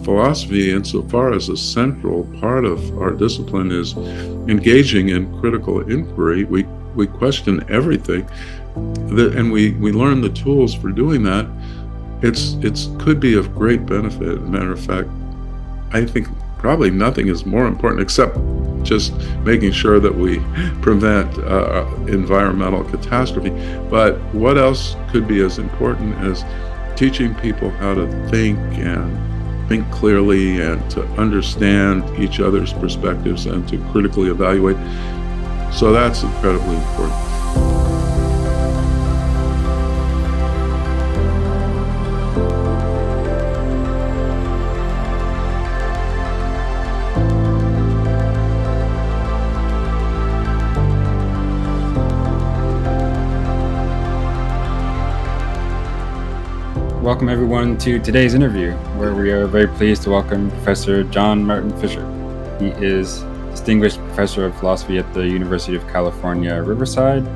philosophy, insofar as a central part of our discipline is engaging in critical inquiry. We question everything, and we learn the tools for doing that. It's could be of great benefit. As a matter of fact, I think probably nothing is more important except just making sure that we prevent environmental catastrophe. But what else could be as important as teaching people how to think clearly and to understand each other's perspectives and to critically evaluate? So that's incredibly important. Welcome everyone to today's interview, where we are very pleased to welcome Professor John Martin Fischer. He is Distinguished Professor of Philosophy at the University of California, Riverside.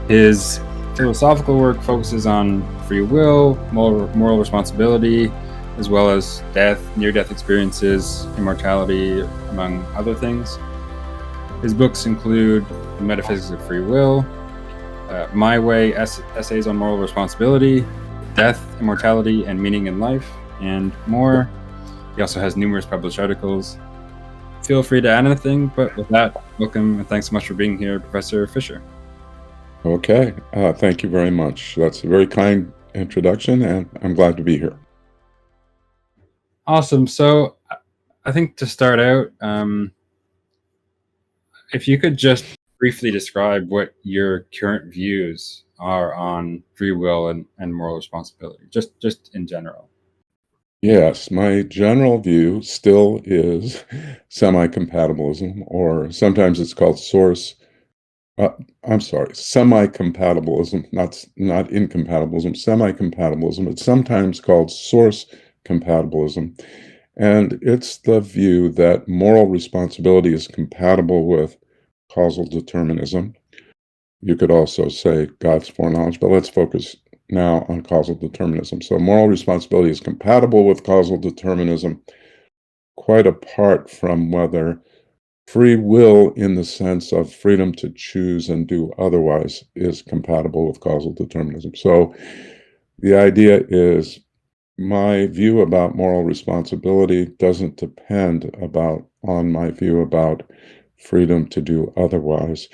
His philosophical work focuses on free will, moral responsibility, as well as death, near-death experiences, immortality, among other things. His books include The Metaphysics of Free Will, My Way, Essays on Moral Responsibility, Death, Immortality, and Meaning in Life, and more. He also has numerous published articles. Feel free to add anything, but with that, welcome and thanks so much for being here, Professor Fischer. Okay, thank you very much. That's a very kind introduction, and I'm glad to be here. Awesome. So I think to start out, if you could just briefly describe what your current views are on free will and moral responsibility, just in general. Yes, my general view still is semi-compatibilism, or sometimes it's called semi-compatibilism, not incompatibilism, semi-compatibilism. It's sometimes called source compatibilism. And it's the view that moral responsibility is compatible with causal determinism. You could also say God's foreknowledge, but let's focus now on causal determinism. So moral responsibility is compatible with causal determinism, quite apart from whether free will, in the sense of freedom to choose and do otherwise, is compatible with causal determinism. So the idea is my view about moral responsibility doesn't depend on my view about freedom to do otherwise.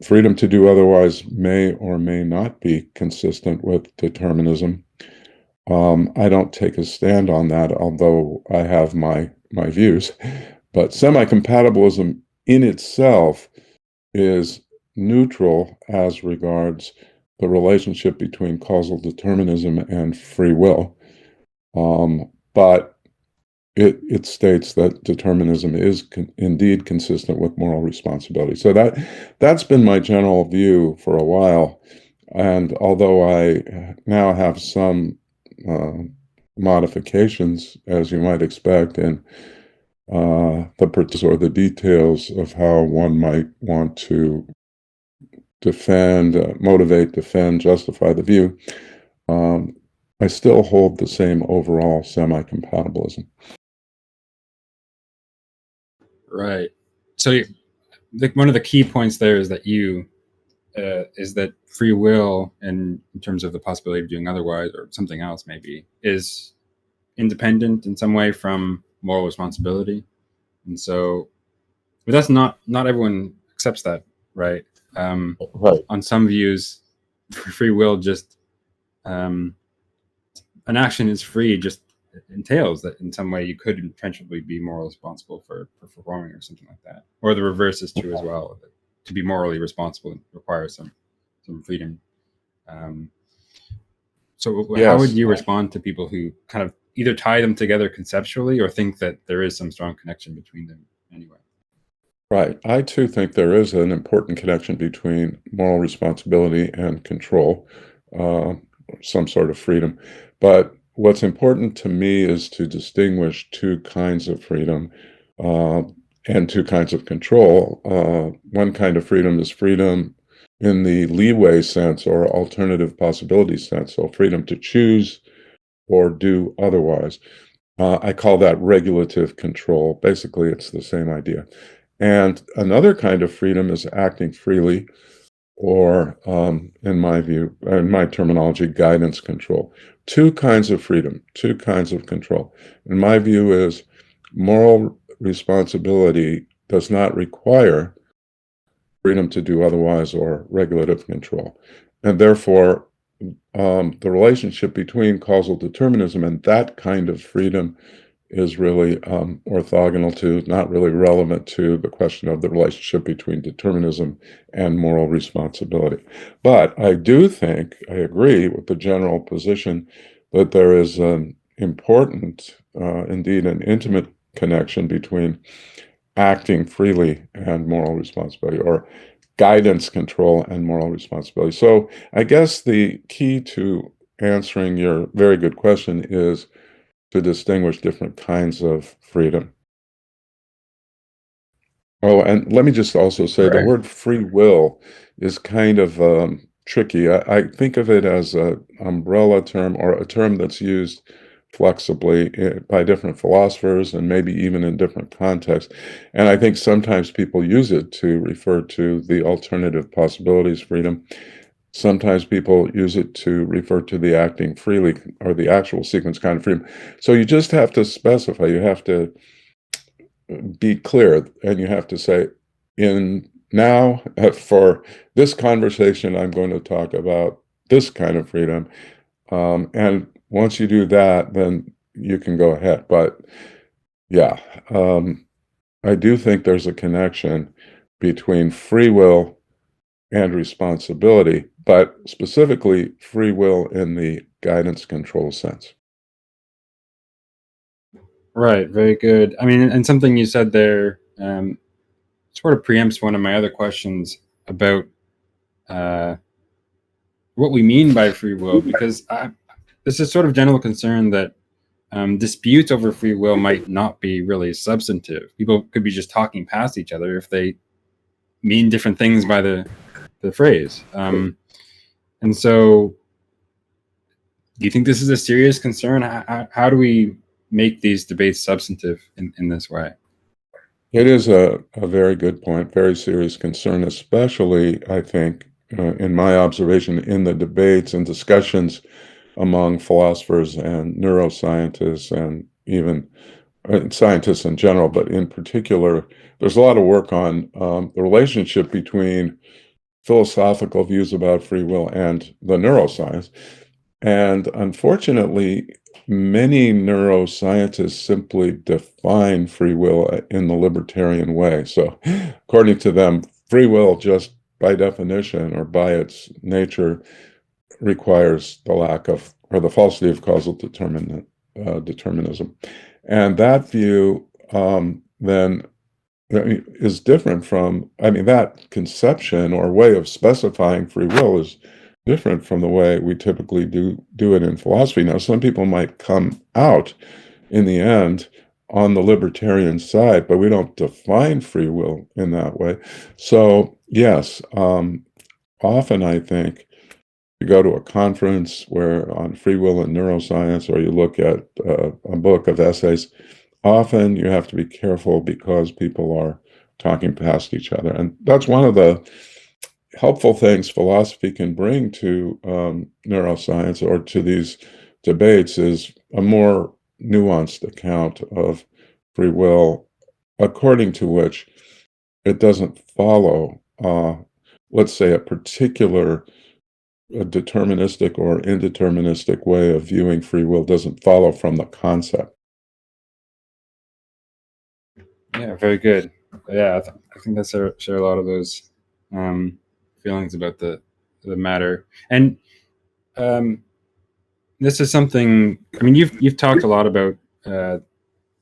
Freedom to do otherwise may or may not be consistent with determinism. I don't take a stand on that, although I have my views. But semi-compatibilism in itself is neutral as regards the relationship between causal determinism and free will. But it states that determinism is indeed consistent with moral responsibility. So that's been my general view for a while. And although I now have some modifications, as you might expect, in the details of how one might want to motivate, defend, justify the view, I still hold the same overall semi-compatibilism. Right. So one of the key points there is that is that free will, in terms of the possibility of doing otherwise or something else maybe, is independent in some way from moral responsibility. And so, but that's not everyone accepts that, right? Right. On some views, free will just an action is free just entails that in some way you could intentionally be morally responsible for performing or something like that. Or the reverse is true as well. To be morally responsible requires some freedom. So yes. How would you respond to people who kind of either tie them together conceptually or think that there is some strong connection between them anyway? Right. I too think there is an important connection between moral responsibility and control, some sort of freedom. But what's important to me is to distinguish two kinds of freedom and two kinds of control. One kind of freedom is freedom in the leeway sense or alternative possibility sense, so freedom to choose or do otherwise. I call that regulative control. Basically, it's the same idea. And another kind of freedom is acting freely, or in my view, in my terminology, guidance control. Two kinds of freedom, two kinds of control. In my view is moral responsibility does not require freedom to do otherwise or regulative control. And therefore, the relationship between causal determinism and that kind of freedom is really orthogonal to, not really relevant to, the question of the relationship between determinism and moral responsibility. But I do think, I agree with the general position that there is an important, indeed an intimate connection between acting freely and moral responsibility, or guidance control and moral responsibility. So I guess the key to answering your very good question is to distinguish different kinds of freedom. Oh, and let me just also say the Right. word free will is kind of tricky. I think of it as an umbrella term, or a term that's used flexibly by different philosophers and maybe even in different contexts. And I think sometimes people use it to refer to the alternative possibilities freedom. Sometimes people use it to refer to the acting freely or the actual sequence kind of freedom. So you just have to specify, you have to be clear, and you have to say, in now, for this conversation, I'm going to talk about this kind of freedom. And once you do that, then you can go ahead. But yeah, I do think there's a connection between free will and responsibility, but specifically free will in the guidance control sense. Right. Very good. I mean, and something you said there sort of preempts one of my other questions about uh, what we mean by free will, because this is sort of general concern that disputes over free will might not be really substantive. People could be just talking past each other if they mean different things by the phrase. And so, do you think this is a serious concern? How do we make these debates substantive in this way? It is a very good point, very serious concern, especially, I think, in my observation, in the debates and discussions among philosophers and neuroscientists and even scientists in general, but in particular, there's a lot of work on the relationship between philosophical views about free will and the neuroscience. And unfortunately, many neuroscientists simply define free will in the libertarian way. So, according to them, free will, just by definition or by its nature, requires the lack of, or the falsity of, causal determinism. And that view then is different from, I mean, that conception or way of specifying free will is different from the way we typically do it in philosophy. Now, some people might come out in the end on the libertarian side, but we don't define free will in that way. So, yes, often I think you go to a conference where on free will and neuroscience, or you look at a book of essays, often you have to be careful because people are talking past each other. And that's one of the helpful things philosophy can bring to neuroscience or to these debates, is a more nuanced account of free will, according to which it doesn't follow, let's say, a particular deterministic or indeterministic way of viewing free will doesn't follow from the concept. Yeah, very good. Yeah, I think I share a lot of those feelings about the matter. And this is something. I mean, you've talked a lot about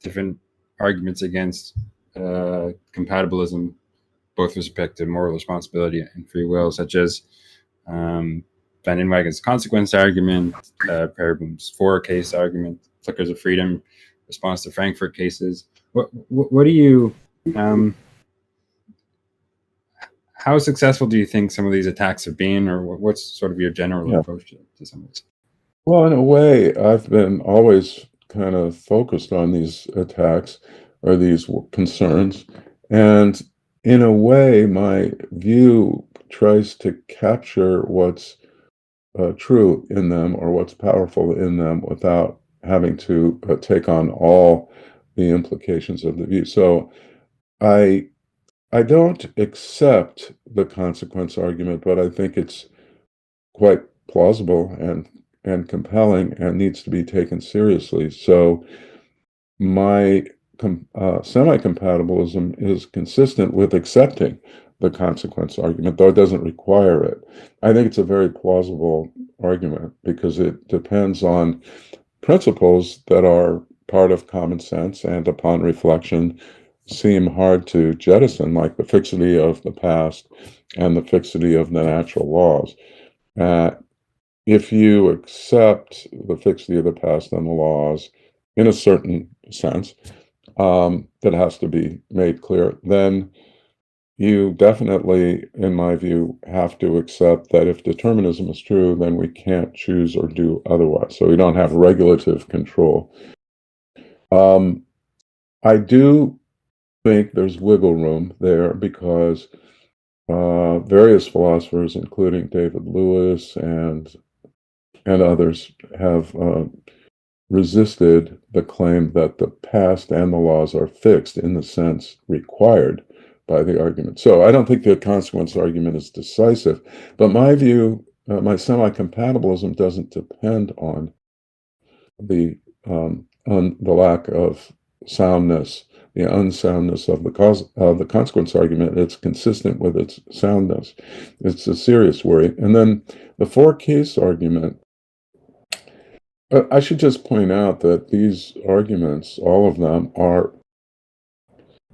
different arguments against compatibilism, both with respect to moral responsibility and free will, such as Van Inwagen's consequence argument, Peribum's for case argument, flickers of freedom, response to Frankfurt cases. What do you how successful do you think some of these attacks have been, or what's sort of your general approach to some of this? Well, in a way, I've been always kind of focused on these attacks or these concerns. And in a way, my view tries to capture what's true in them or what's powerful in them without having to take on all the implications of the view. So I don't accept the consequence argument, but I think it's quite plausible and compelling and needs to be taken seriously. So my semi-compatibilism is consistent with accepting the consequence argument, though it doesn't require it. I think it's a very plausible argument because it depends on principles that are part of common sense and upon reflection seem hard to jettison, like the fixity of the past and the fixity of the natural laws. If you accept the fixity of the past and the laws in a certain sense, that has to be made clear, then you definitely, in my view, have to accept that if determinism is true, then we can't choose or do otherwise. So we don't have regulative control. I do think there's wiggle room there because various philosophers, including David Lewis and others, have resisted the claim that the past and the laws are fixed in the sense required by the argument. So I don't think the consequence argument is decisive, but my view, my semi-compatibilism doesn't depend on the lack of soundness, the unsoundness of the consequence argument. It's consistent with its soundness. It's a serious worry. And then the four-case argument. I should just point out that these arguments, all of them, are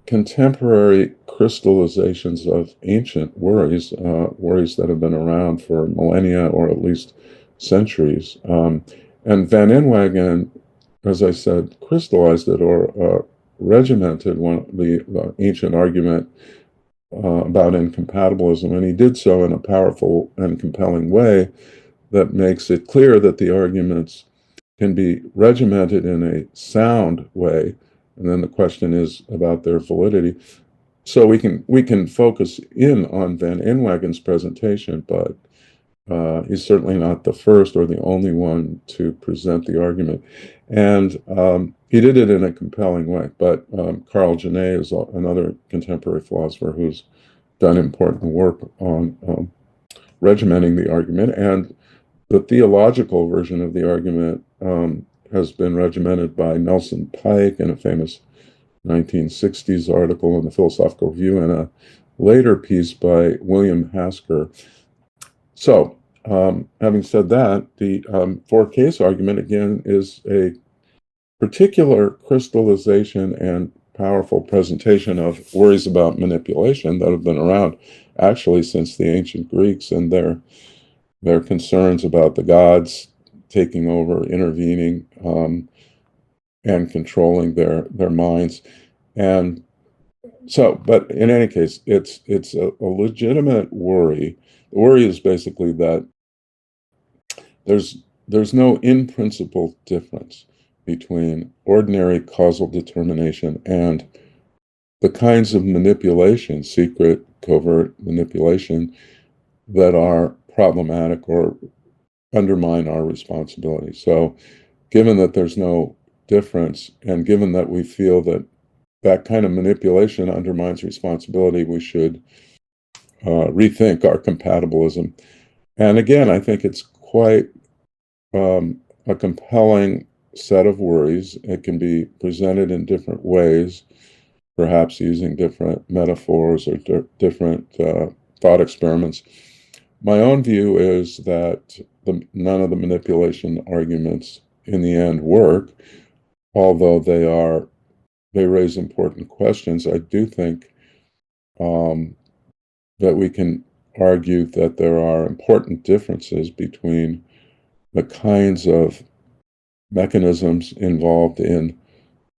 contemporary crystallizations of ancient worries, worries that have been around for millennia or at least centuries. And Van Inwagen, as I said, crystallized it or regimented the ancient argument about incompatibilism, and he did so in a powerful and compelling way that makes it clear that the arguments can be regimented in a sound way, and then the question is about their validity. So we can focus in on Van Inwagen's presentation, but he's certainly not the first or the only one to present the argument, and he did it in a compelling way. But Carl Genet is another contemporary philosopher who's done important work on regimenting the argument, and the theological version of the argument has been regimented by Nelson Pike in a famous 1960s article in the Philosophical Review and a later piece by William Hasker. So, having said that, the four-case argument, again, is a particular crystallization and powerful presentation of worries about manipulation that have been around actually since the ancient Greeks and their concerns about the gods taking over, intervening, and controlling their minds. And so, but in any case, it's a legitimate worry. The worry is basically that there's no in-principle difference between ordinary causal determination and the kinds of manipulation, secret, covert manipulation, that are problematic or undermine our responsibility. So given that there's no difference, and given that we feel that that kind of manipulation undermines responsibility, we should rethink our compatibilism. And again, I think it's quite a compelling set of worries. It can be presented in different ways, perhaps using different metaphors or different thought experiments. My own view is that none of the manipulation arguments in the end work, although they raise important questions. I do think that we can argue that there are important differences between the kinds of mechanisms involved in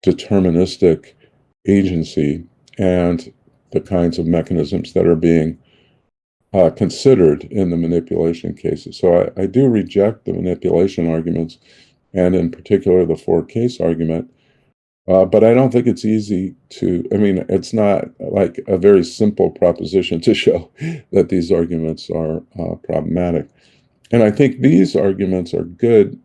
deterministic agency and the kinds of mechanisms that are being considered in the manipulation cases. So I do reject the manipulation arguments and in particular the four-case argument. But I don't think it's easy to, I mean, it's not like a very simple proposition to show that these arguments are problematic. And I think these arguments are good.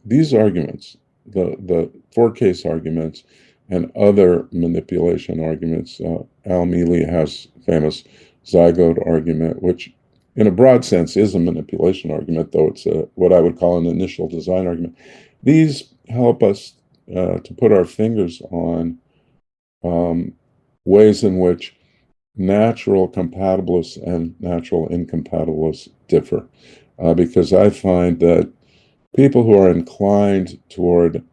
These arguments, the four-case arguments and other manipulation arguments, Al Mealy has famous zygote argument, which in a broad sense is a manipulation argument, though it's what I would call an initial design argument. These help us to put our fingers on ways in which natural compatibilists and natural incompatibilists differ. Because I find that people who are inclined toward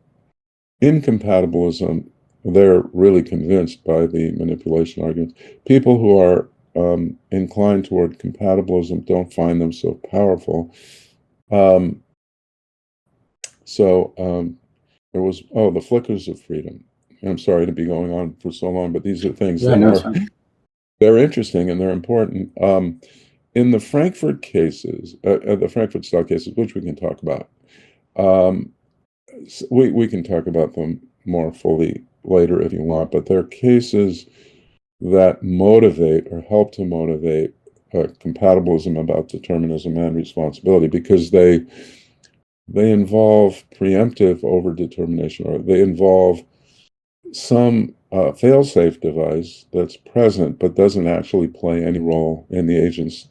incompatibilism, they're really convinced by the manipulation arguments. People who are inclined toward compatibilism don't find them so powerful. There was, the flickers of freedom. I'm sorry to be going on for so long, but these are things they're interesting and they're important. In the Frankfurt cases, the Frankfurt style cases, which we can talk about, we can talk about them more fully later if you want, but they're cases that motivate or help to motivate compatibilism about determinism and responsibility, because they involve preemptive overdetermination, or they involve some fail-safe device that's present but doesn't actually play any role in the agent's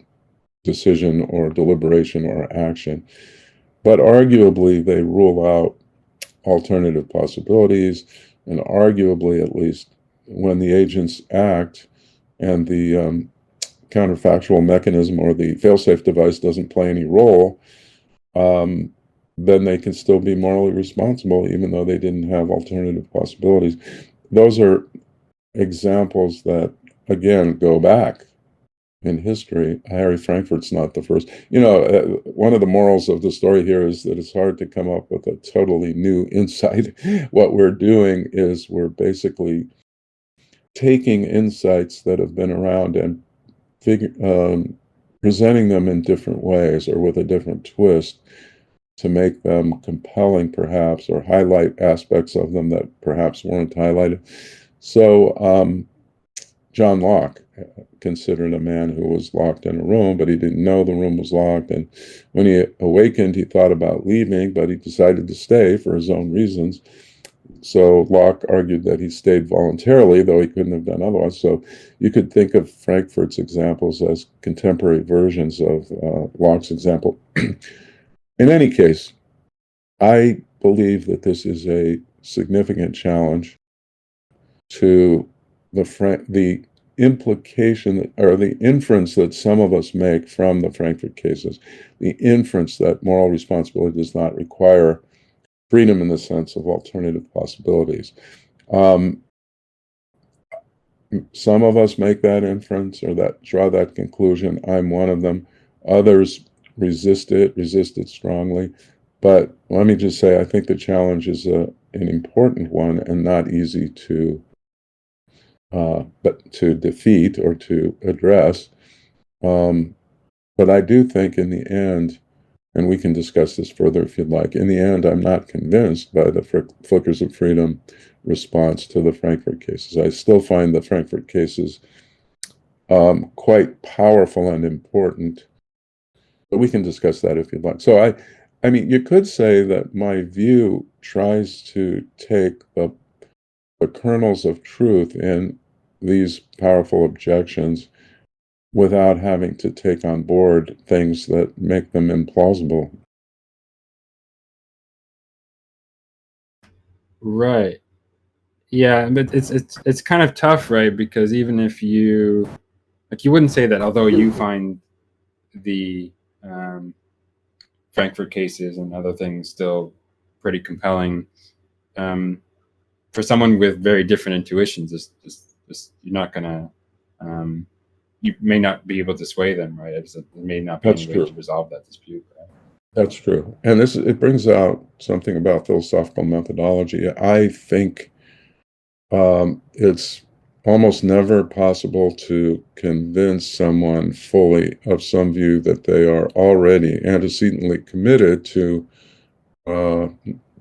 decision or deliberation or action. But arguably, they rule out alternative possibilities, and arguably, at least, when the agents act and the counterfactual mechanism or the fail-safe device doesn't play any role, then they can still be morally responsible, even though they didn't have alternative possibilities. Those are examples that, again, go back in history. Harry Frankfurt's not the first. One of the morals of the story here is that it's hard to come up with a totally new insight. What we're doing is we're basically taking insights that have been around and presenting them in different ways or with a different twist to make them compelling, perhaps, or highlight aspects of them that perhaps weren't highlighted. So John Locke, considered a man who was locked in a room, but he didn't know the room was locked. And when he awakened, he thought about leaving, but he decided to stay for his own reasons. So Locke argued that he stayed voluntarily, though he couldn't have done otherwise. So you could think of Frankfurt's examples as contemporary versions of Locke's example. In any case, I believe that this is a significant challenge to the implication or the inference that some of us make from the Frankfurt cases, the inference that moral responsibility does not require freedom in the sense of alternative possibilities. Some of us make that inference or draw that conclusion. I'm one of them. Others resist it strongly. But let me just say, I think the challenge is an important one and not easy to defeat or to address. But I do think in the end, and we can discuss this further if you'd like, in the end, I'm not convinced by the flickers of freedom response to the Frankfurt cases. I still find the Frankfurt cases quite powerful and important, but we can discuss that if you'd like. So I mean, you could say that my view tries to take the kernels of truth in these powerful objections without having to take on board things that make them implausible. Right. Yeah, but it's kind of tough, right? Because even if you wouldn't say that, although you find the Frankfurt cases and other things still pretty compelling, for someone with very different intuitions, you're not gonna, you may not be able to sway them, right? It may not be any way to resolve that dispute. Right? That's true, and it brings out something about philosophical methodology. I think it's almost never possible to convince someone fully of some view that they are already antecedently committed to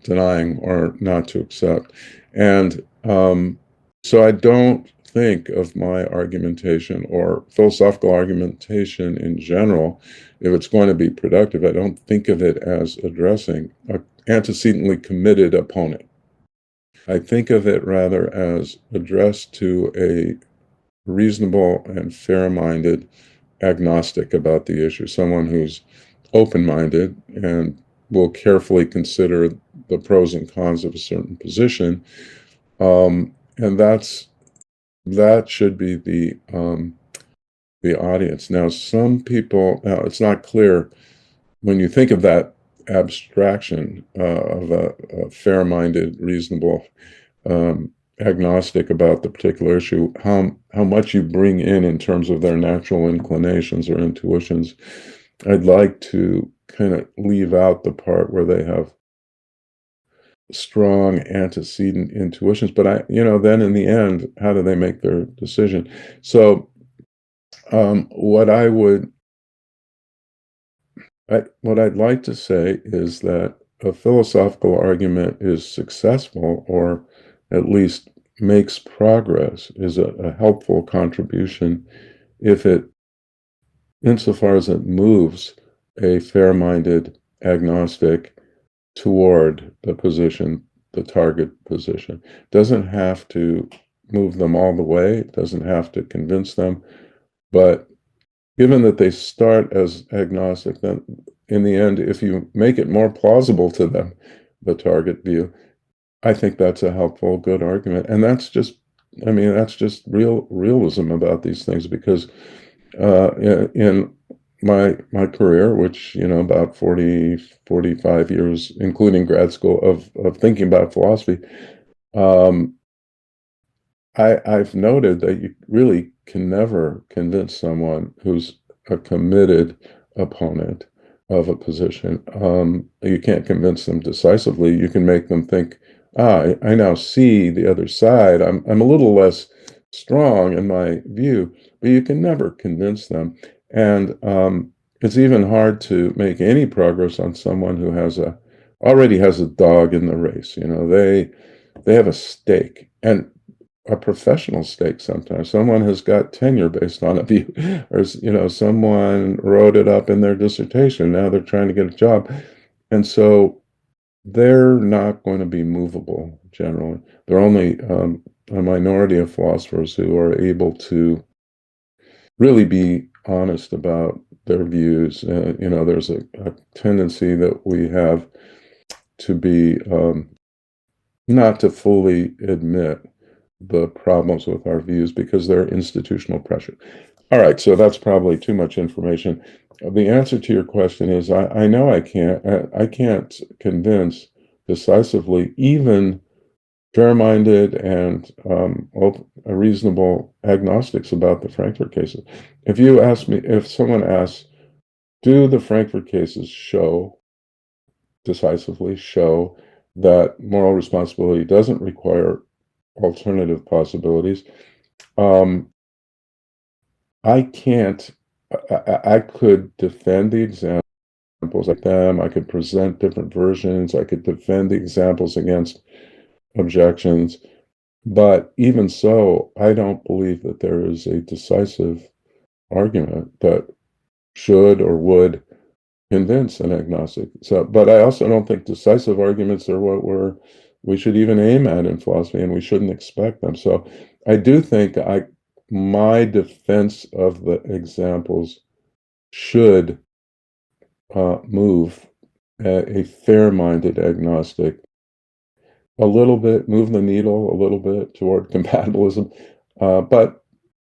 denying or not to accept. And so I don't think of my argumentation or philosophical argumentation in general, if it's going to be productive, I don't think of it as addressing an antecedently committed opponent. I think of it rather as addressed to a reasonable and fair-minded agnostic about the issue, someone who's open-minded and will carefully consider the pros and cons of a certain position. And that should be the audience. Now, some people, now it's not clear when you think of that abstraction of a fair-minded, reasonable agnostic about the particular issue, how much you bring in terms of their natural inclinations or intuitions. I'd like to kind of leave out the part where they have strong antecedent intuitions, but then in the end, how do they make their decision? So what I'd like to say is that a philosophical argument is successful, or at least makes progress, is a helpful contribution if it, insofar as it moves a fair-minded agnostic toward the position, the target position. Doesn't have to move them all the way, doesn't have to convince them, but given that they start as agnostic, then in the end, if you make it more plausible to them, the target view, I think that's a helpful, good argument. And that's just realism about these things, because in my career, which, about 45 years, including grad school, of thinking about philosophy, I've noted that you really can never convince someone who's a committed opponent of a position. You can't convince them decisively. You can make them think, I now see the other side. I'm a little less strong in my view, but you can never convince them. And it's even hard to make any progress on someone who already has a dog in the race. They have a stake, and a professional stake sometimes. Someone has got tenure based on a view, or someone wrote it up in their dissertation. Now they're trying to get a job. And so they're not going to be movable generally. There are only a minority of philosophers who are able to really be honest about their views. There's a tendency that we have to be not to fully admit the problems with our views because they're institutional pressure. All right, so that's probably too much information. The answer to your question is I know I can't convince decisively even fair-minded and reasonable agnostics about the Frankfurt cases. If someone asks, do the Frankfurt cases decisively show that moral responsibility doesn't require alternative possibilities? I can't. I could defend the examples like them. I could present different versions. I could defend the examples against objections. But even so, I don't believe that there is a decisive argument that should or would convince an agnostic. But I also don't think decisive arguments are what we should even aim at in philosophy, and we shouldn't expect them. So I do think my defense of the examples should move a fair-minded agnostic move the needle a little bit toward compatibilism. But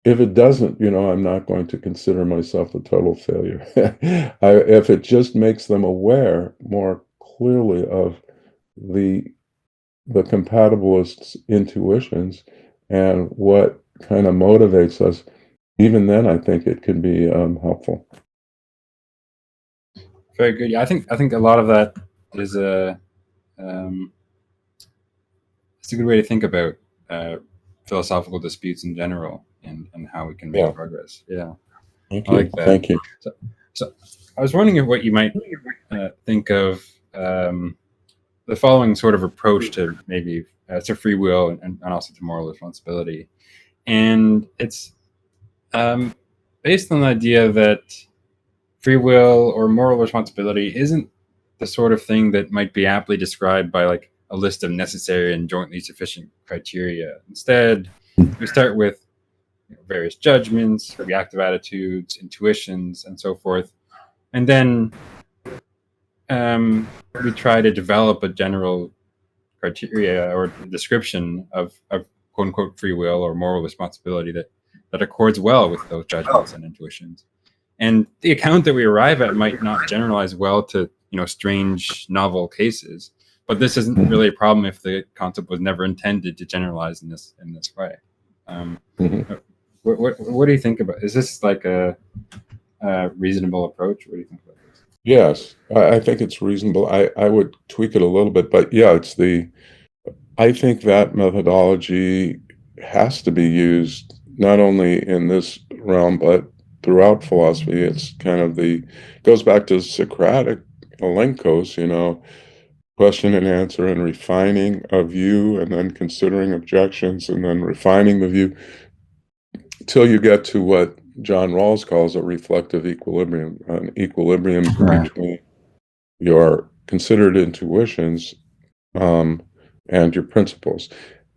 if it doesn't, I'm not going to consider myself a total failure. If it just makes them aware more clearly of the compatibilists' intuitions and what kind of motivates us, even then I think it can be helpful. Very good. Yeah, I think a lot of that is it's a good way to think about philosophical disputes in general and how we can make progress. Yeah. Thank you. I like that. Thank you. So I was wondering what you might think of the following sort of approach to maybe to free will and also to moral responsibility, and it's based on the idea that free will or moral responsibility isn't the sort of thing that might be aptly described by like a list of necessary and jointly sufficient criteria. Instead, we start with various judgments, reactive attitudes, intuitions, and so forth, and then we try to develop a general criteria or description of quote unquote free will or moral responsibility that accords well with those judgments and intuitions. And the account that we arrive at might not generalize well to strange novel cases, but this isn't really a problem if the concept was never intended to generalize in this way. What do you think about? Is this like a reasonable approach? What do you think about this? Yes, I think it's reasonable. I would tweak it a little bit, but yeah, I think that methodology has to be used not only in this realm, but throughout philosophy. It's kind of goes back to Socratic elenkos, question and answer and refining a view and then considering objections and then refining the view till you get to what John Rawls calls a reflective equilibrium, an equilibrium between your considered intuitions and your principles.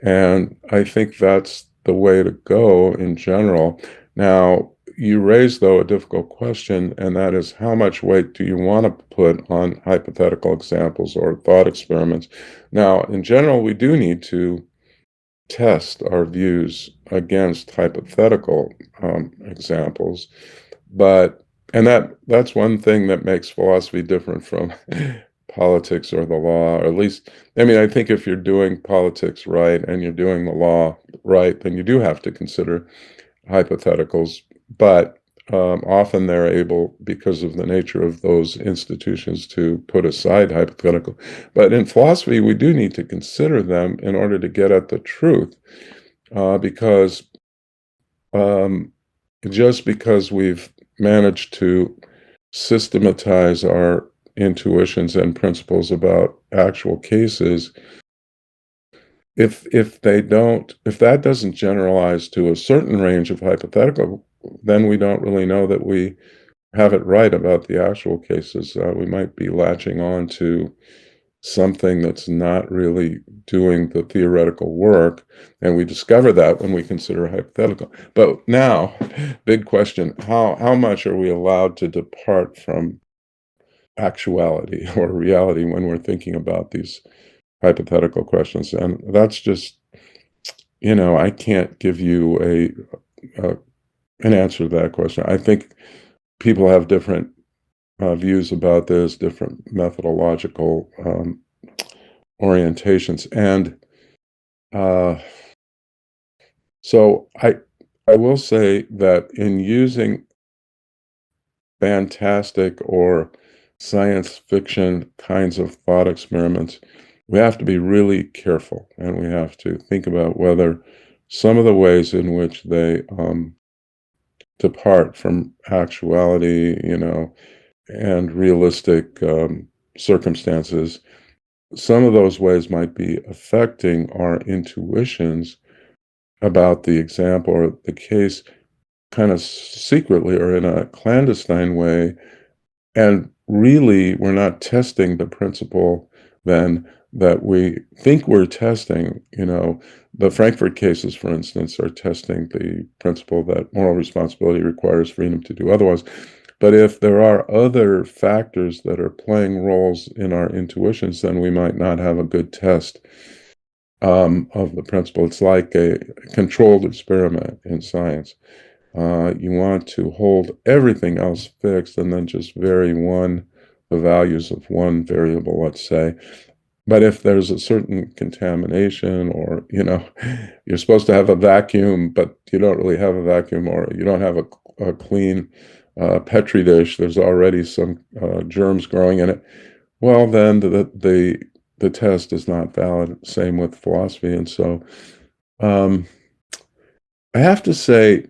And I think that's the way to go in general. Now, you raise, though, a difficult question, and that is how much weight do you want to put on hypothetical examples or thought experiments? Now, in general, we do need to test our views against hypothetical examples, and that's one thing that makes philosophy different from politics or the law, or at least, I think if you're doing politics right and you're doing the law right, then you do have to consider hypotheticals, but often they're able, because of the nature of those institutions, to put aside hypothetical. But in philosophy, we do need to consider them in order to get at the truth, because just because we've managed to systematize our intuitions and principles about actual cases, if that doesn't generalize to a certain range of hypothetical, then we don't really know that we have it right about the actual cases. We might be latching on to something that's not really doing the theoretical work, and we discover that when we consider hypothetical. But now, big question, how much are we allowed to depart from actuality or reality when we're thinking about these hypothetical questions? And that's just, I can't give you an answer to that question. I think people have different views about this, different methodological orientations, and so I will say that in using fantastic or science fiction kinds of thought experiments, we have to be really careful, and we have to think about whether some of the ways in which they depart from actuality, and realistic circumstances, some of those ways might be affecting our intuitions about the example or the case kind of secretly or in a clandestine way. And really, we're not testing the principle then that we think we're testing. The Frankfurt cases, for instance, are testing the principle that moral responsibility requires freedom to do otherwise. But if there are other factors that are playing roles in our intuitions, then we might not have a good test of the principle. It's like a controlled experiment in science. You want to hold everything else fixed and then just vary the values of one variable, let's say. But if there's a certain contamination, or, you're supposed to have a vacuum, but you don't really have a vacuum, or you don't have a clean Petri dish, there's already some germs growing in it, well, then the test is not valid. Same with philosophy. And so I have to say,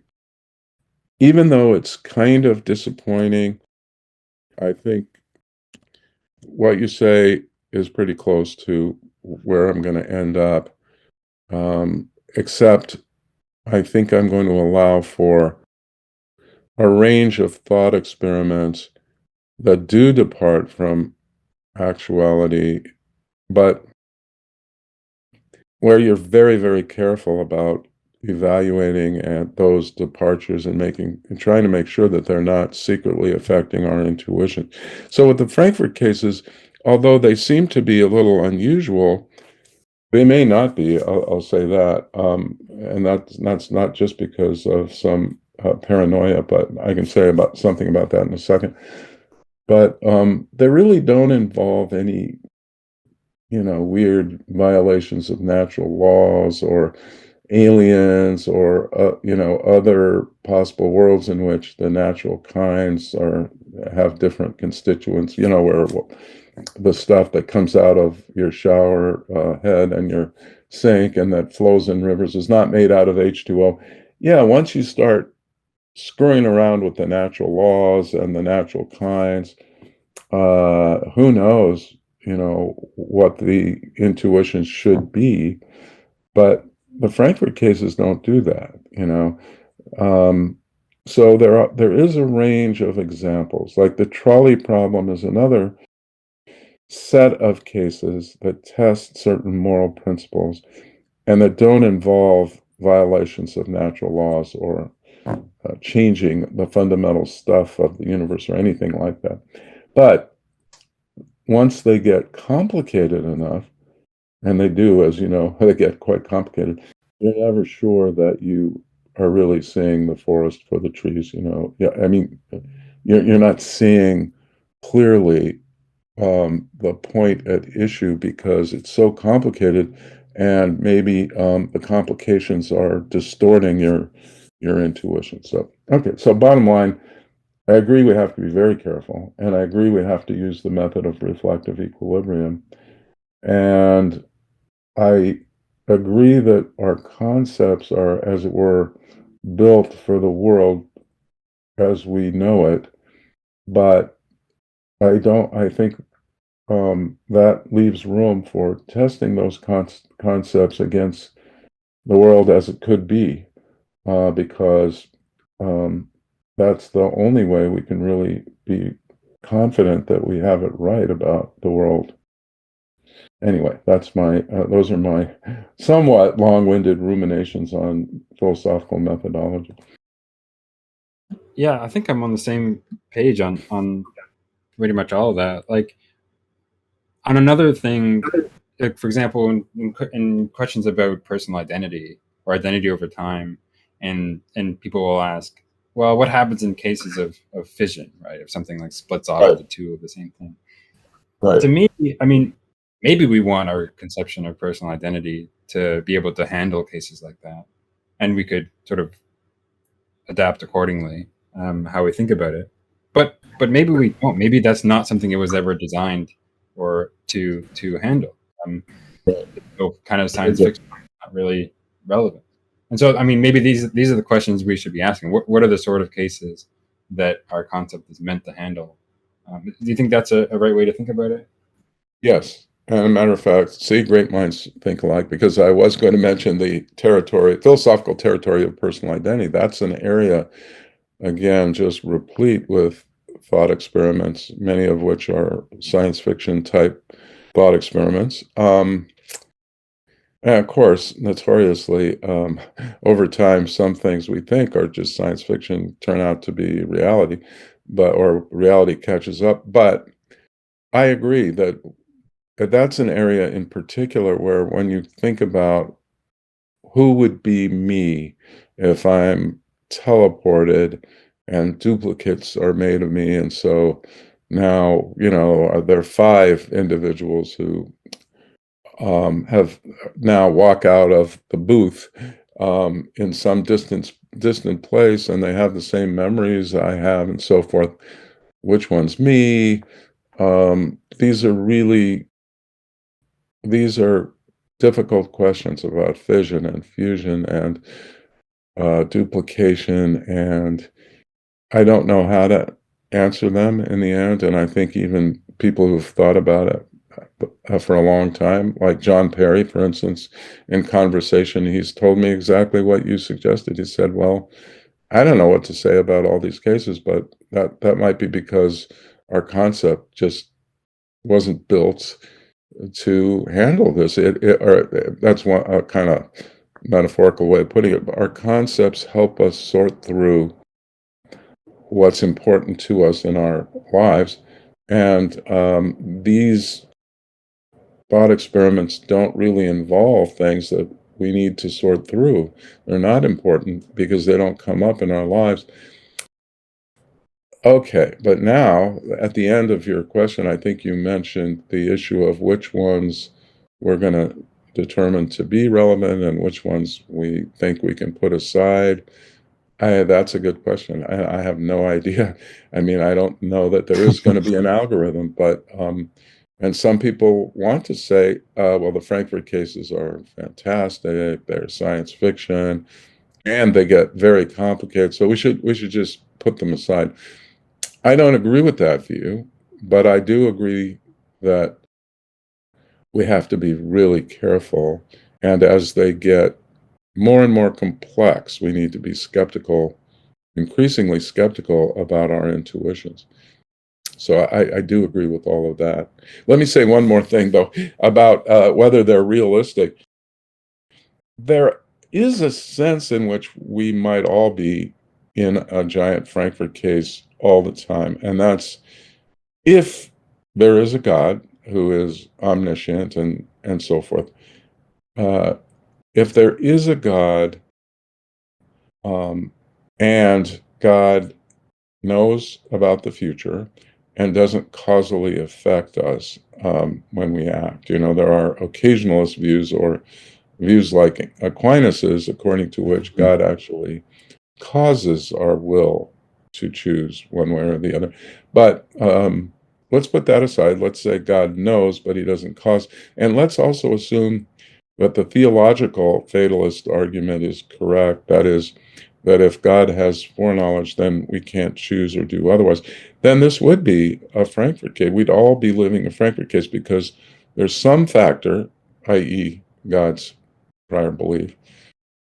even though it's kind of disappointing, I think what you say is pretty close to where I'm going to end up, except I think I'm going to allow for a range of thought experiments that do depart from actuality, but where you're very, very careful about evaluating at those departures and trying to make sure that they're not secretly affecting our intuition. So with the Frankfurt cases, although they seem to be a little unusual, they may not be. I'll say that, and that's not just because of some paranoia, but I can say something about that in a second. But they really don't involve any weird violations of natural laws or aliens or other possible worlds in which the natural kinds have different constituents, where the stuff that comes out of your shower head and your sink and that flows in rivers is not made out of H2O. Yeah, once you start screwing around with the natural laws and the natural kinds, who knows what the intuition should be. But the Frankfurt cases don't do that. So there is a range of examples. Like the trolley problem is another set of cases that test certain moral principles and that don't involve violations of natural laws or changing the fundamental stuff of the universe or anything like that. But once they get complicated enough, and they do, as you know, they get quite complicated, you're never sure that you are really seeing the forest for the trees. Yeah, I mean, you're not seeing clearly the point at issue because it's so complicated, and maybe the complications are distorting your intuition. So, okay, so bottom line, I agree we have to be very careful, and I agree we have to use the method of reflective equilibrium. And I agree that our concepts are, as it were, built for the world as we know it, but I think that leaves room for testing those concepts against the world as it could be, because that's the only way we can really be confident that we have it right about the world. Anyway, those are my somewhat long-winded ruminations on philosophical methodology. Yeah, I think I'm on the same page on pretty much all of that. Like, on another thing, like, for example, in questions about personal identity or identity over time, and people will ask, well, what happens in cases of fission, right? If something like splits off Right. into two of the same thing. Right. To me, I mean, maybe we want our conception of personal identity to be able to handle cases like that, and we could sort of adapt accordingly, how we think about it. But maybe we don't. Maybe that's not something it was ever designed or to handle. So kind of science fiction is not really relevant. And so, I mean, maybe these are the questions we should be asking. What are the sort of cases that our concept is meant to handle? Do you think that's a right way to think about it? Yes. And a matter of fact, see, great minds think alike, because I was going to mention the philosophical territory of personal identity. That's an area, again, just replete with thought experiments, many of which are science fiction type thought experiments. And of course, notoriously, over time, some things we think are just science fiction turn out to be reality, or reality catches up. But I agree that that's an area in particular where, when you think about who would be me if I'm teleported and duplicates are made of me, and so now, there are 5 individuals who have now walk out of the booth in some distant place, and they have the same memories I have and so forth. Which one's me? These are difficult questions about fission and fusion and duplication, and I don't know how to answer them in the end. And I think even people who've thought about it for a long time. Like John Perry, for instance, in conversation, he's told me exactly what you suggested. He said, well, I don't know what to say about all these cases, but that might be because our concept just wasn't built to handle this. Or that's one kind of metaphorical way of putting it. But our concepts help us sort through what's important to us in our lives, and these thought experiments don't really involve things that we need to sort through. They're not important because they don't come up in our lives. Okay, but now, at the end of your question, I think you mentioned the issue of which ones we're going to determine to be relevant and which ones we think we can put aside. That's a good question. I have no idea. I mean, I don't know that there is going to be an algorithm, but and some people want to say, well, the Frankfurt cases are fantastic. They're science fiction, and they get very complicated. So we should just put them aside. I don't agree with that view, but I do agree that we have to be really careful. And as they get more and more complex, we need to be skeptical, increasingly skeptical about our intuitions. So I do agree with all of that. Let me say one more thing, though, about whether they're realistic. There is a sense in which we might all be in a giant Frankfurt case all the time, and that's if there is a God who is omniscient and so forth. If there is a God, and God knows about the future and doesn't causally affect us when we act. There are occasionalist views or views like Aquinas's, according to which God actually causes our will to choose one way or the other. But let's put that aside. Let's say God knows, but he doesn't cause. And let's also assume that the theological fatalist argument is correct. That is, that if God has foreknowledge, then we can't choose or do otherwise. Then this would be a Frankfurt case. We'd all be living a Frankfurt case because there's some factor, i.e. God's prior belief,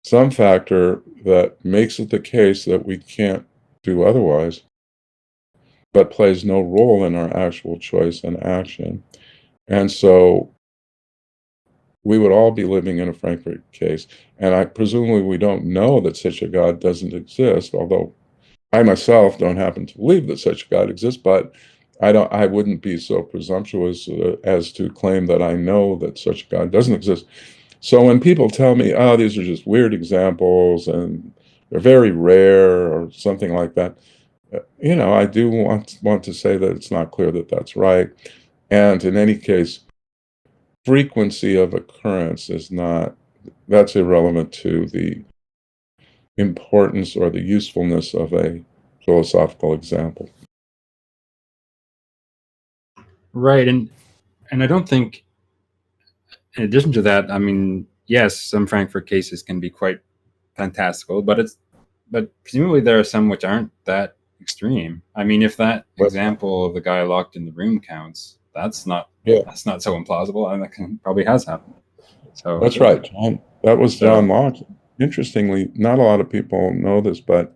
some factor that makes it the case that we can't do otherwise, but plays no role in our actual choice and action. And so we would all be living in a Frankfurt case. And presumably we don't know that such a God doesn't exist, although I myself don't happen to believe that such a God exists, but I wouldn't be so presumptuous as to claim that I know that such a God doesn't exist. So when people tell me, oh, these are just weird examples and they're very rare or something like that, I do want to say that it's not clear that that's right. And in any case, frequency of occurrence that's irrelevant to the importance or the usefulness of a philosophical example. Right, and I don't think, in addition to that, I mean, yes, some Frankfurt cases can be quite fantastical, but presumably there are some which aren't that extreme. I mean, if that example of the guy locked in the room counts, that's not so implausible, and that probably has happened. So that's right, John. That was John Locke. Interestingly, not a lot of people know this, but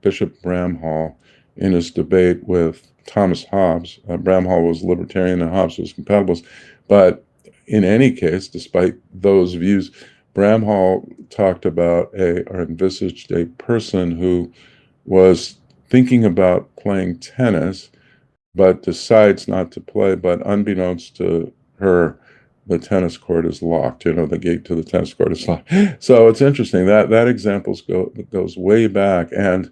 Bishop Bramhall, in his debate with Thomas Hobbes, Bramhall was Libertarian and Hobbes was compatibilist, but in any case, despite those views, Bramhall talked about or envisaged a person who was thinking about playing tennis, but decides not to play, but unbeknownst to her, the tennis court is locked. The gate to the tennis court is locked. So it's interesting that example goes way back, and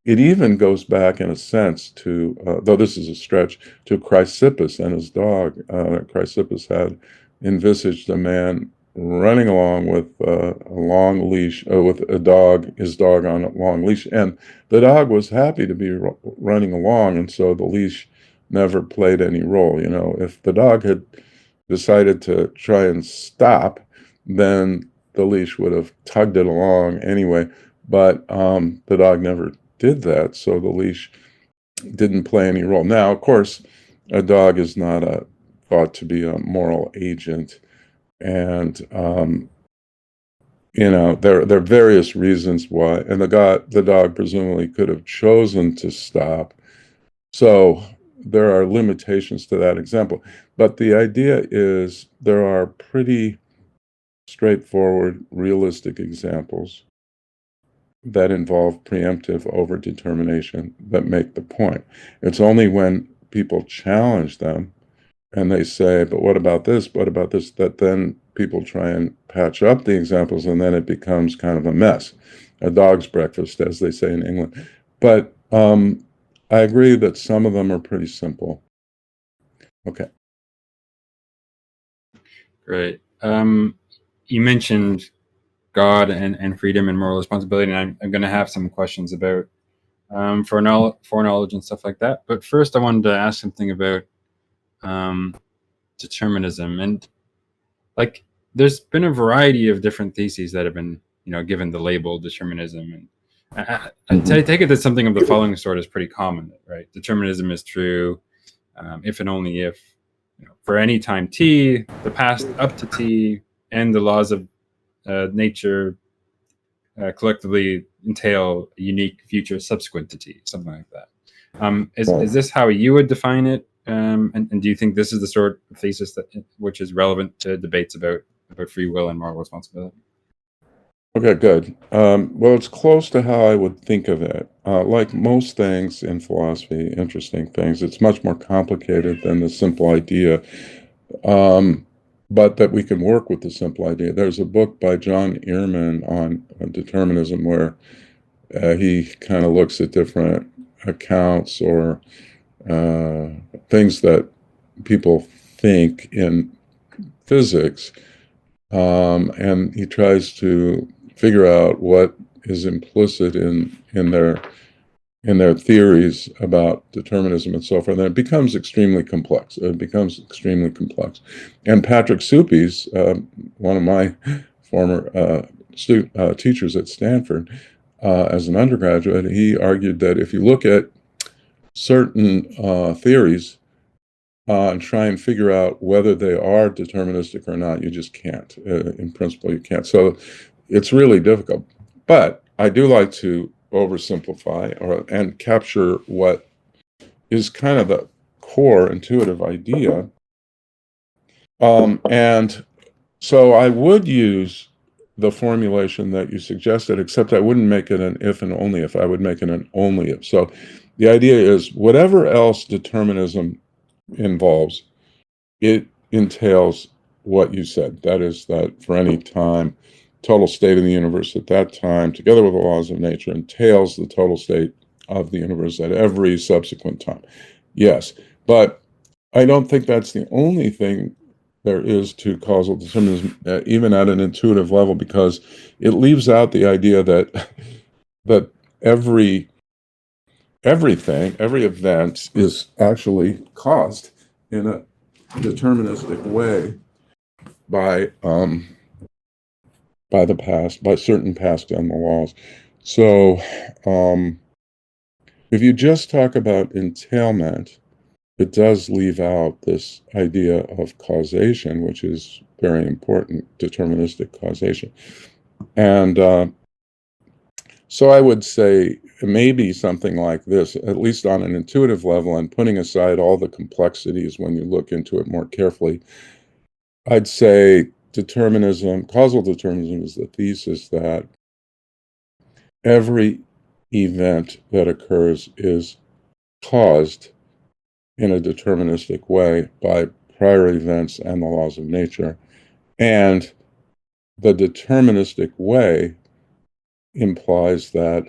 it even goes back in a sense to, though this is a stretch, to Chrysippus and his dog. Chrysippus had envisaged a man running along with a long leash, with his dog on a long leash, and the dog was happy to be running along, and so the leash never played any role. If the dog had decided to try and stop, then the leash would have tugged it along anyway, but the dog never did that, so the leash didn't play any role. Now, of course, a dog is not thought to be a moral agent, and there are various reasons why, and the dog presumably could have chosen to stop. So there are limitations to that example. But the idea is there are pretty straightforward, realistic examples that involve preemptive overdetermination that make the point. It's only when people challenge them and they say, but what about this? What about this? That then people try and patch up the examples, and then it becomes kind of a mess, a dog's breakfast, as they say in England. But I agree that some of them are pretty simple. Okay. Great. You mentioned God and freedom and moral responsibility, and I'm going to have some questions about foreknowledge and stuff like that. But first, I wanted to ask something about determinism. And like, there's been a variety of different theses that have been, given the label determinism. And I take it that something of the following sort is pretty common, right? Determinism is true if and only if, for any time t, the past up to t, and the laws of nature collectively entail a unique future subsequent to t, something like that. Is this how you would define it? And do you think this is the sort of thesis which is relevant to debates about free will and moral responsibility? Okay, good. Well, it's close to how I would think of it. Like most things in philosophy, interesting things, it's much more complicated than the simple idea, but that we can work with the simple idea. There's a book by John Earman on determinism where he kind of looks at different accounts or things that people think in physics, and he tries to figure out what is implicit in their theories about determinism and so forth. And it becomes extremely complex. And Patrick Suppies, one of my former teachers at Stanford, as an undergraduate, he argued that if you look at certain theories and try and figure out whether they are deterministic or not, you just can't. In principle, you can't. So it's really difficult. But I do like to oversimplify and capture what is kind of the core intuitive idea. And so I would use the formulation that you suggested, except I wouldn't make it an if and only if. I would make it an only if. So the idea is whatever else determinism involves, it entails what you said. That is that for any time, total state of the universe at that time, together with the laws of nature, entails the total state of the universe at every subsequent time. Yes, but I don't think that's the only thing there is to causal determinism, even at an intuitive level, because it leaves out the idea that every event is actually caused in a deterministic way by the past, by certain past done laws. So if you just talk about entailment, it does leave out this idea of causation, which is very important, deterministic causation. And so I would say maybe something like this, at least on an intuitive level, and putting aside all the complexities when you look into it more carefully, I'd say determinism, causal determinism, is the thesis that every event that occurs is caused in a deterministic way by prior events and the laws of nature. And the deterministic way implies that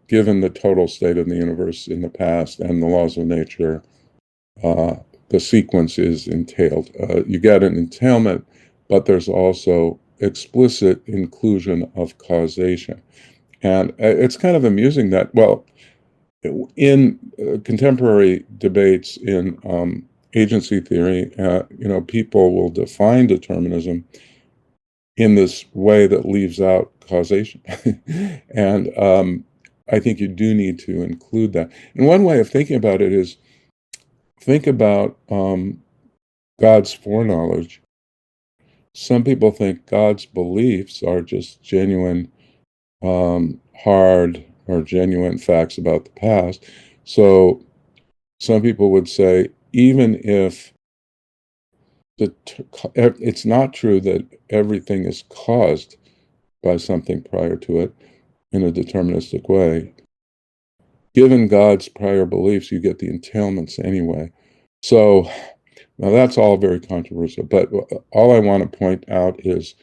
given the total state of the universe in the past and the laws of nature, the sequence is entailed. You get an entailment, but there's also explicit inclusion of causation. And it's kind of amusing that, well, in contemporary debates in agency theory, people will define determinism in this way that leaves out causation. And I think you do need to include that. And one way of thinking about it is think about God's foreknowledge. Some people think God's beliefs are just genuine, hard or genuine facts about the past. So some people would say, even if it's not true that everything is caused by something prior to it in a deterministic way, given God's prior beliefs, you get the entailments anyway. So now that's all very controversial, but all I want to point out is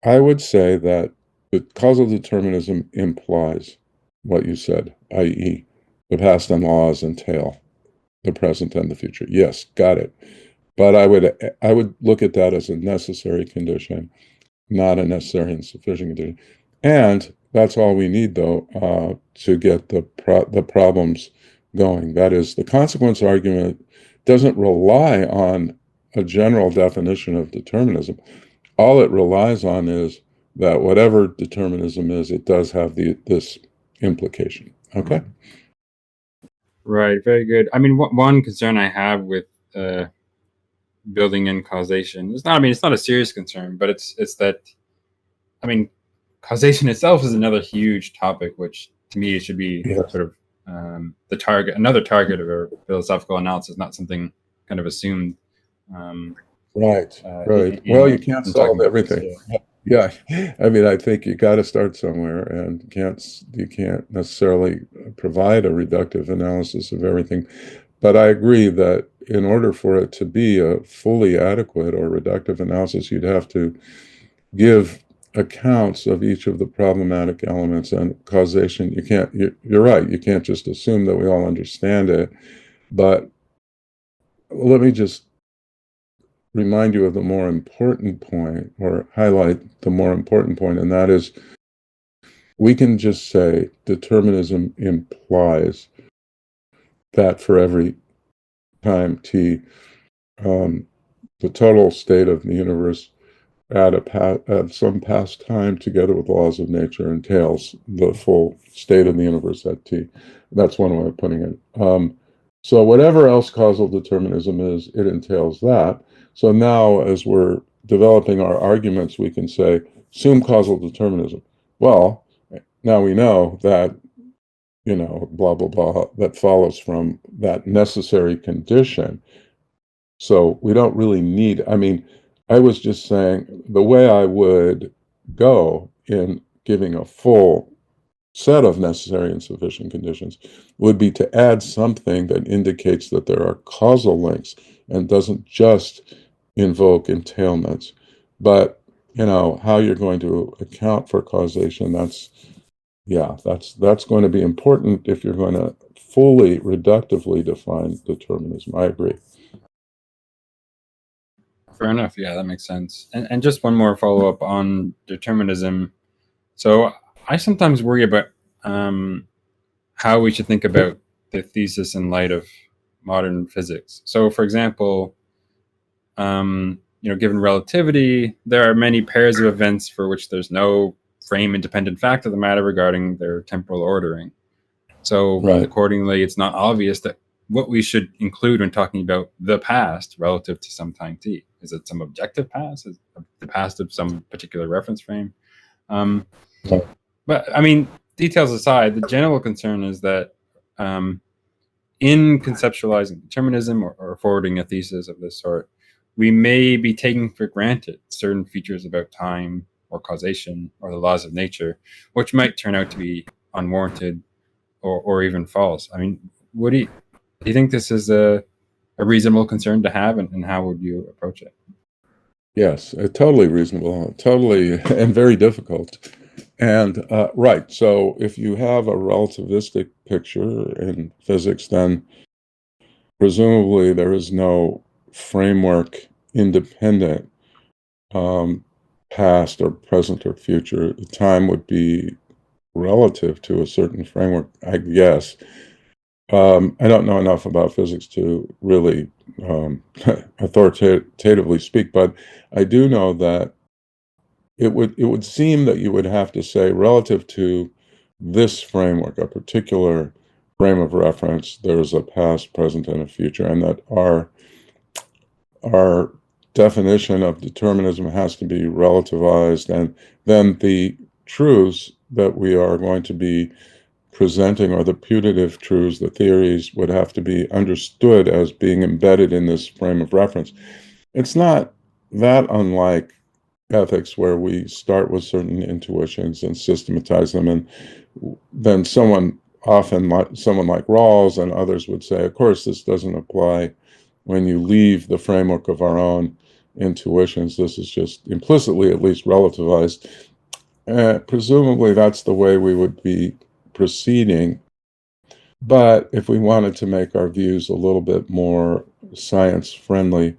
I would say that the causal determinism implies what you said, i.e., the past and laws entail the present and the future. Yes, got it. But I would look at that as a necessary condition, not a necessary and sufficient condition. And that's all we need, though, to get the problems going. That is, the consequence argument doesn't rely on a general definition of determinism. All it relies on is that whatever determinism is, it does have this implication. Okay? Right, very good. I mean, one concern I have with building in causation, it's not a serious concern, but it's that, I mean, causation itself is another huge topic, which to me should be sort of another target of a philosophical analysis, not something kind of assumed. Right. Well, you can't solve everything. Yeah, I mean, I think you got to start somewhere, and you can't necessarily provide a reductive analysis of everything. But I agree that in order for it to be a fully adequate or reductive analysis, you'd have to give accounts of each of the problematic elements and causation. You're right, you can't just assume that we all understand it. But let me just remind you of the more important point, or highlight the more important point, and that is we can just say determinism implies that for every time t, the total state of the universe at some past time together with laws of nature entails the full state of the universe at t. That's one way of putting it. So whatever else causal determinism is, it entails that. So now, as we're developing our arguments, we can say, assume causal determinism. Well, now we know that, blah, blah, blah, that follows from that necessary condition. So we don't really need, I was just saying the way I would go in giving a full set of necessary and sufficient conditions would be to add something that indicates that there are causal links and doesn't just invoke entailments. But how you're going to account for causation, that's going to be important if you're going to fully reductively define determinism. I agree. Fair enough. Yeah, that makes sense. And just one more follow-up on determinism. So I sometimes worry about how we should think about the thesis in light of modern physics. So, for example, given relativity, there are many pairs of events for which there's no frame-independent fact of the matter regarding their temporal ordering. So, accordingly, it's not obvious that what we should include when talking about the past relative to some time t. Is it some objective past? Is it the past of some particular reference frame? But details aside, the general concern is that in conceptualizing determinism or forwarding a thesis of this sort, we may be taking for granted certain features about time or causation or the laws of nature, which might turn out to be unwarranted or even false. What do you think this is a reasonable concern to have, and how would you approach it? Yes, totally reasonable, totally, and very difficult. And right, so if you have a relativistic picture in physics, then presumably there is no framework independent, past or present or future. Time would be relative to a certain framework, I guess. I don't know enough about physics to really authoritatively speak, but I do know that it would seem that you would have to say relative to this framework, a particular frame of reference, there's a past, present, and a future, and that our definition of determinism has to be relativized, and then the truths that we are going to be presenting, or the putative truths, the theories, would have to be understood as being embedded in this frame of reference. It's not that unlike ethics, where we start with certain intuitions and systematize them, and then someone like Rawls and others would say, of course, this doesn't apply when you leave the framework of our own intuitions. This is just implicitly, at least, relativized. Presumably, that's the way we would be proceeding. But if we wanted to make our views a little bit more science-friendly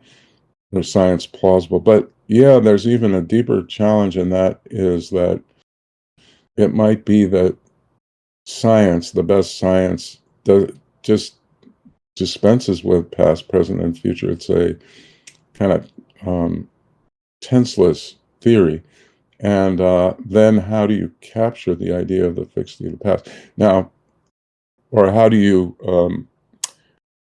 or science plausible, but yeah, there's even a deeper challenge, and that is that it might be that science, the best science, just dispenses with past, present, and future. It's a kind of tenseless theory. And then how do you capture the idea of the fixity of the past? Now, or how do you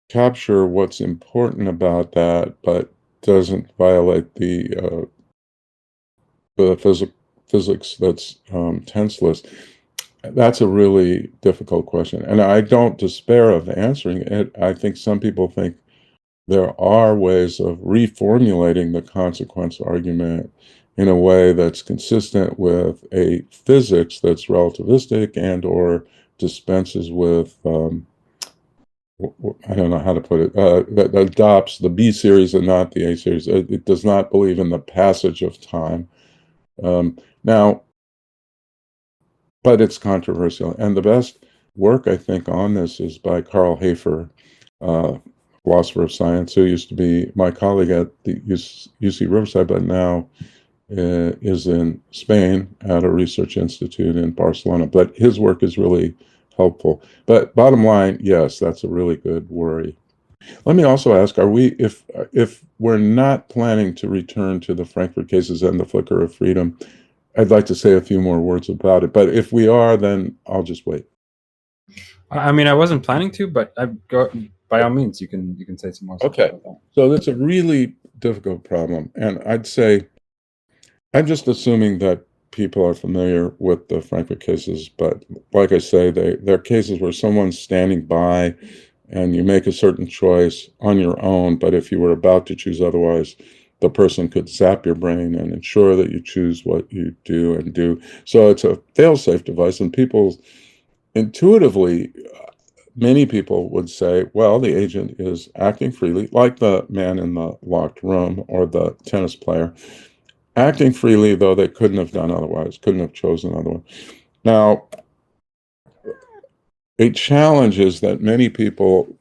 capture what's important about that, but doesn't violate the physics that's tenseless? That's a really difficult question, and I don't despair of answering it. I think some people think there are ways of reformulating the consequence argument in a way that's consistent with a physics that's relativistic and or dispenses with, I don't know how to put it, that adopts the B series and not the A series. It does not believe in the passage of time. Now, but it's controversial. And the best work, I think, on this is by Carl Hafer, philosopher of science, who used to be my colleague at the UC Riverside, but now is in Spain at a research institute in Barcelona. But his work is really helpful. But bottom line, yes, that's a really good worry. Let me also ask, are we, if we're not planning to return to the Frankfurt cases and the flicker of freedom, I'd like to say a few more words about it. But if we are, then I'll just wait. I mean, I wasn't planning to, but by all means, you can say some more. Okay. So that's a really difficult problem. And I'd say, I'm just assuming that people are familiar with the Frankfurt cases, but like I say, they're cases where someone's standing by and you make a certain choice on your own, but if you were about to choose otherwise, the person could zap your brain and ensure that you choose what you do and do. So it's a fail-safe device, and people intuitively, many people would say, well, the agent is acting freely, like the man in the locked room or the tennis player, acting freely, though they couldn't have done otherwise, couldn't have chosen otherwise. Now, a challenge is that many people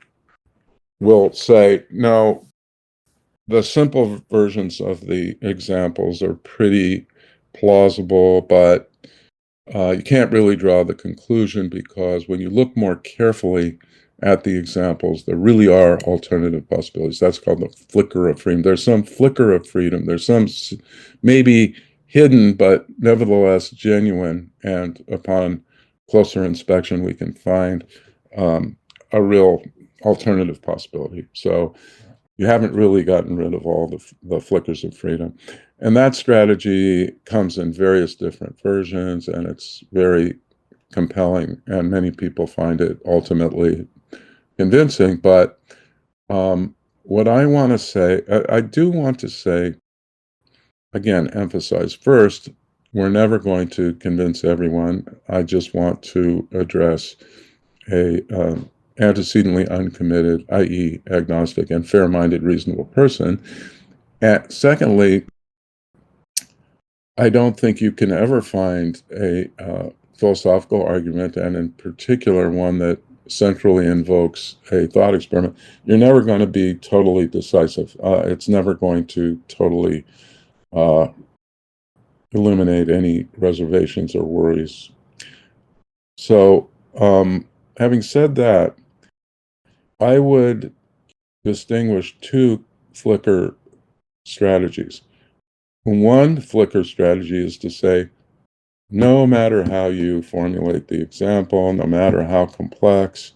will say, no, the simple versions of the examples are pretty plausible, but you can't really draw the conclusion, because when you look more carefully at the examples, there really are alternative possibilities. That's called the flicker of freedom. There's some flicker of freedom. There's some maybe hidden, but nevertheless genuine. And upon closer inspection, we can find a real alternative possibility. So you haven't really gotten rid of all the flickers of freedom. And that strategy comes in various different versions, and it's very compelling, and many people find it ultimately convincing. But what I want to say, I do want to say, again, emphasize first, we're never going to convince everyone. I just want to address a antecedently uncommitted, i.e. agnostic and fair-minded, reasonable person. And secondly, I don't think you can ever find a philosophical argument, and in particular one that centrally invokes a thought experiment. You're never going to be totally decisive. It's never going to totally eliminate any reservations or worries. So, having said that, I would distinguish two flicker strategies. One flicker strategy is to say, no matter how you formulate the example, no matter how complex,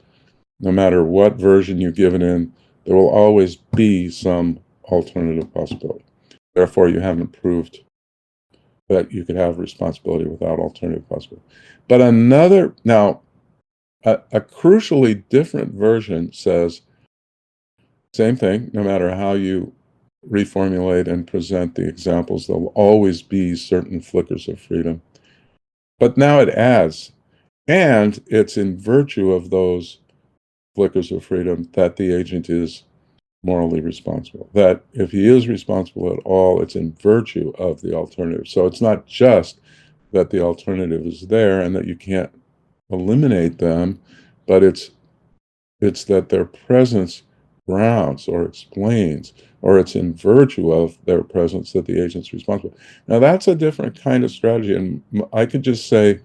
no matter what version you give it in, there will always be some alternative possibility. Therefore, you haven't proved that you could have responsibility without alternative possibility. But a crucially different version says, same thing, no matter how you reformulate and present the examples, there will always be certain flickers of freedom. But now it adds, and it's in virtue of those flickers of freedom that the agent is morally responsible. That if he is responsible at all, it's in virtue of the alternative. So it's not just that the alternative is there and that you can't eliminate them, but it's that their presence grounds or explains, or it's in virtue of their presence that the agent's responsible. Now that's a different kind of strategy, and I could just say,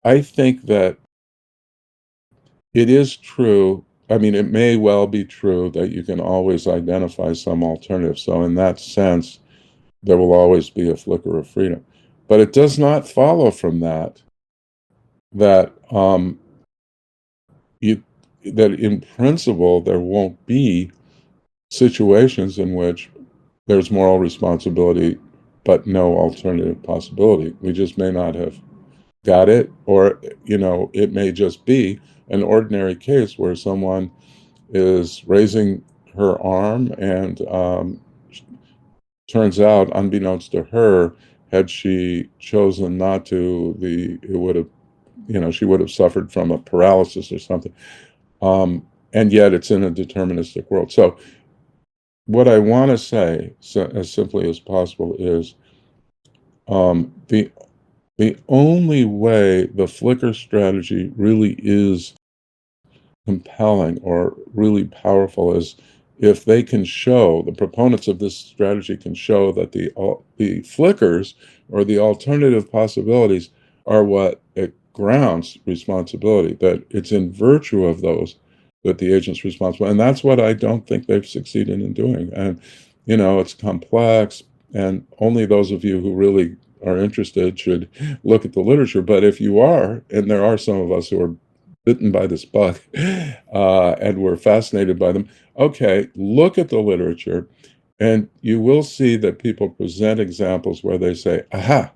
I think that it is true. I mean, it may well be true that you can always identify some alternative. So in that sense, there will always be a flicker of freedom. But it does not follow from that that in principle there won't be situations in which there's moral responsibility but no alternative possibility. We just may not have got it, or it may just be an ordinary case where someone is raising her arm and turns out, unbeknownst to her, had she chosen not to, it would have, she would have suffered from a paralysis or something. And yet it's in a deterministic world. So what I want to say, as simply as possible, is the only way the flicker strategy really is compelling or really powerful is if they can show, the proponents of this strategy can show that the flickers or the alternative possibilities are what it grounds responsibility, that it's in virtue of those that the agent's responsible. And that's what I don't think they've succeeded in doing. And, it's complex, and only those of you who really are interested should look at the literature. But if you are, and there are some of us who are bitten by this bug and we're fascinated by them, okay, look at the literature, and you will see that people present examples where they say, aha,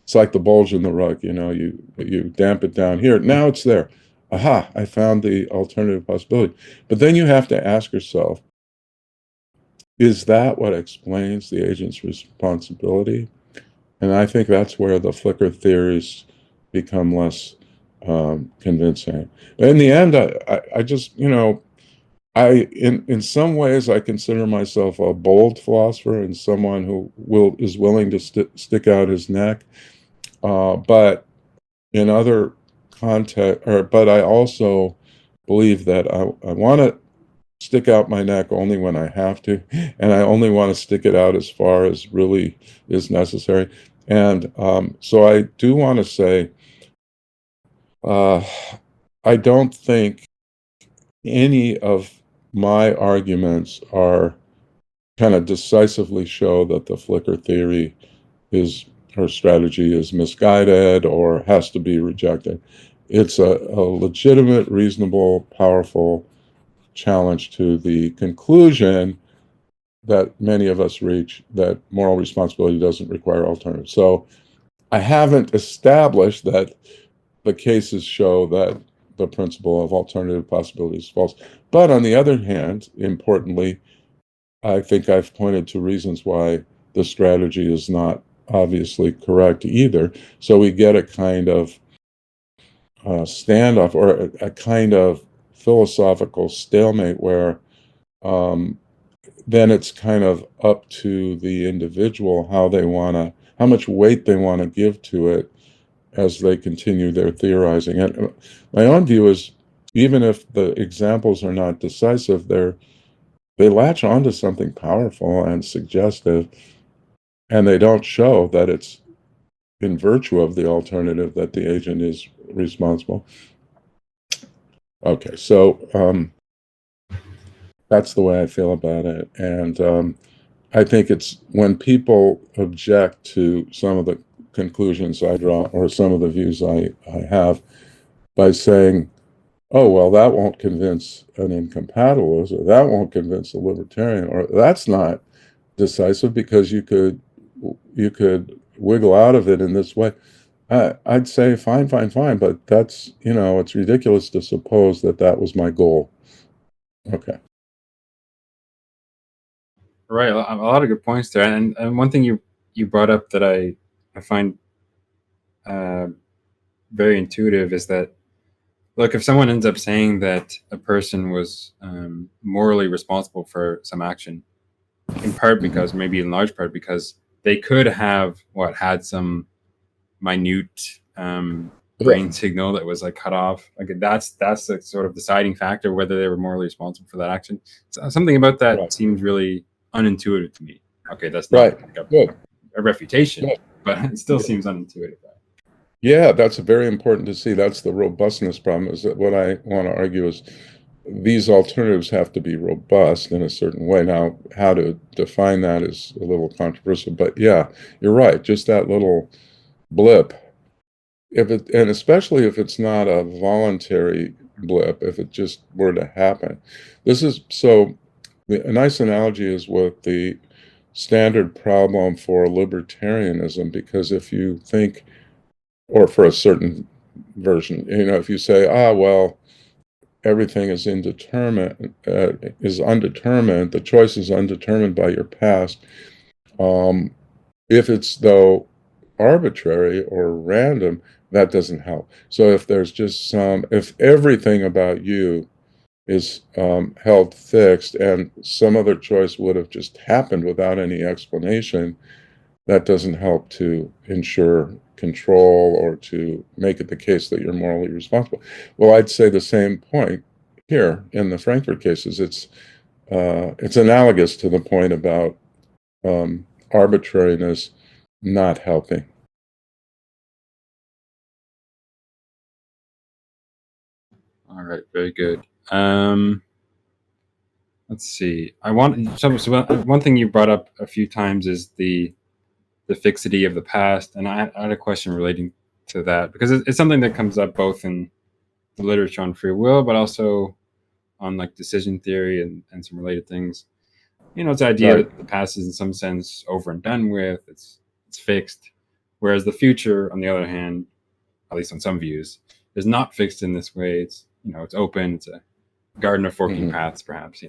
it's like the bulge in the rug, you damp it down here, now it's there. Aha, I found the alternative possibility. But then you have to ask yourself, is that what explains the agent's responsibility? And I think that's where the flicker theories become less convincing. But in the end, I just, in some ways, I consider myself a bold philosopher and someone who is willing to stick out his neck. But in other but I also believe that I want to stick out my neck only when I have to, and I only want to stick it out as far as really is necessary. And so I do want to say, I don't think any of my arguments are kind of decisively show that the flicker theory or strategy is misguided or has to be rejected. It's a legitimate, reasonable, powerful challenge to the conclusion that many of us reach, that moral responsibility doesn't require alternatives. So I haven't established that the cases show that the principle of alternative possibilities is false. But on the other hand, importantly, I think I've pointed to reasons why the strategy is not obviously correct either. So we get a kind of standoff, or a kind of philosophical stalemate where then it's kind of up to the individual how much weight they want to give to it as they continue their theorizing. And my own view is, even if the examples are not decisive, they latch onto something powerful and suggestive, and they don't show that it's in virtue of the alternative that the agent is responsible. Okay, so that's the way I feel about it. And I think it's when people object to some of the conclusions I draw, or some of the views I have, by saying, oh, well, that won't convince an incompatibilist, or that won't convince a libertarian, or that's not decisive because you could wiggle out of it in this way. I'd say fine, but that's, it's ridiculous to suppose that that was my goal. Okay. Right, a lot of good points there, and one thing you brought up that I find very intuitive is that, look, if someone ends up saying that a person was morally responsible for some action, in part because, maybe in large part because they could have had some minute brain signal that was like cut off. Like that's the sort of deciding factor whether they were morally responsible for that action. So something about that seems really unintuitive to me. Okay, that's not like a refutation, but it still seems unintuitive. Yeah, that's very important to see. That's the robustness problem. Is that what I want to argue is these alternatives have to be robust in a certain way. Now, how to define that is a little controversial, but yeah, you're right. Just that little blip, and especially if it's not a voluntary blip, if it just were to happen. A nice analogy is with the standard problem for libertarianism, because if you think, or for a certain version, if you say, well, everything is undetermined, the choice is undetermined by your past. If it's, though, arbitrary or random, that doesn't help. So if there's just if everything about you is held fixed and some other choice would have just happened without any explanation, that doesn't help to ensure control or to make it the case that you're morally responsible. Well, I'd say the same point here in the Frankfurt cases. It's analogous to the point about arbitrariness not helping. All right, very good. Let's see. One thing you brought up a few times is the fixity of the past, and I had a question relating to that, because it's something that comes up both in the literature on free will, but also on like decision theory and some related things. It's the idea that the past is in some sense over and done with. It's fixed, whereas the future, on the other hand, at least on some views, is not fixed in this way. It's it's open. It's a garden of forking paths, perhaps.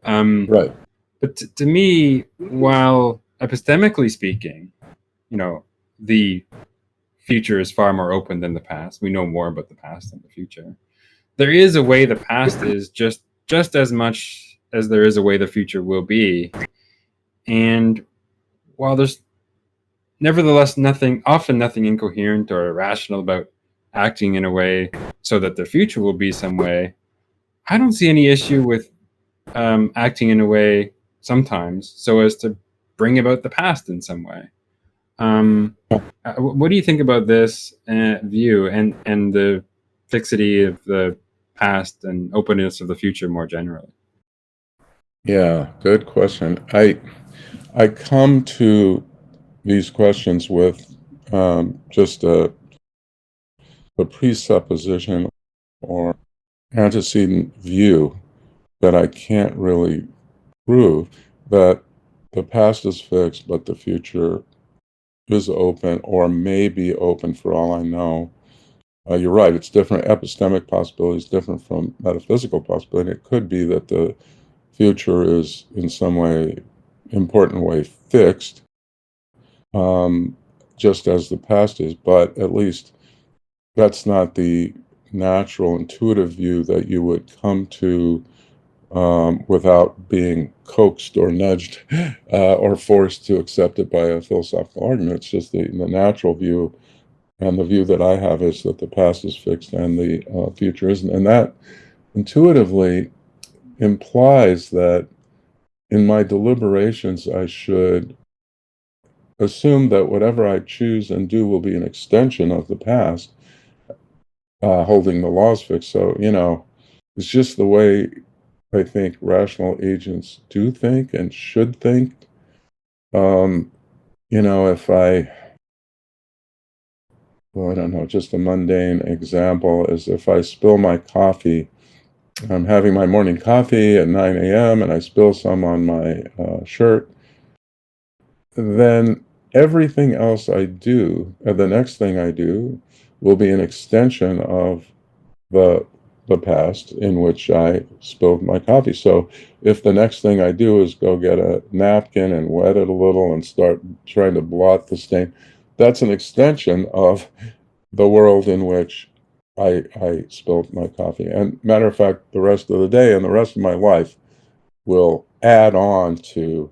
Right. But to me, while epistemically speaking, the future is far more open than the past. We know more about the past than the future. There is a way the past is just as much as there is a way the future will be. And while there's nevertheless often nothing incoherent or irrational about acting in a way so that the future will be some way, I don't see any issue with acting in a way sometimes so as to bring about the past in some way. What do you think about this view and the fixity of the past and openness of the future more generally? Yeah, good question. I come to these questions with just a presupposition or antecedent view that I can't really prove, that the past is fixed, but the future is open, or may be open for all I know. You're right, it's different. Epistemic possibility is different from metaphysical possibility. It could be that the future is in some way, important way, fixed, just as the past is, but at least that's not the natural, intuitive view that you would come to without being coaxed or nudged or forced to accept it by a philosophical argument. It's just the natural view, and the view that I have is that the past is fixed and the future isn't. And that intuitively implies that in my deliberations, I should assume that whatever I choose and do will be an extension of the past, holding the laws fixed. So, it's just the way I think rational agents do think and should think. If I well, I don't know, just a mundane example is if I spill my coffee, I'm having my morning coffee at 9 a.m. and I spill some on my shirt, then everything else I do, the next thing I do, will be an extension of the the past in which I spilled my coffee. So if the next thing I do is go get a napkin and wet it a little and start trying to blot the stain, that's an extension of the world in which I spilled my coffee. And matter of fact, the rest of the day and the rest of my life will add on to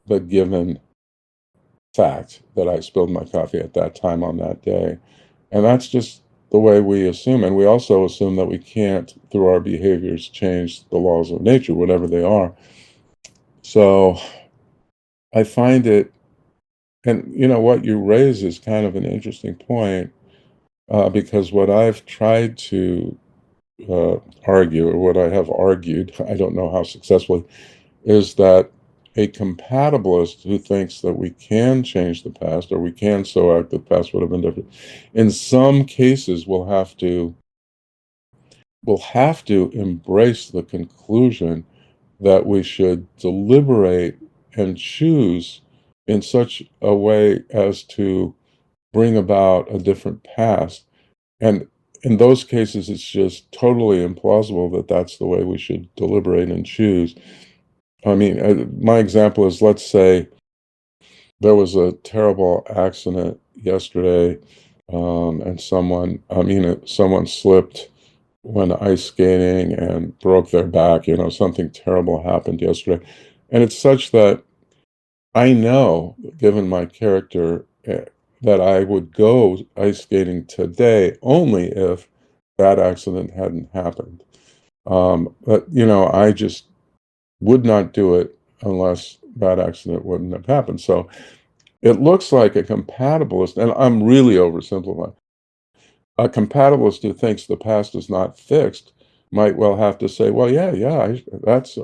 the given fact that I spilled my coffee at that time on that day. And that's just the way we assume. And we also assume that we can't, through our behaviors, change the laws of nature, whatever they are. So I find it, and what you raise is kind of an interesting point, because what I've tried to argue, or what I have argued, I don't know how successfully, is that a compatibilist who thinks that we can change the past, or we can so act that the past would have been different, in some cases will have to embrace the conclusion that we should deliberate and choose in such a way as to bring about a different past. And in those cases, it's just totally implausible that that's the way we should deliberate and choose. I mean, my example is, let's say there was a terrible accident yesterday, and someone slipped when ice skating and broke their back. Something terrible happened yesterday. And it's such that I know, given my character, that I would go ice skating today only if that accident hadn't happened. But, I just would not do it unless that accident wouldn't have happened. So it looks like a compatibilist, and I'm really oversimplifying, a compatibilist who thinks the past is not fixed might well have to say, well, yeah, that's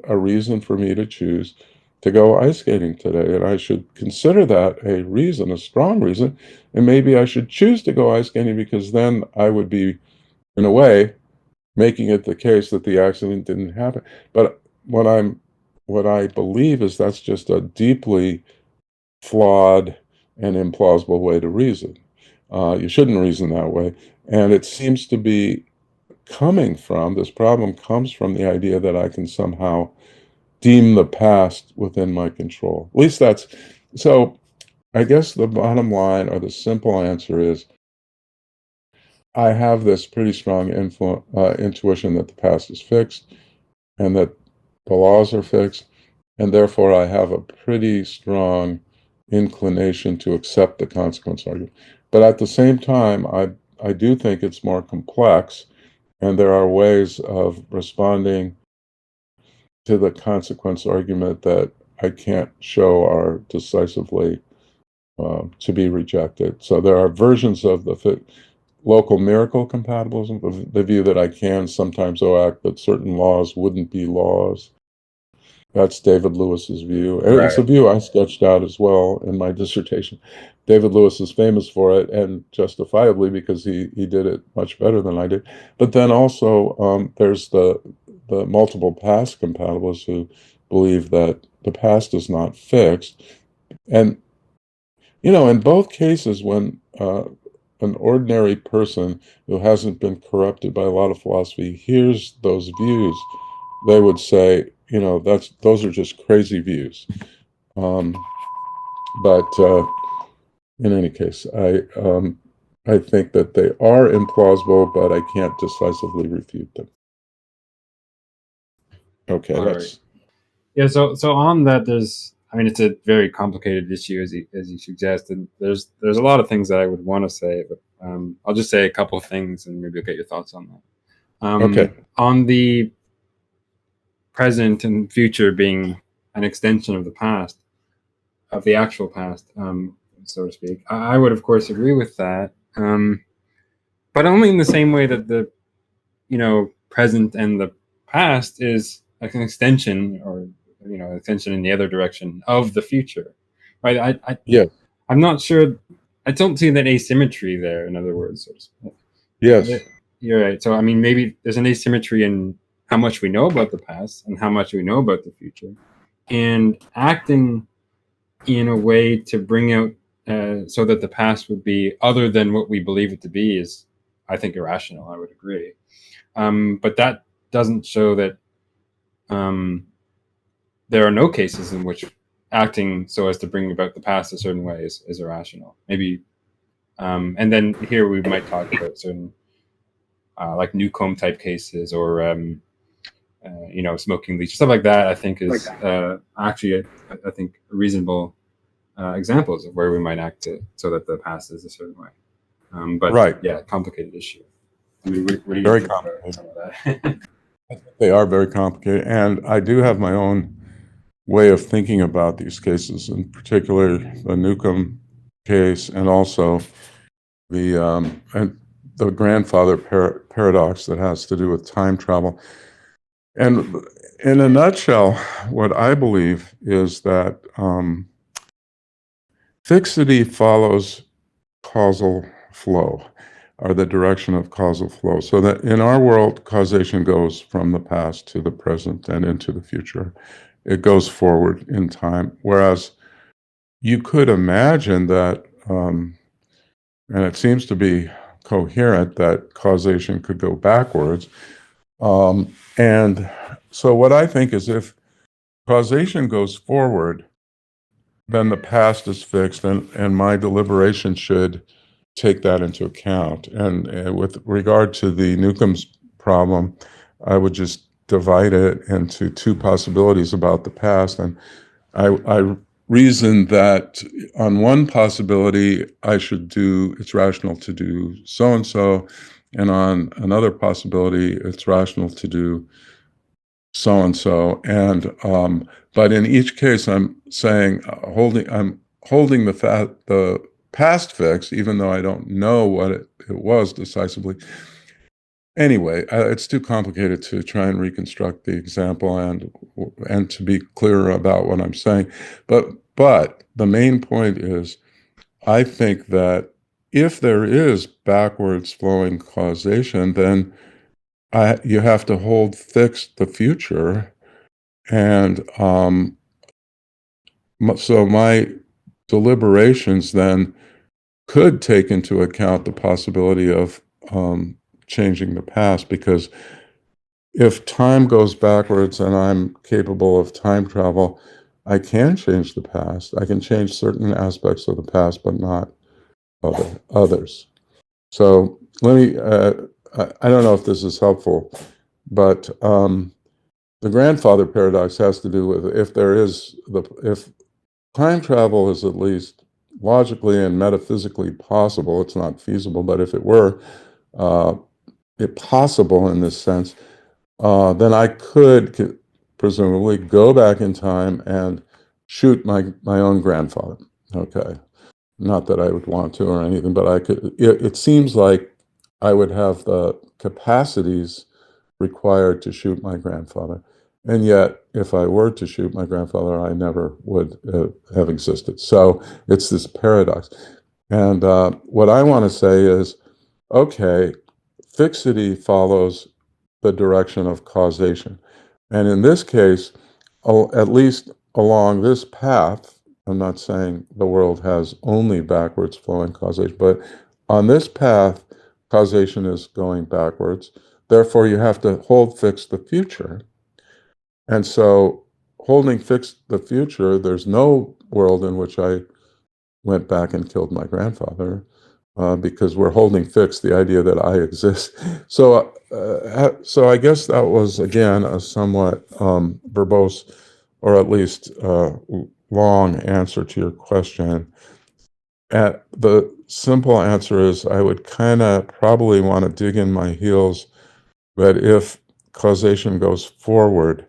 a reason for me to choose to go ice skating today, and I should consider that a reason, a strong reason, and maybe I should choose to go ice skating, because then I would be, in a way, making it the case that the accident didn't happen. But what I believe is that's just a deeply flawed and implausible way to reason. You shouldn't reason that way. And it seems to be this problem comes from the idea that I can somehow deem the past within my control. At least so I guess the bottom line, or the simple answer, is I have this pretty strong intuition that the past is fixed and that the laws are fixed, and therefore I have a pretty strong inclination to accept the consequence argument. But at the same time, I do think it's more complex, and there are ways of responding to the consequence argument that I can't show are decisively to be rejected. So there are versions of the local miracle compatibilism, the view that I can sometimes act that certain laws wouldn't be laws. That's David Lewis's view. And it's a Right. view I sketched out as well in my dissertation. David Lewis is famous for it, and justifiably, because he did it much better than I did. But then also there's the multiple past compatibilists who believe that the past is not fixed. And in both cases, when an ordinary person who hasn't been corrupted by a lot of philosophy hears those views, they would say, those are just crazy views. But in any case, I think that they are implausible, but I can't decisively refute them. Okay, All right. Yeah. So on that, it's a very complicated issue, as you suggested. There's a lot of things that I would want to say, but I'll just say a couple of things, and maybe I'll get your thoughts on that. Okay. On the present and future being an extension of the past, of the actual past, so to speak, I would of course agree with that, but only in the same way that the present and the past is like an extension, or extension in the other direction of the future, right? Yeah. I'm not sure I don't see that asymmetry there, in other words. Yes. You're right. So, I mean, maybe there's an asymmetry in how much we know about the past and how much we know about the future. And acting in a way to bring out so that the past would be other than what we believe it to be is, I think, irrational. I would agree. But that doesn't show that there are no cases in which acting so as to bring about the past a certain way is irrational. Maybe, and then here we might talk about certain like Newcomb type cases or smoking leech, stuff like that. I think is actually I think reasonable examples of where we might act so that the past is a certain way. But right. Yeah, complicated issue. I mean, what do you Very think complicated. about that? They are very complicated, and I do have my own way of thinking about these cases, in particular the Newcomb case, and also the grandfather paradox that has to do with time travel. And in a nutshell, what I believe is that fixity follows causal flow, or the direction of causal flow. So that in our world, causation goes from the past to the present and into the future. It goes forward in time. Whereas you could imagine that, and it seems to be coherent, that causation could go backwards. And so what I think is, if causation goes forward, then the past is fixed, and my deliberation should take that into account. And with regard to the Newcomb's problem, I would just divide it into two possibilities about the past. And I reasoned that on one possibility, it's rational to do so-and-so, and on another possibility, it's rational to do so-and-so. And but in each case, I'm saying I'm holding the past fixed, even though I don't know what it was decisively. Anyway, it's too complicated to try and reconstruct the example and to be clearer about what I'm saying. But the main point is, I think that if there is backwards flowing causation, then you have to hold fixed the future. And so my deliberations then could take into account the possibility of changing the past, because if time goes backwards and I'm capable of time travel, I can change the past. I can change certain aspects of the past, but not others. So let me, I don't know if this is helpful, but the grandfather paradox has to do with, if time travel is at least logically and metaphysically possible, it's not feasible, but if it were possible in this sense, then I could presumably go back in time and shoot my own grandfather. Okay. Not that I would want to or anything, but I could. It seems like I would have the capacities required to shoot my grandfather. And yet, if I were to shoot my grandfather, I never would have existed. So it's this paradox. And what I want to say is, okay, fixity follows the direction of causation. And in this case, at least along this path, I'm not saying the world has only backwards flowing causation, but on this path, causation is going backwards. Therefore, you have to hold fixed the future. And so, holding fixed the future, there's no world in which I went back and killed my grandfather, because we're holding fixed the idea that I exist. So I guess that was, again, a somewhat verbose, or at least long answer to your question. And the simple answer is, I would kind of probably want to dig in my heels that if causation goes forward,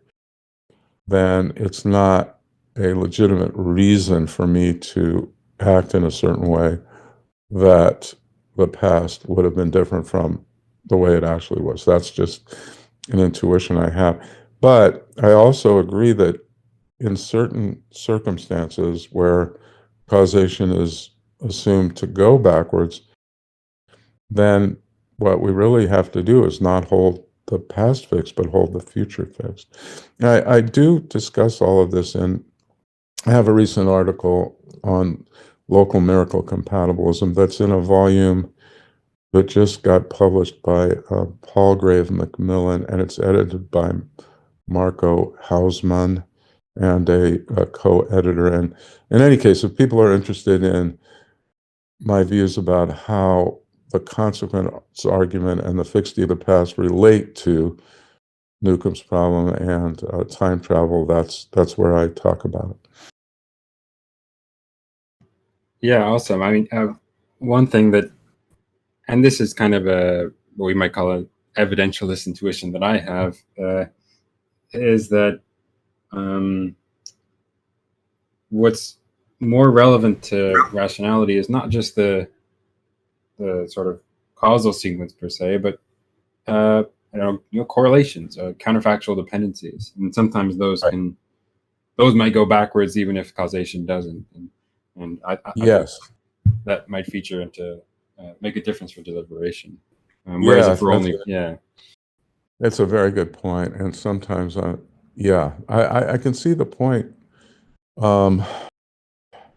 then it's not a legitimate reason for me to act in a certain way that the past would have been different from the way it actually was. That's just an intuition I have. But I also agree that in certain circumstances where causation is assumed to go backwards, then what we really have to do is not hold the past fixed, but hold the future fixed. I do discuss all of this, and I have a recent article on local miracle compatibilism that's in a volume that just got published by Palgrave Macmillan, and it's edited by Marco Hausmann and a co-editor. And in any case, if people are interested in my views about how the consequence argument and the fixity of the past relate to Newcomb's problem and time travel, that's where I talk about it. Yeah, awesome. I mean, one thing that, and this is kind of what we might call an evidentialist intuition that I have, is that what's more relevant to rationality is not just the sort of causal sequence per se, but correlations, counterfactual dependencies, and sometimes those might go backwards even if causation doesn't. And I Yes. think that might feature into make a difference for deliberation. Whereas if we're only It's a very good point, and sometimes I can see the point,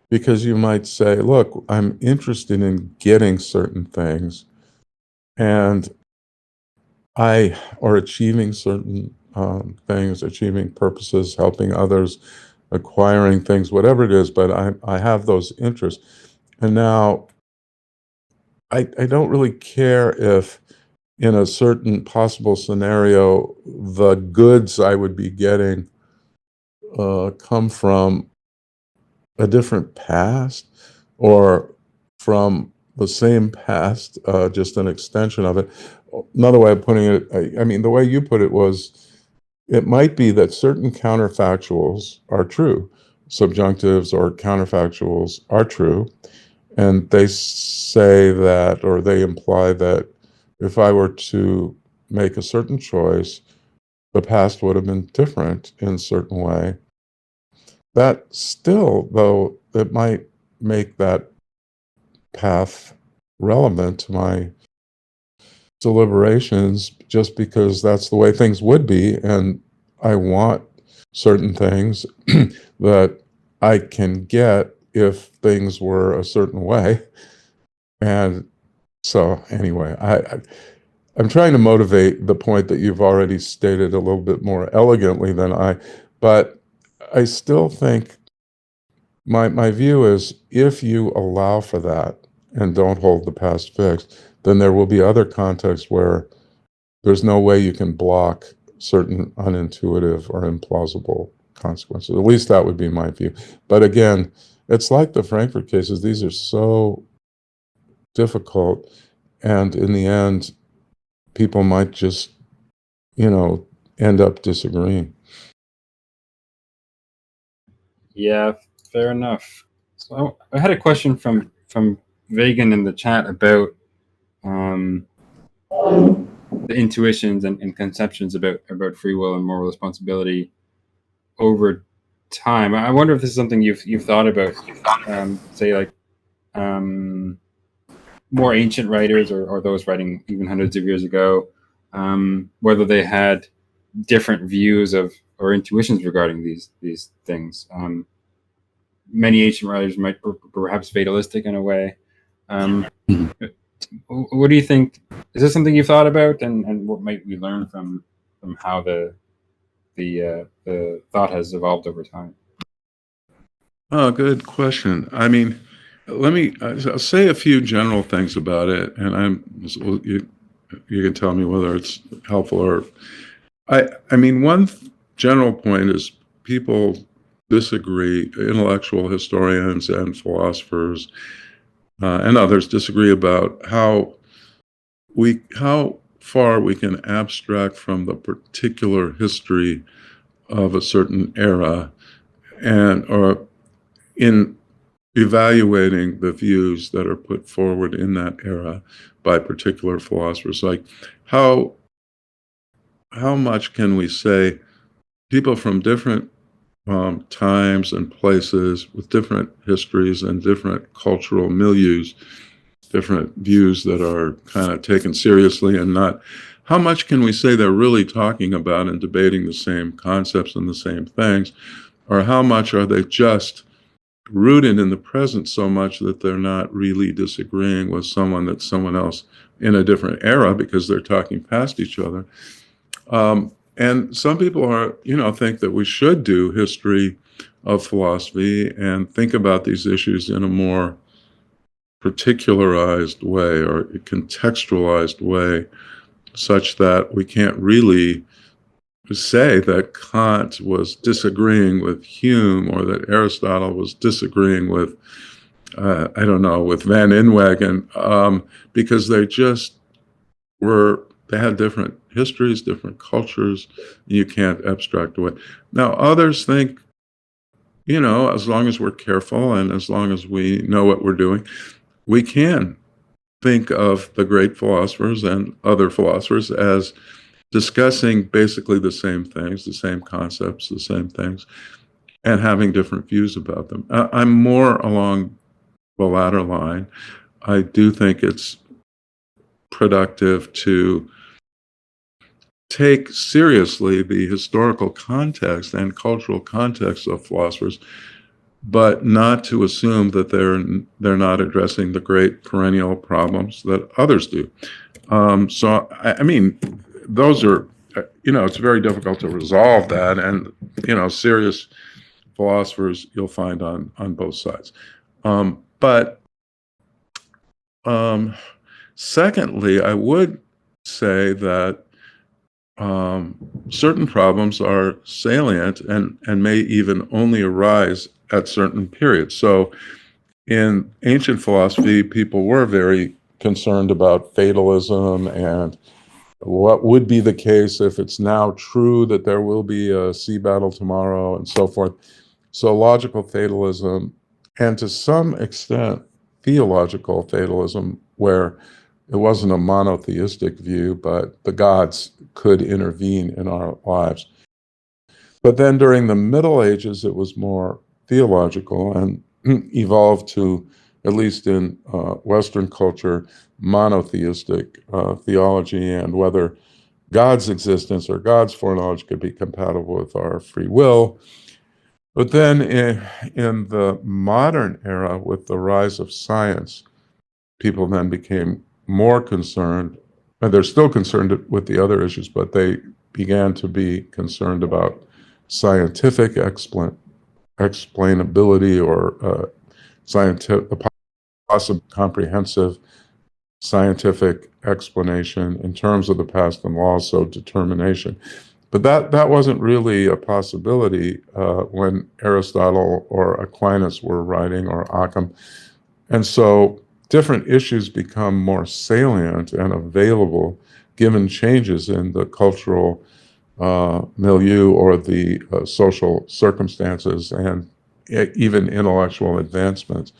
because you might say, look, I'm interested in getting certain things, or achieving certain things, achieving purposes, helping others, acquiring things, whatever it is, but I have those interests. And now I don't really care if in a certain possible scenario, the goods I would be getting come from a different past or from the same past, just an extension of it. Another way of putting it, I mean, the way you put it was, it might be that certain counterfactuals are true, subjunctives or counterfactuals are true, and they say that, or they imply that if I were to make a certain choice, the past would have been different in a certain way. That still, though, it might make that path relevant to my deliberations just because that's the way things would be, and I want certain things that I can get if things were a certain way. And so anyway, I'm trying to motivate the point that you've already stated a little bit more elegantly than but I still think my view is, if you allow for that and don't hold the past fixed, then there will be other contexts where there's no way you can block certain unintuitive or implausible consequences. At least that would be my view. But again, it's like the Frankfurt cases. These are so difficult, and in the end, people might just, end up disagreeing. Yeah, fair enough. So I had a question from Vegan in the chat about the intuitions and conceptions about free will and moral responsibility over time. I wonder if this is something you've thought about, say like more ancient writers or those writing even hundreds of years ago, whether they had different views of or intuitions regarding these things. Many ancient writers might perhaps fatalistic in a way. What do you think? Is this something you've thought about, and what might we learn from how the thought has evolved over time? Oh, good question. I mean, I'll say a few general things about it, and you can tell me whether it's helpful or. I mean, one general point is people disagree, intellectual historians and philosophers and others disagree about how far we can abstract from the particular history of a certain era, or in evaluating the views that are put forward in that era by particular philosophers. Like how much can we say people from different times and places with different histories and different cultural milieus, different views that are kind of taken seriously and not. How much can we say they're really talking about and debating the same concepts and the same things, or how much are they just rooted in the present so much that they're not really disagreeing with someone that's someone else in a different era because they're talking past each other? And some people are, think that we should do history of philosophy and think about these issues in a more particularized way or contextualized way, such that we can't really say that Kant was disagreeing with Hume or that Aristotle was disagreeing with, with Van Inwagen, because they just they had different histories, different cultures. You can't abstract away. Now, others think, as long as we're careful and as long as we know what we're doing, we can think of the great philosophers and other philosophers as discussing basically the same things, the same concepts, the same things, and having different views about them. I'm more along the latter line. I do think it's productive to take seriously the historical context and cultural context of philosophers, but not to assume that they're not addressing the great perennial problems that others do. So I mean, those are, it's very difficult to resolve that, and serious philosophers you'll find on both sides. But secondly, I would say that certain problems are salient and may even only arise at certain periods. So in ancient philosophy, people were very concerned about fatalism and what would be the case if it's now true that there will be a sea battle tomorrow and so forth. So logical fatalism, and to some extent theological fatalism, where it wasn't a monotheistic view, but the gods could intervene in our lives. But then during the Middle Ages, it was more theological and evolved to, at least in Western culture, monotheistic theology, and whether God's existence or God's foreknowledge could be compatible with our free will. But then in the modern era, with the rise of science, people then became more concerned, and they're still concerned with the other issues, but they began to be concerned about scientific explainability or scientific, possible comprehensive scientific explanation in terms of the past and also determination. But that wasn't really a possibility when Aristotle or Aquinas were writing, or Occam. And so different issues become more salient and available given changes in the cultural milieu or the social circumstances and even intellectual advancements.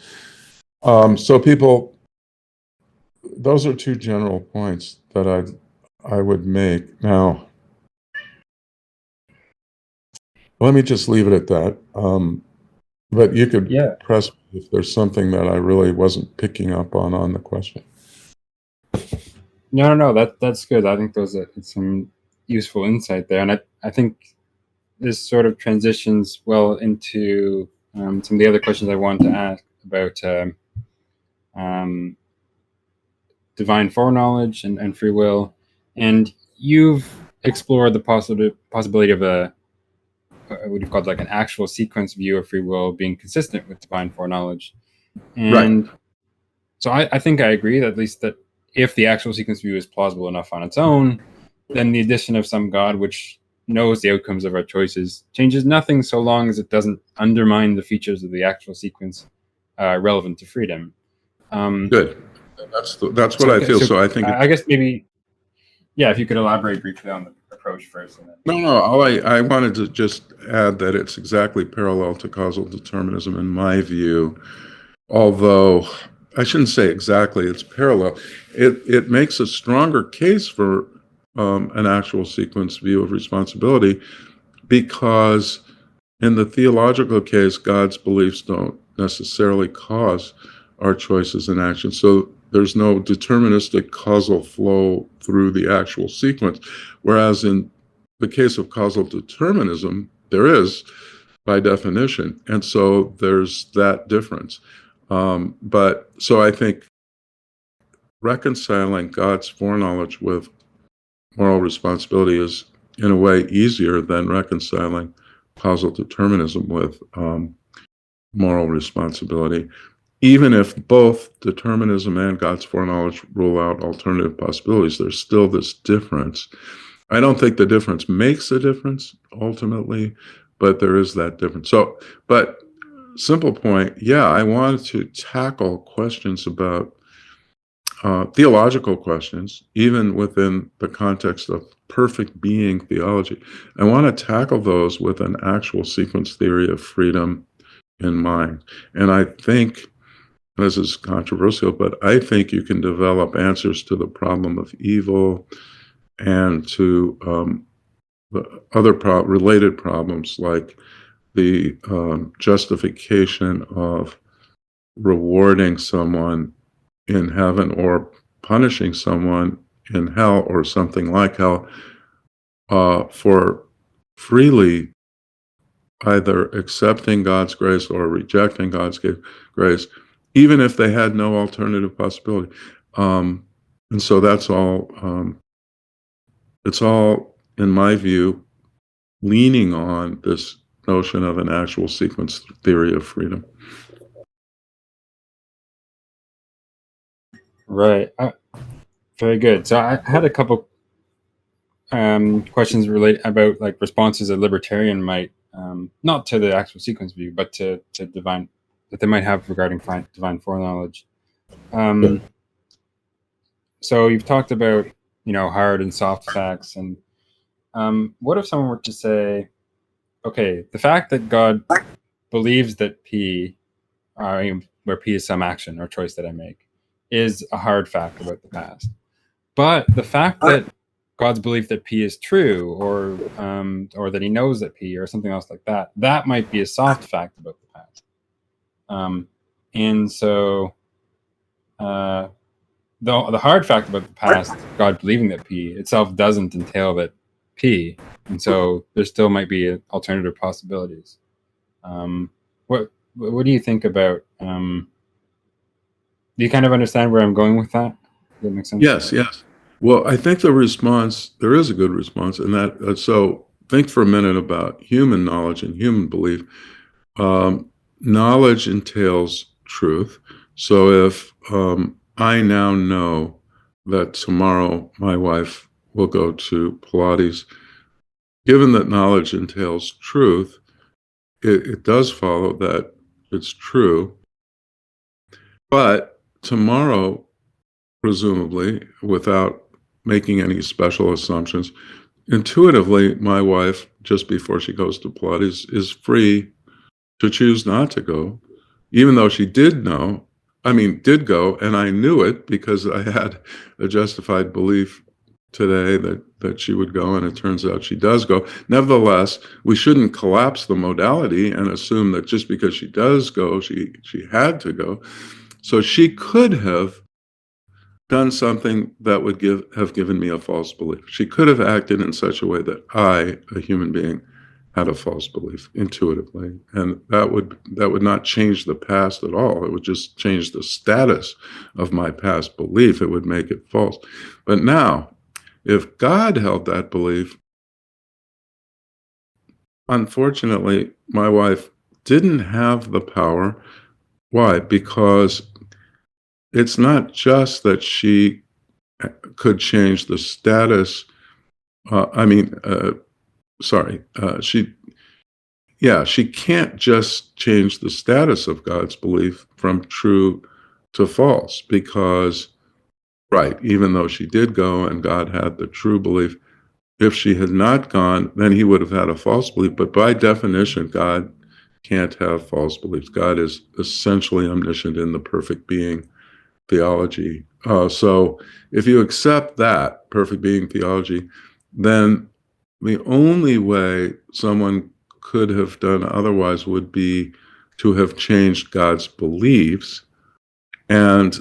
So those are two general points that I would make. Now, let me just leave it at that. But you could press me if there's something that I really wasn't picking up on the question. No, that's good. I think it's some useful insight there, and I think this sort of transitions well into some of the other questions I wanted to ask about divine foreknowledge and free will. And you've explored the possibility of what do you call it, like an actual sequence view of free will being consistent with divine foreknowledge. And right. So I think I agree, at least that if the actual sequence view is plausible enough on its own, then the addition of some God which knows the outcomes of our choices changes nothing so long as it doesn't undermine the features of the actual sequence relevant to freedom. Good. That's what I feel. So I think I guess maybe, if you could elaborate briefly on the approach first. And then... No. I wanted to just add that it's exactly parallel to causal determinism in my view, although I shouldn't say exactly it's parallel. It makes a stronger case for an actual sequence view of responsibility, because In the theological case, God's beliefs don't necessarily cause our choices and actions. So there's no deterministic causal flow through the actual sequence. Whereas in the case of causal determinism, there is by definition. And so there's that difference. But so I think reconciling God's foreknowledge with moral responsibility is, in a way, easier than reconciling causal determinism with moral responsibility, even if both determinism and God's foreknowledge rule out alternative possibilities. There's still this difference. I don't think the difference makes a difference ultimately, but there is that difference. So, but simple point, yeah, I wanted to tackle questions about theological questions, even within the context of perfect being theology. I want to tackle those with an actual sequence theory of freedom in mind. And I think, this is controversial, but I think you can develop answers to the problem of evil and to the other related problems like the justification of rewarding someone in heaven or punishing someone in hell or something like hell for freely either accepting God's grace or rejecting God's grace, even if they had no alternative possibility. And so that's all, it's all, in my view, leaning on this notion of an actual sequence theory of freedom. Right. Very good. So I had a couple questions about like responses a libertarian might, not to the actual sequence view, but to divine, that they might have regarding divine foreknowledge. So you've talked about, hard and soft facts, and what if someone were to say, okay, the fact that God believes that P, where P is some action or choice that I make, is a hard fact about the past. But the fact that God's belief that P is true, or that he knows that P, or something else like that, that might be a soft fact about the past. And so the hard fact about the past, God believing that P itself doesn't entail that P, and so there still might be alternative possibilities. What do you think about? Do you kind of understand where I'm going with that? Does that make sense? Yes. Well, I think there is a good response, and that, so think for a minute about human knowledge and human belief. Knowledge entails truth. So if I now know that tomorrow my wife will go to Pilates, given that knowledge entails truth, it does follow that it's true. But tomorrow, presumably, without making any special assumptions, intuitively, my wife, just before she goes to Pilates, is free to choose not to go, even though she did go, and I knew it because I had a justified belief today that she would go, and it turns out she does go. Nevertheless, we shouldn't collapse the modality and assume that just because she does go, she had to go. So she could have done something that would have given me a false belief. She could have acted in such a way that I, a human being, had a false belief intuitively, and that would not change the past at all. It would just change the status of my past belief. It would make it false. But now, if God held that belief, unfortunately, my wife didn't have the power. Why? Because it's not just that she could change the status. She can't just change the status of God's belief from true to false, because, right, even though she did go and God had the true belief, if she had not gone, then he would have had a false belief. But by definition, God can't have false beliefs. God is essentially omniscient in the perfect being theology. So if you accept that perfect being theology, then the only way someone could have done otherwise would be to have changed God's beliefs, and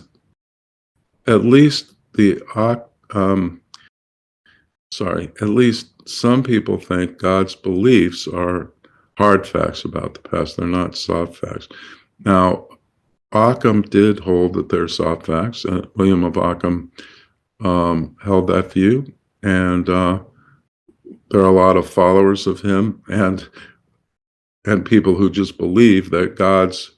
at least at least some people think God's beliefs are hard facts about the past. They're not soft facts. Now, Occam did hold that they're soft facts. William of Occam held that view, and there are a lot of followers of him and people who just believe that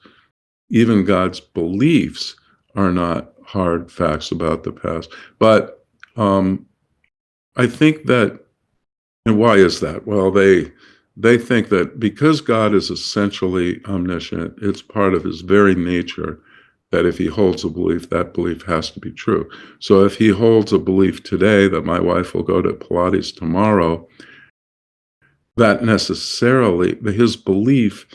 even God's beliefs are not hard facts about the past. But I think that, and why is that? Well, they think that because God is essentially omniscient, it's part of his very nature that if he holds a belief, that belief has to be true. So if he holds a belief today that my wife will go to Pilates tomorrow, that necessarily, his belief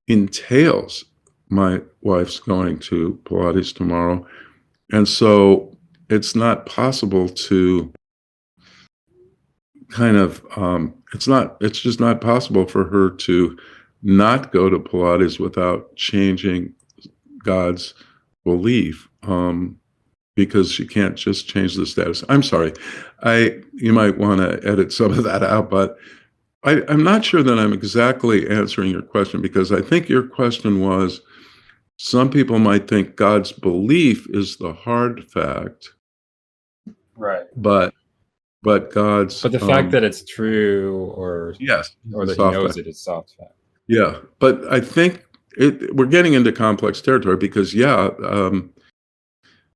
entails my wife's going to Pilates tomorrow. And so it's not possible to it's just not possible for her to not go to Pilates without changing God's belief, because she can't just change the status. I'm sorry, you might want to edit some of that out, but I'm not sure that I'm exactly answering your question, because I think your question was, some people might think God's belief is the hard fact, right? But God's... But the fact that it's true, yes, or that he knows it is soft fact. Yeah, but I think we're getting into complex territory, because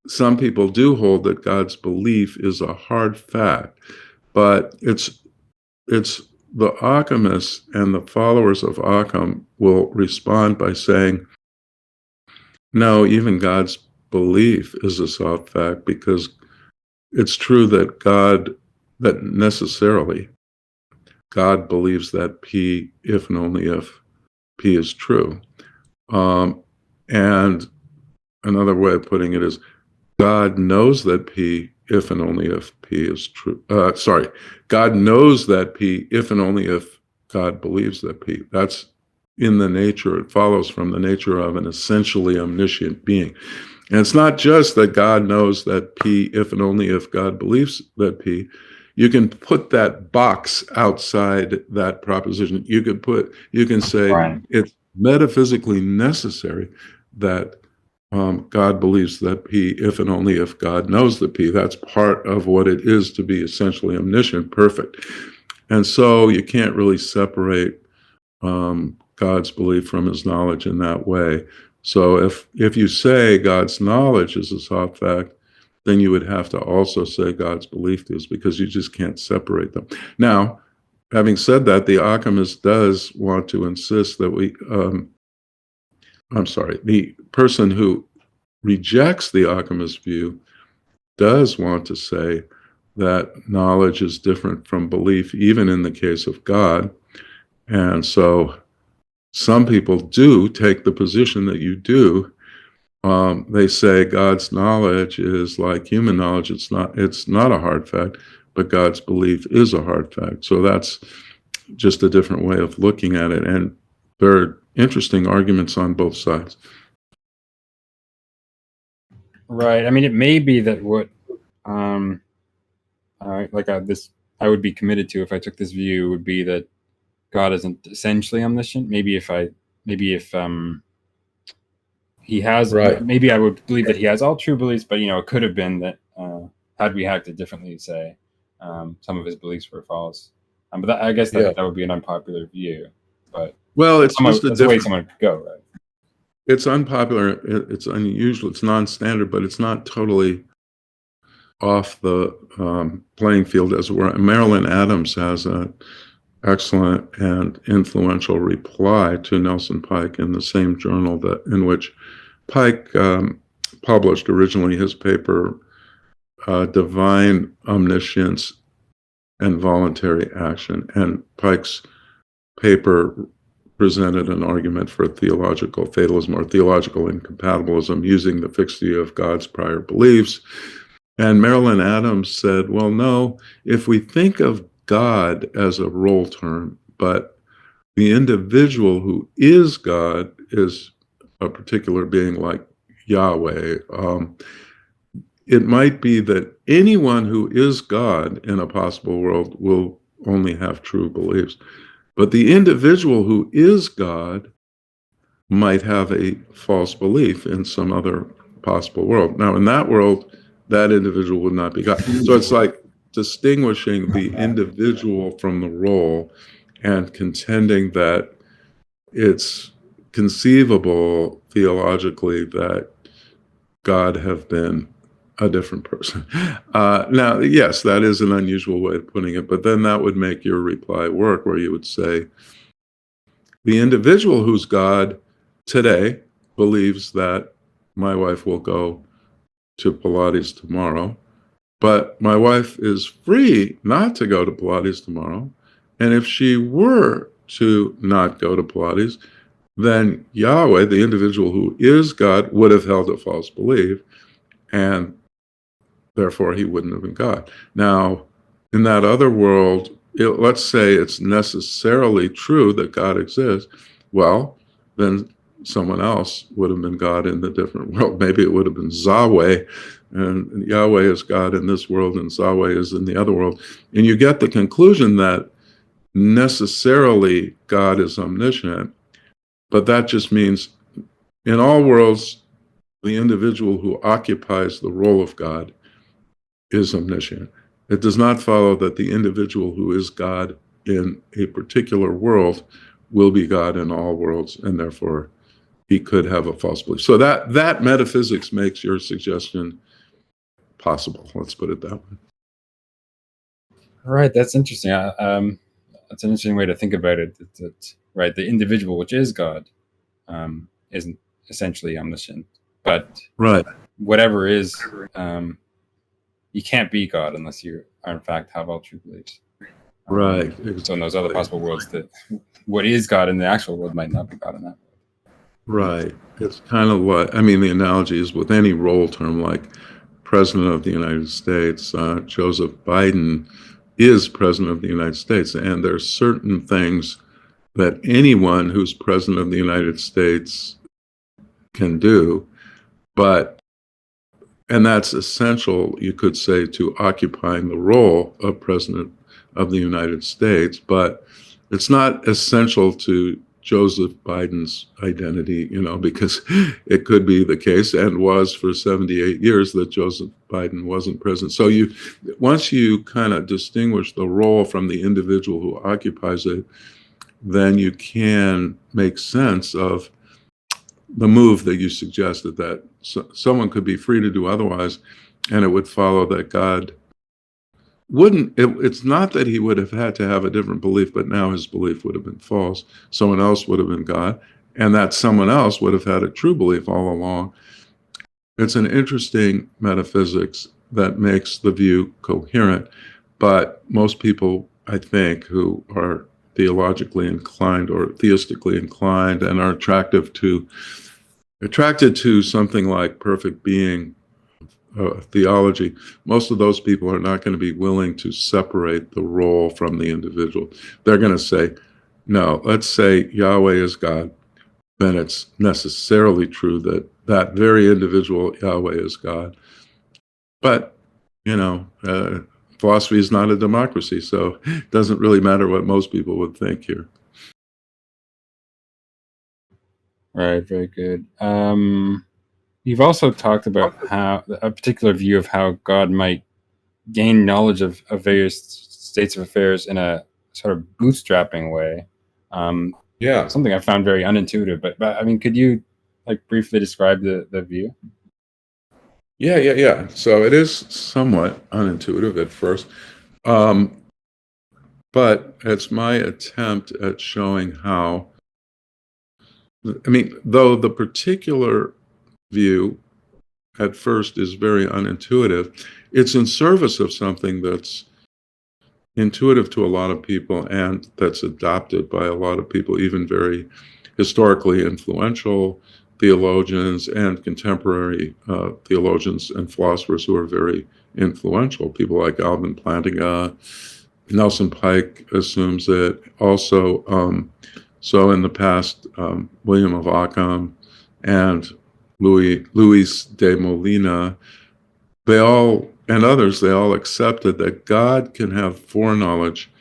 some people do hold that God's belief is a hard fact, but it's the Occamists and the followers of Occam will respond by saying, no, even God's belief is a soft fact, because it's true that necessarily God believes that P, if and only if P is true. And another way of putting it is, God knows that P, if and only if P is true. God knows that P, if and only if God believes that P. That's in the nature, it follows from the nature of an essentially omniscient being. And it's not just that God knows that P, if and only if God believes that P. You can put that box outside that proposition. You can say, right, it's metaphysically necessary that God believes that P, if and only if God knows that P. That's part of what it is to be essentially omniscient, perfect. And so you can't really separate God's belief from his knowledge in that way. So if you say God's knowledge is a soft fact, then you would have to also say God's belief is, because you just can't separate them. Now, having said that, the Occamist does want to insist that the person who rejects the Occamist view does want to say that knowledge is different from belief, even in the case of God. And so some people do take the position that you do. They say God's knowledge is like human knowledge. It's not a hard fact, but God's belief is a hard fact. So that's just a different way of looking at it. And there are interesting arguments on both sides. Right. I mean, it may be that what I would be committed to if I took this view would be that God isn't essentially omniscient. Maybe if he has, right, maybe I would believe that he has all true beliefs, but it could have been that had we acted differently, say, some of his beliefs were false. But I guess that would be an unpopular view. But it's just a way someone could go, right? It's unpopular. It's unusual. It's non-standard, but it's not totally off the playing field, as it were. Marilyn Adams has an excellent and influential reply to Nelson Pike in the same journal in which Pike published originally his paper, Divine Omniscience and Voluntary Action. And Pike's paper presented an argument for theological fatalism or theological incompatibilism using the fixity of God's prior beliefs. And Marilyn Adams said, well, no, if we think of God as a role term, but the individual who is God is a particular being like Yahweh. It might be that anyone who is God in a possible world will only have true beliefs. But the individual who is God might have a false belief in some other possible world. Now, in that world, that individual would not be God. So it's like distinguishing the individual from the role and contending that it's conceivable theologically that God have been a different person. Now, yes, that is an unusual way of putting it, but then that would make your reply work, where you would say, the individual who's God today believes that my wife will go to Pilates tomorrow, but my wife is free not to go to Pilates tomorrow. And if she were to not go to Pilates, then Yahweh, the individual who is God, would have held a false belief, and therefore he wouldn't have been God. Now, in that other world, let's say it's necessarily true that God exists. Well, then someone else would have been God in the different world. Maybe it would have been Zaweh, and Yahweh is God in this world and Zaweh is in the other world. And you get the conclusion that necessarily God is omniscient, but that just means in all worlds, the individual who occupies the role of God is omniscient. It does not follow that the individual who is God in a particular world will be God in all worlds, and therefore he could have a false belief. So that metaphysics makes your suggestion possible. Let's put it that way. Right, that's interesting. That's an interesting way to think about it. Right, the individual, which is God, isn't essentially omniscient, but right, whatever is, you can't be God unless you are in fact have all true beliefs. Right. Exactly. So in those other possible worlds, that what is God in the actual world might not be God in that world. Right. It's kind of like, I mean, the analogy is with any role term, like President of the United States. Joseph Biden is President of the United States, and there are certain things that anyone who's President of the United States can do, and that's essential, you could say, to occupying the role of President of the United States, but it's not essential to Joseph Biden's identity, because it could be the case, and was for 78 years, that Joseph Biden wasn't president. So once you kind of distinguish the role from the individual who occupies it, then you can make sense of the move that you suggested, that someone could be free to do otherwise, and it would follow that God wouldn't. It's not that he would have had to have a different belief, but now his belief would have been false. Someone else would have been God, and that someone else would have had a true belief all along. It's an interesting metaphysics that makes the view coherent, but most people, I think, who are theologically inclined or theistically inclined and are attracted to something like perfect being theology, most of those people are not going to be willing to separate the role from the individual. They're going to say, no, let's say Yahweh is God, then it's necessarily true that that very individual Yahweh is God. But, philosophy is not a democracy, so it doesn't really matter what most people would think here. Right, very good. You've also talked about how a particular view of how God might gain knowledge of various states of affairs in a sort of bootstrapping way. Yeah. Something I found very unintuitive, but I mean, could you briefly describe the view? Yeah. So it is somewhat unintuitive at first, but it's my attempt at showing how, though the particular view at first is very unintuitive, it's in service of something that's intuitive to a lot of people and that's adopted by a lot of people, even very historically influential theologians and contemporary theologians and philosophers who are very influential, people like Alvin Plantinga, Nelson Pike assumes it. Also, so in the past, William of Ockham and Luis de Molina, they all accepted that God can have foreknowledge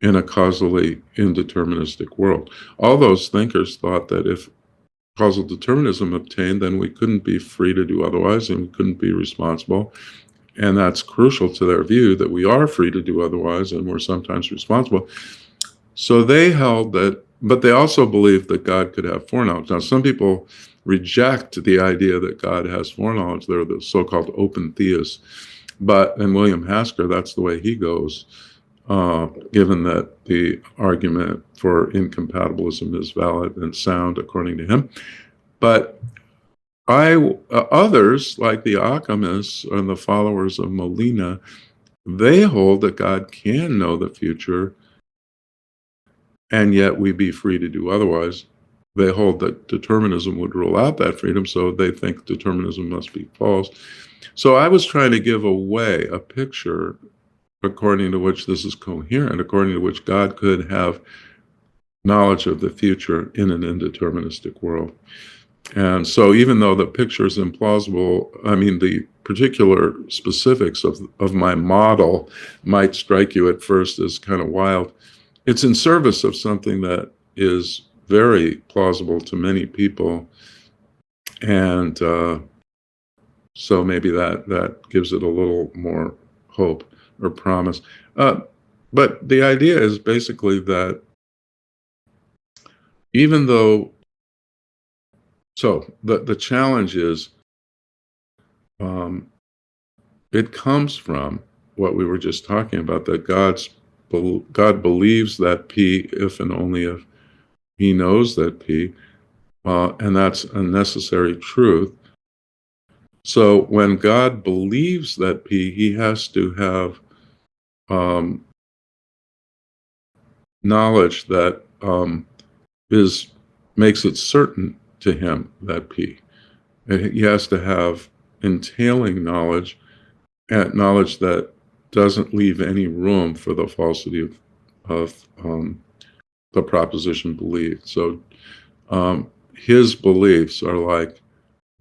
in a causally indeterministic world. All those thinkers thought that if causal determinism obtained, then we couldn't be free to do otherwise, and we couldn't be responsible. And that's crucial to their view, that we are free to do otherwise, and we're sometimes responsible. So they held that, but they also believed that God could have foreknowledge. Now, some people reject the idea that God has foreknowledge. They're the so-called open theists. But in William Hasker, that's the way he goes, given that the argument for incompatibilism is valid and sound according to him. But others, like the Occamists and the followers of Molina, they hold that God can know the future, and yet we be free to do otherwise. They hold that determinism would rule out that freedom, so they think determinism must be false. So I was trying to give away a picture according to which this is coherent, according to which God could have knowledge of the future in an indeterministic world. And so even though the picture is implausible, I mean, the particular specifics of my model might strike you at first as kind of wild. It's in service of something that is very plausible to many people. And so maybe that gives it a little more hope or promise. But the idea is basically that even though, so the challenge is, it comes from what we were just talking about, that God believes that P if and only if he knows that P, and that's a necessary truth. So when God believes that P, he has to have knowledge that makes it certain to him that P. And he has to have entailing knowledge, and knowledge that doesn't leave any room for the falsity of the proposition believed. So his beliefs are like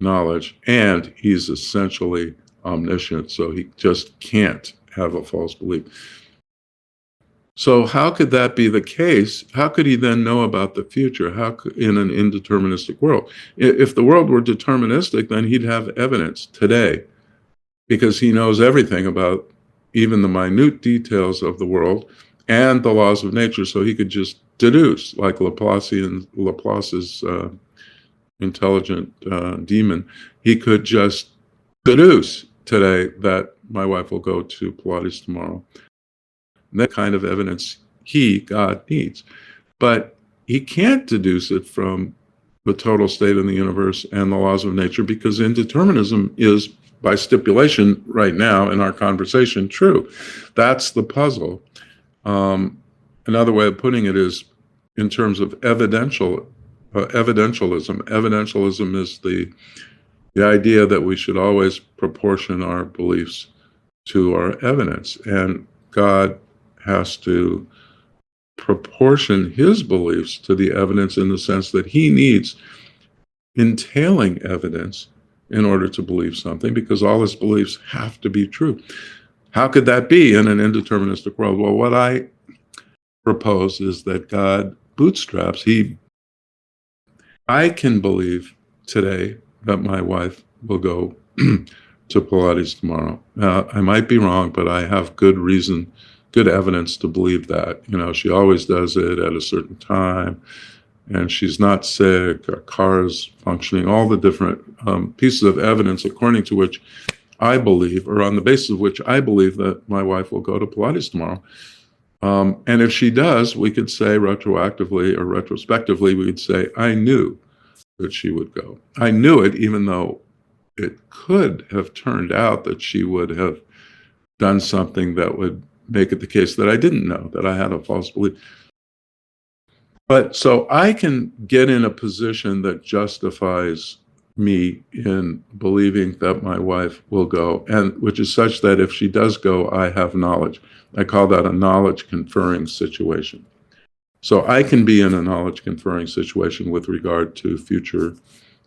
knowledge, and he's essentially omniscient, so he just can't have a false belief. So how could that be the case? How could he then know about the future? How could, in an indeterministic world? If the world were deterministic, then he'd have evidence today, because he knows everything about even the minute details of the world and the laws of nature, so he could just deduce, like Laplace's intelligent demon. He could just deduce today that my wife will go to Pilates tomorrow. And that kind of evidence God, needs. But he can't deduce it from the total state of the universe and the laws of nature, because indeterminism is, by stipulation right now in our conversation, true. That's the puzzle. Another way of putting it is in terms of evidentialism. Evidentialism is the idea that we should always proportion our beliefs to our evidence, and God has to proportion his beliefs to the evidence, in the sense that he needs entailing evidence in order to believe something, because all his beliefs have to be true. How could that be in an indeterministic world? Well, what I propose is that God bootstraps. I can believe today that my wife will go to Pilates tomorrow. I might be wrong, but I have good reason, good evidence to believe that. You know, she always does it at a certain time, and she's not sick, her car is functioning, all the different pieces of evidence according to which I believe, or on the basis of which I believe, that my wife will go to Pilates tomorrow. And if she does, we could say retroactively or retrospectively, we could say, I knew that she would go. I knew it, even though it could have turned out that she would have done something that would make it the case that I didn't know, that I had a false belief. But so I can get in a position that justifies me in believing that my wife will go, and which is such that if she does go, I have knowledge. I call that a knowledge conferring situation. So I can be in a knowledge conferring situation with regard to future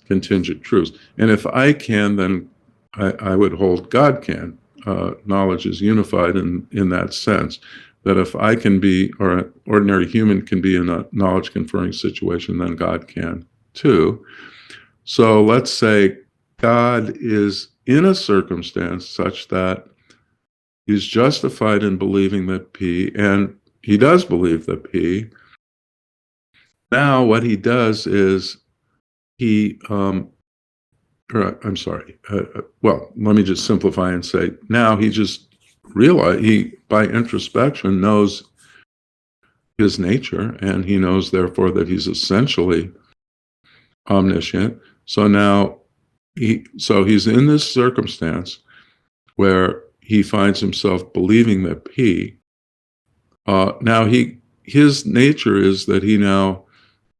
contingent truths. And if I can, then I would hold God can. Knowledge is unified in that sense, that if I can be, or an ordinary human can be in a knowledge conferring situation, then God can too. So let's say God is in a circumstance such that he's justified in believing that P, and he does believe that P. Now what he does is I'm sorry. Well, let me just simplify and say, now he just realized, by introspection, knows his nature, and he knows, therefore, that he's essentially omniscient. So now, he's in this circumstance where he finds himself believing that P. Now his nature is that he now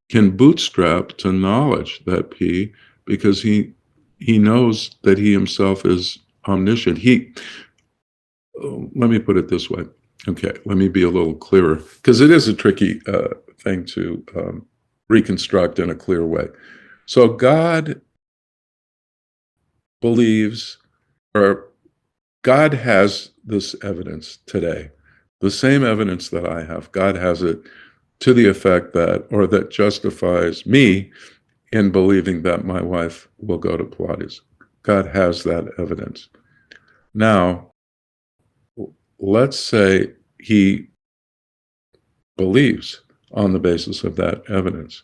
can bootstrap to knowledge that P, because he knows that he himself is omniscient. Let me put it this way. Okay, let me be a little clearer, because it is a tricky thing to reconstruct in a clear way. So God believes, or God has this evidence today, the same evidence that I have. God has it to the effect that, or that justifies me in believing that my wife will go to Pilates. God has that evidence. Now, let's say he believes on the basis of that evidence.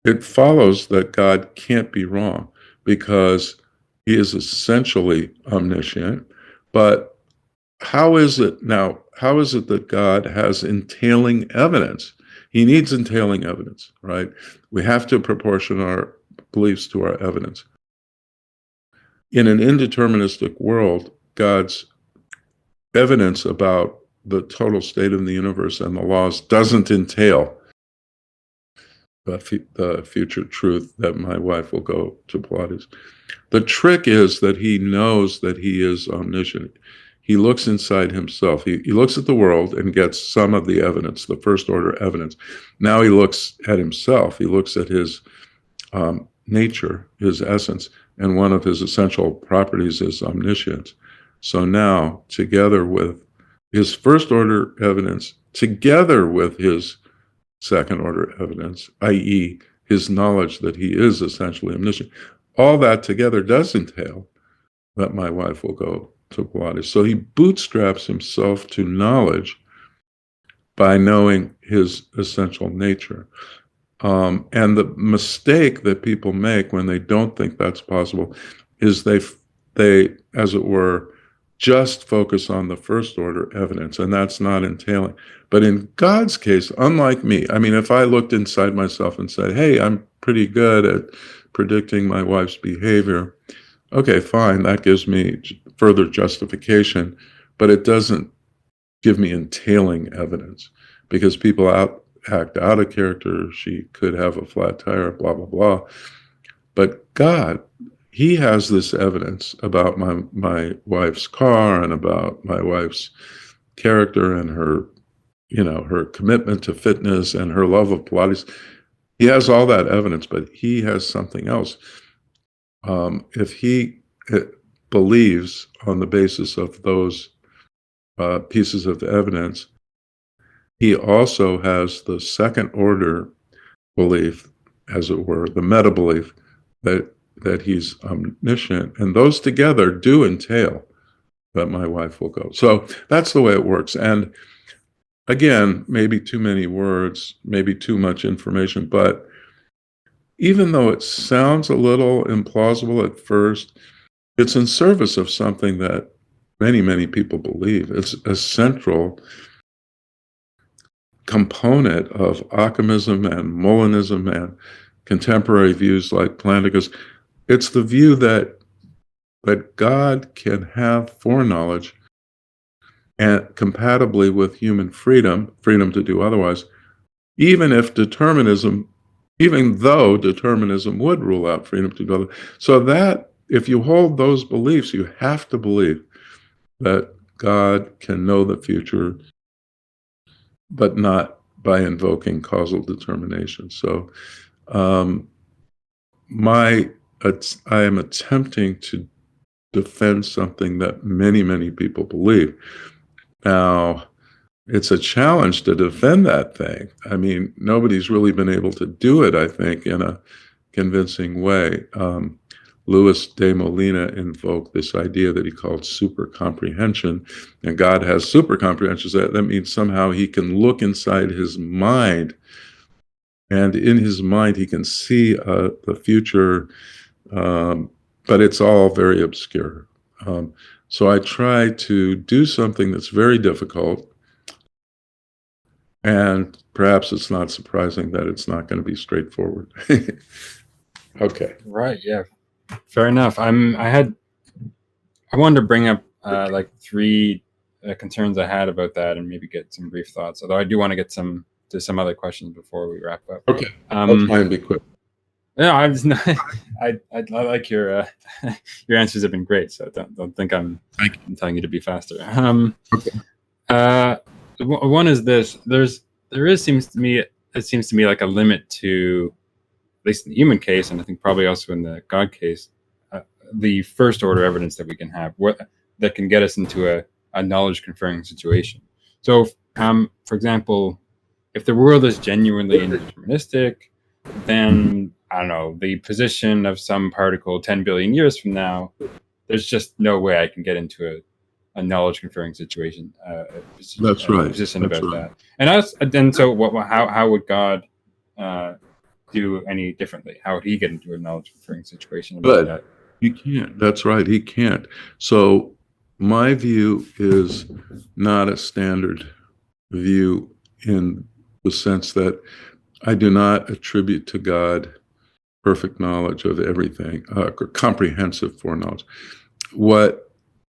It follows that God can't be wrong, because he is essentially omniscient. But how is it that God has entailing evidence? He needs entailing evidence, right? We have to proportion our beliefs to our evidence. In an indeterministic world, God's evidence about the total state of the universe and the laws doesn't entail the future truth that my wife will go to Pilates. The trick is that he knows that he is omniscient. He looks inside himself. He looks at the world and gets some of the evidence, the first order evidence. Now he looks at himself. He looks at his nature, his essence, and one of his essential properties is omniscience. So now, together with his first order evidence, together with his second order evidence, i.e., his knowledge that he is essentially omniscient, all that together does entail that my wife will go to Pilates. So he bootstraps himself to knowledge by knowing his essential nature. And the mistake that people make when they don't think that's possible is they, as it were, just focus on the first order evidence, and that's not entailing. But in God's case, unlike me, I mean, if I looked inside myself and said, hey, I'm pretty good at predicting my wife's behavior, okay, fine, that gives me further justification, but it doesn't give me entailing evidence, because people act out of character. She could have a flat tire, blah, blah, blah. But God, he has this evidence about my wife's car and about my wife's character and her, her commitment to fitness and her love of Pilates. He has all that evidence, but he has something else. If he believes on the basis of those pieces of evidence, he also has the second order belief, as it were, the meta belief that he's omniscient, and those together do entail that my wife will go. So that's the way it works. And again, maybe too many words, maybe too much information, but even though it sounds a little implausible at first, it's in service of something that many, many people believe. It's a central component of Occamism and Molinism and contemporary views like Plantinga's. It's the view that God can have foreknowledge and compatibly with human freedom to do otherwise, even if determinism even though determinism would rule out freedom to go. So that if you hold those beliefs, you have to believe that God can know the future, but not by invoking causal determination. So I am attempting to defend something that many, many people believe. Now, it's a challenge to defend that thing. I mean, nobody's really been able to do it, I think, in a convincing way. Louis de Molina invoked this idea that he called super comprehension, and God has super comprehension. That means somehow he can look inside his mind, and in his mind he can see the future, but it's all very obscure. So I try to do something that's very difficult, and perhaps it's not surprising that it's not going to be straightforward. Okay. Right. Yeah. Fair enough. I wanted to bring up like three concerns I had about that, and maybe get some brief thoughts. Although I do want to get to some other questions before we wrap up. Okay. I'll try and be quick. No, I'm just not. I like your answers have been great. So don't think I'm telling you to be faster. Okay. One is this. It seems to me like a limit to, at least in the human case, and I think probably also in the God case, the first order evidence that we can have, that can get us into a knowledge conferring situation. So, for example, if the world is genuinely indeterministic, then I don't know, the position of some particle 10 billion years from now, there's just no way I can get into a knowledge conferring situation. That's right. Position about that. And then so how would God do any differently? How would he get into a knowledge conferring situation about that? He can't. That's right. He can't. So my view is not a standard view in the sense that I do not attribute to God perfect knowledge of everything, comprehensive foreknowledge. What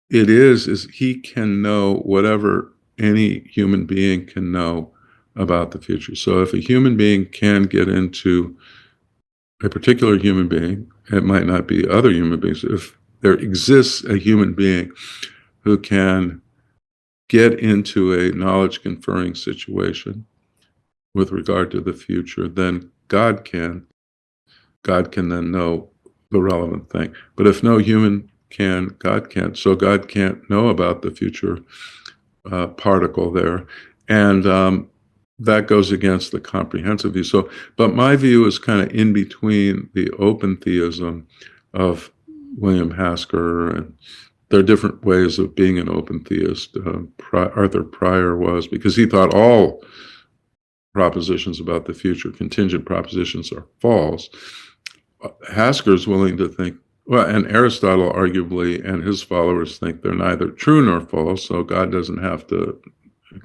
it is he can know whatever any human being can know about the future. So if a human being can get into a particular human being, it might not be other human beings. If there exists a human being who can get into a knowledge conferring situation with regard to the future, then God can then know the relevant thing. But if no human can, God can't. So God can't know about the future particle there. And that goes against the comprehensive view. So, but my view is kind of in between the open theism of William Hasker, and there are different ways of being an open theist. Arthur Pryor was, because he thought all propositions about the future, contingent propositions, are false. Hasker's willing to think, well, and Aristotle arguably and his followers think they're neither true nor false, so God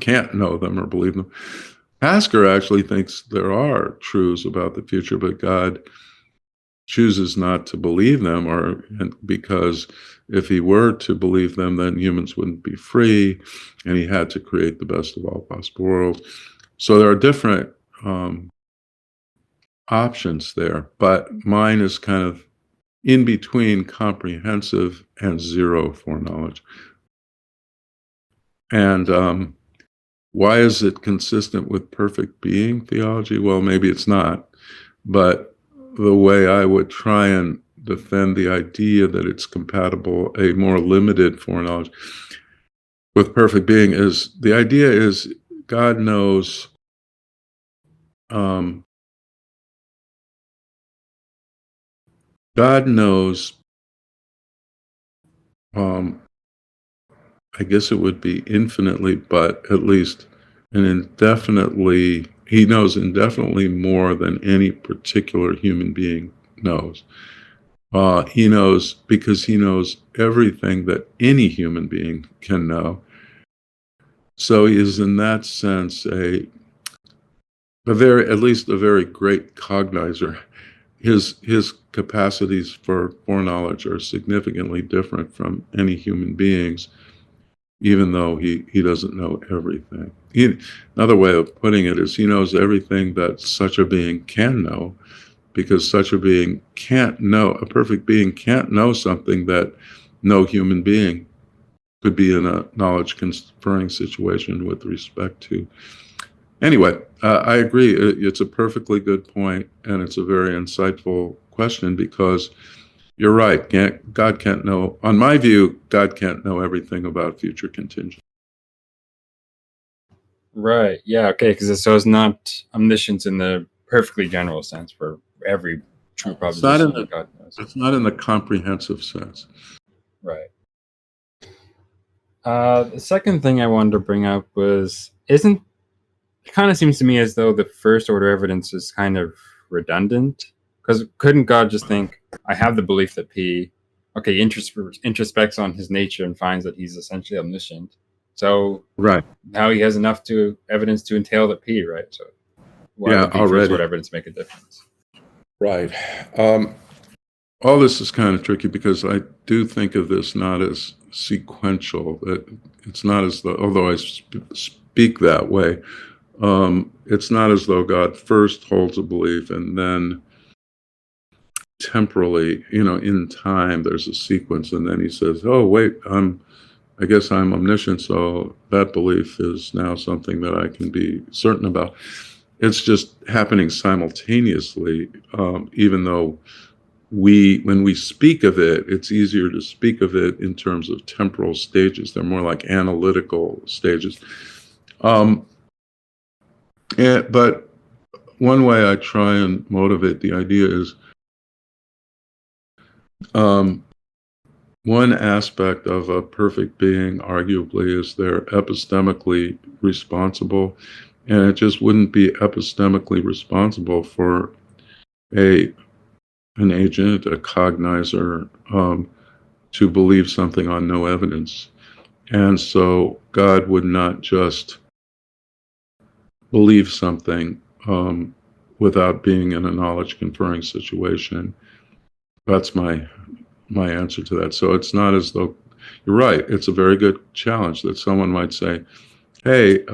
can't know them or believe them. Hasker actually thinks there are truths about the future, but God chooses not to believe them, because if he were to believe them, then humans wouldn't be free, and he had to create the best of all possible worlds. So there are different options there, but mine is kind of in between comprehensive and zero foreknowledge. And why is it consistent with perfect being theology? Well, maybe it's not, but the way I would try and defend the idea that it's compatible, a more limited foreknowledge with perfect being, is the idea is God knows I guess it would be infinitely, but at least he knows indefinitely more than any particular human being knows. He knows because he knows everything that any human being can know. So he is in that sense at least a very great cognizer. His capacities for foreknowledge are significantly different from any human beings. even though he doesn't know everything. Another way of putting it is he knows everything that such a being can know, because such a being can't know, a perfect being can't know something that no human being could be in a knowledge conferring situation with respect to. Anyway, I agree. It's a perfectly good point, and it's a very insightful question, because you're right. God can't know, on my view, God can't know everything about future contingent. Right. Yeah. Okay. Because so it's not omniscience in the perfectly general sense for every true proposition that God knows. It's not in the comprehensive sense. Right. The second thing I wanted to bring up was, it kind of seems to me as though the first order evidence is kind of redundant, because couldn't God just think, I have the belief that P, okay, introspects on his nature and finds that he's essentially omniscient. So right now he has enough evidence to entail that P, right? So why would the first order evidence make a difference? Right. All this is kind of tricky, because I do think of this not as sequential. It's not as though, although I speak that way, it's not as though God first holds a belief and then temporally, in time, there's a sequence, and then he says, oh, wait, I guess I'm omniscient, so that belief is now something that I can be certain about. It's just happening simultaneously, even though when we speak of it, it's easier to speak of it in terms of temporal stages. They're more like analytical stages. But one way I try and motivate the idea is, one aspect of a perfect being, arguably, is they're epistemically responsible, and it just wouldn't be epistemically responsible for an agent, a cognizer, to believe something on no evidence. And so God would not just believe something without being in a knowledge conferring situation. That's my answer to that. So it's not as though, you're right, it's a very good challenge that someone might say, hey,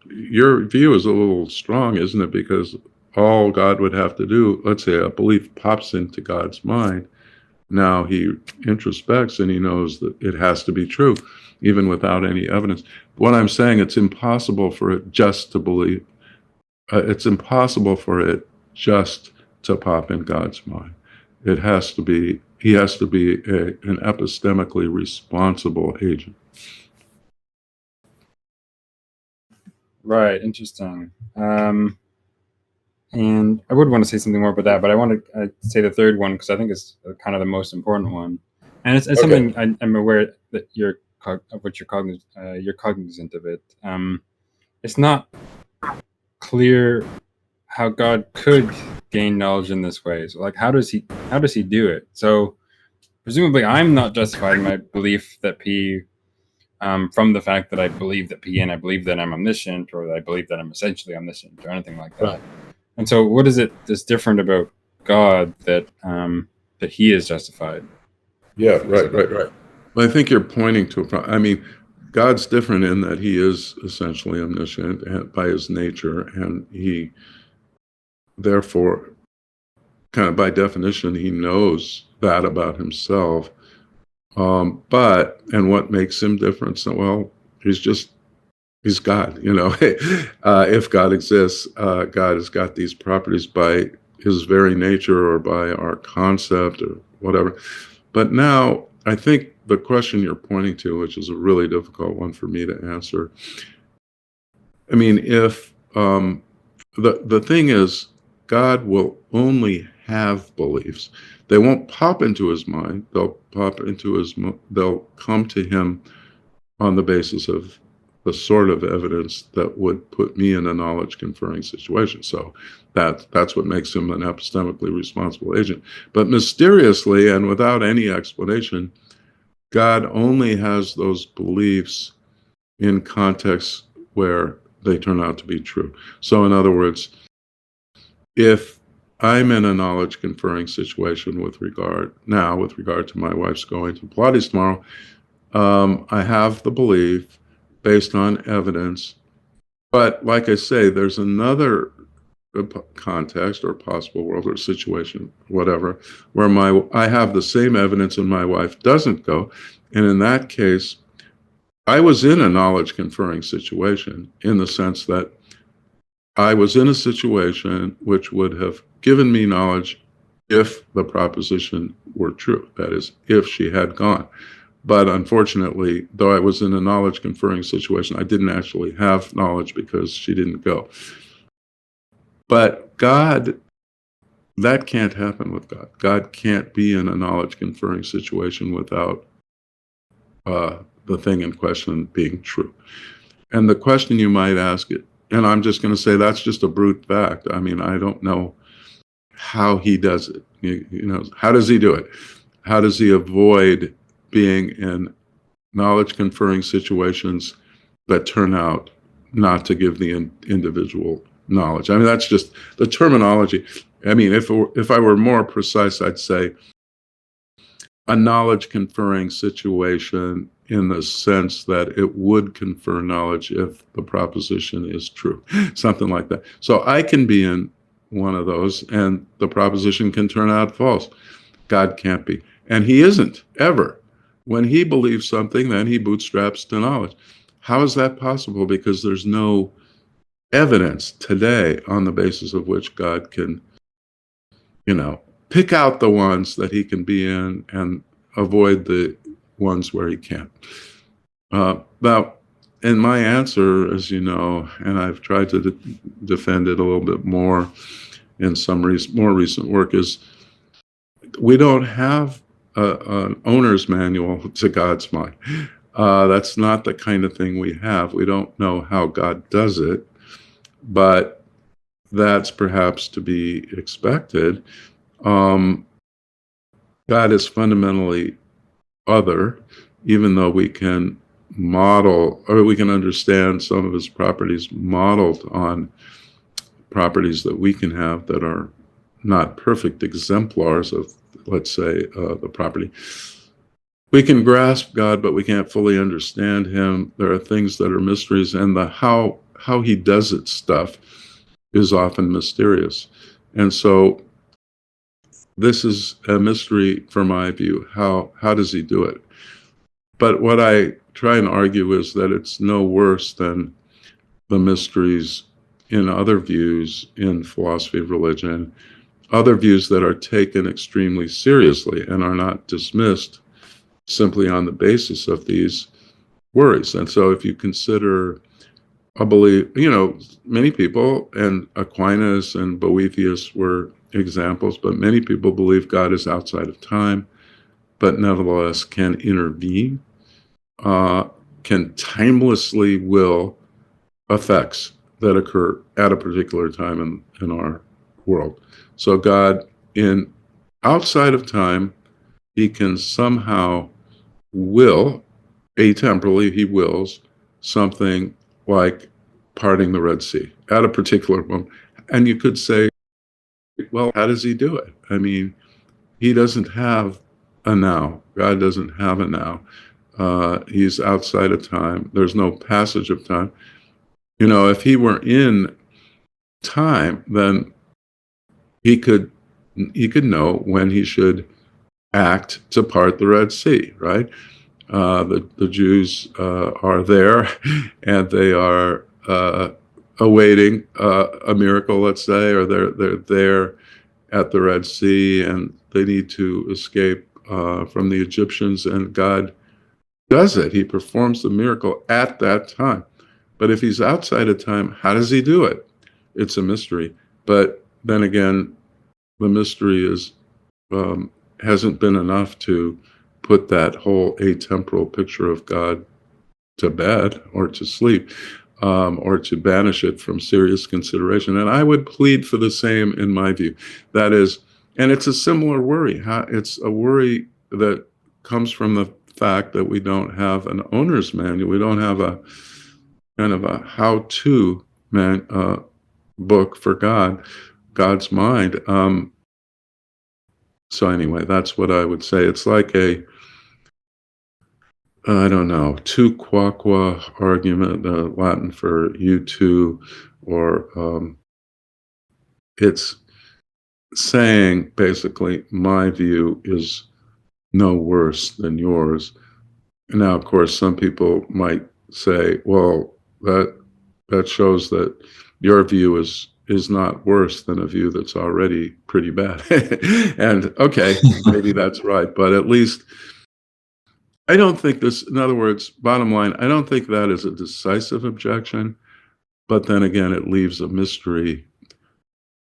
your view is a little strong, isn't it? Because all God would have to do, let's say a belief pops into God's mind, now he introspects and he knows that it has to be true, even without any evidence. What I'm saying, it's impossible for it just to believe. It's impossible for it just to pop in God's mind. It has to be, he has to be an epistemically responsible agent. Right, interesting. And I would want to say something more about that, but I want to say the third one, because I think it's kind of the most important one. And it's okay. Something I'm aware that you're cognizant of it. It's not clear how God could gain knowledge in this way. So, like, how does he do it? So, presumably, I'm not justifying my belief that P, from the fact that I believe that P and I believe that I'm omniscient, or that I believe that I'm essentially omniscient, or anything like that. Right. And so, what is it that's different about God that he is justified? Yeah, right. Well, I think you're pointing to I mean, God's different in that he is essentially omniscient by his nature, and he, therefore, kind of by definition, he knows that about himself. And what makes him different? So, well, he's God, if God exists, God has got these properties by his very nature or by our concept or whatever. But now, I think the question you're pointing to, which is a really difficult one for me to answer, I mean, if the thing is, God will only have beliefs. They won't pop into his mind. They'll come to him on the basis of the sort of evidence that would put me in a knowledge conferring situation. So that's what makes him an epistemically responsible agent. But mysteriously and without any explanation, God only has those beliefs in contexts where they turn out to be true. So in other words, if I'm in a knowledge conferring situation with regard to my wife's going to Pilates tomorrow, I have the belief based on evidence. But like I say, there's another context or possible world or situation, whatever, where I have the same evidence and my wife doesn't go. And in that case, I was in a knowledge conferring situation in the sense that I was in a situation which would have given me knowledge if the proposition were true. That is, if she had gone. But unfortunately, though I was in a knowledge conferring situation, I didn't actually have knowledge because she didn't go. But God, that can't happen with God. God can't be in a knowledge conferring situation without the thing in question being true. And the question you might ask it, and I'm just going to say that's just a brute fact. I mean, I don't know how he does it. You know, how does he do it? How does he avoid being in knowledge conferring situations that turn out not to give the individual knowledge? I mean, that's just the terminology. I mean, if I were more precise, I'd say a knowledge conferring situation in the sense that it would confer knowledge if the proposition is true, something like that. So I can be in one of those and the proposition can turn out false. God can't be. And he isn't, ever. When he believes something, then he bootstraps to knowledge. How is that possible? Because there's no evidence today on the basis of which God can, pick out the ones that he can be in and avoid the ones where he can't. Now, in my answer, as you know, and I've tried to defend it a little bit more in some more recent work, is we don't have an owner's manual to God's mind. That's not the kind of thing we have. We don't know how God does it, but that's perhaps to be expected. God is fundamentally other, even though we can model, or we can understand some of his properties modeled on properties that we can have that are not perfect exemplars of, let's say, the property. We can grasp God, but we can't fully understand him. There are things that are mysteries, and the how he does it stuff is often mysterious. And so this is a mystery from my view. How does he do it? But what I try and argue is that it's no worse than the mysteries in other views in philosophy of religion, other views that are taken extremely seriously and are not dismissed simply on the basis of these worries. And so if you consider, I believe, many people, and Aquinas and Boethius were examples, but many people believe God is outside of time, but nevertheless can intervene, can timelessly will effects that occur at a particular time in our world. So God, outside of time, he can somehow will, atemporally, he wills something like parting the Red Sea at a particular moment. And you could say, well, how does he do it? I mean, he doesn't have a now. God doesn't have a now. He's outside of time. There's no passage of time. If he were in time, then he could know when he should act to part the Red Sea, right? The Jews are there, and they are awaiting a miracle, let's say, or they're there at the Red Sea, and they need to escape from the Egyptians, and God does it. He performs the miracle at that time. But if he's outside of time, how does he do it? It's a mystery. But then again, the mystery hasn't been enough to put that whole atemporal picture of God to bed or to sleep, or to banish it from serious consideration. And I would plead for the same in my view. That is, and it's a similar worry. It's a worry that comes from the fact that we don't have an owner's manual. We don't have a kind of a how-to book for God's mind. So anyway, that's what I would say. It's like I don't know, tu quoque argument, Latin for you two, or it's saying basically my view is no worse than yours. Now, of course, some people might say, well, that shows that your view is not worse than a view that's already pretty bad. And okay, maybe that's right, but at least I don't think this, in other words, bottom line, I don't think that is a decisive objection, but then again, it leaves a mystery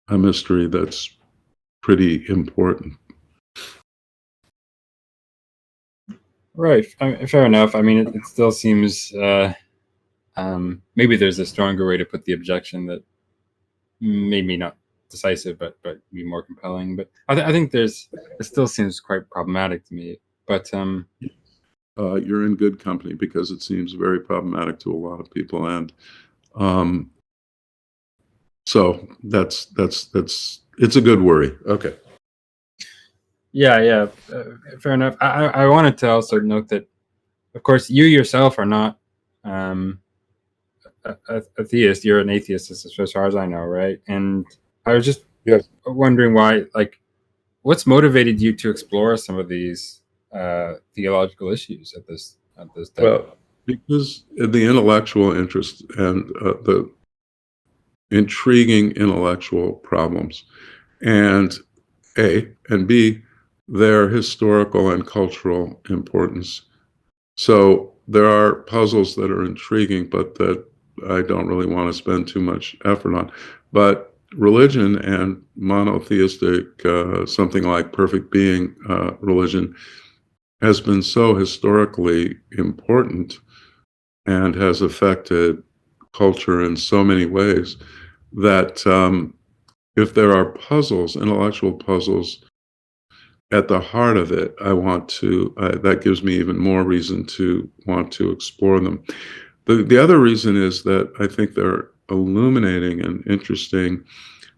that's pretty important. Right. Fair enough. I mean, it still seems maybe there's a stronger way to put the objection that maybe not decisive, but be more compelling. But I think it still seems quite problematic to me. But you're in good company because it seems very problematic to a lot of people, and so that's it's a good worry. Okay. Yeah, fair enough. I wanted to also note that, of course, you yourself are not a theist. You're an atheist, as far as I know, right? And I was just wondering why, like, what's motivated you to explore some of these theological issues at this time? Well, because the intellectual interest and the intriguing intellectual problems, and A, and B, their historical and cultural importance. So there are puzzles that are intriguing, but that I don't really want to spend too much effort on. But religion and monotheistic, something like perfect being religion, has been so historically important and has affected culture in so many ways that if there are puzzles, intellectual puzzles, at the heart of it, I want to, that gives me even more reason to want to explore them. The other reason is that I think they're illuminating and interesting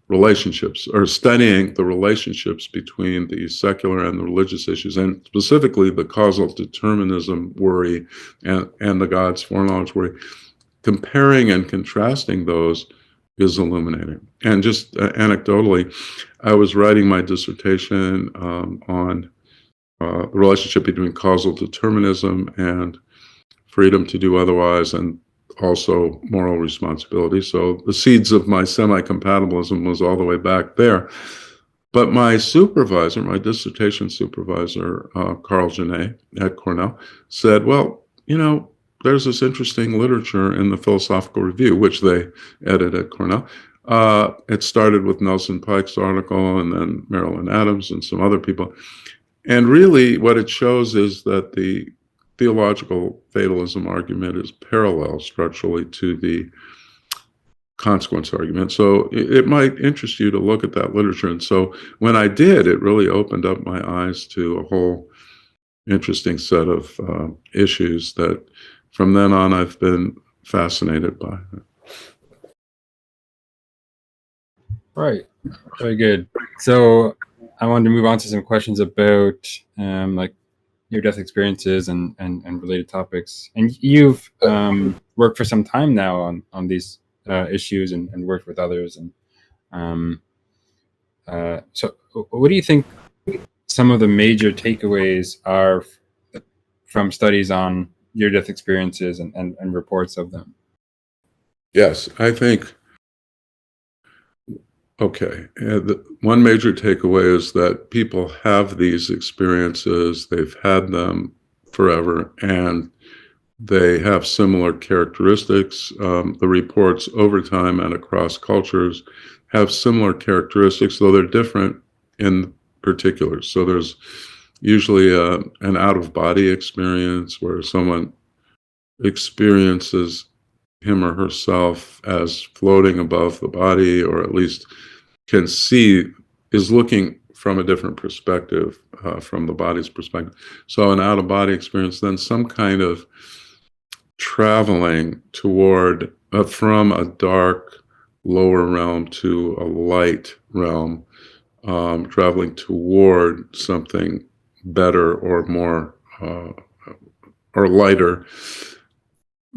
relationships, or studying the relationships between the secular and the religious issues, and specifically the causal determinism worry and the God's foreknowledge worry. Comparing and contrasting those is illuminating. And just anecdotally, I was writing my dissertation on the relationship between causal determinism and freedom to do otherwise, and also moral responsibility. So the seeds of my semi-compatibilism was all the way back there. But my supervisor, my dissertation supervisor, Carl Genet at Cornell, said, well, there's this interesting literature in the Philosophical Review, which they edit at Cornell. It started with Nelson Pike's article and then Marilyn Adams and some other people. And really what it shows is that the theological fatalism argument is parallel structurally to the consequence argument. So it might interest you to look at that literature. And so when I did, it really opened up my eyes to a whole interesting set of issues that from then on I've been fascinated by. Right. Very good. So I wanted to move on to some questions about like near-death experiences and related topics. And you've worked for some time now on these issues and worked with others. And so what do you think some of the major takeaways are from studies on near-death experiences and reports of them? Yes, I think, okay, one major takeaway is that people have these experiences, they've had them forever, and they have similar characteristics. The reports over time and across cultures have similar characteristics, though they're different in particulars. So there's usually an out-of-body experience where someone experiences him or herself as floating above the body, or at least can see, is looking from a different perspective, from the body's perspective. So an out-of-body experience, then some kind of traveling toward, from a dark lower realm to a light realm, traveling toward something better or more or lighter,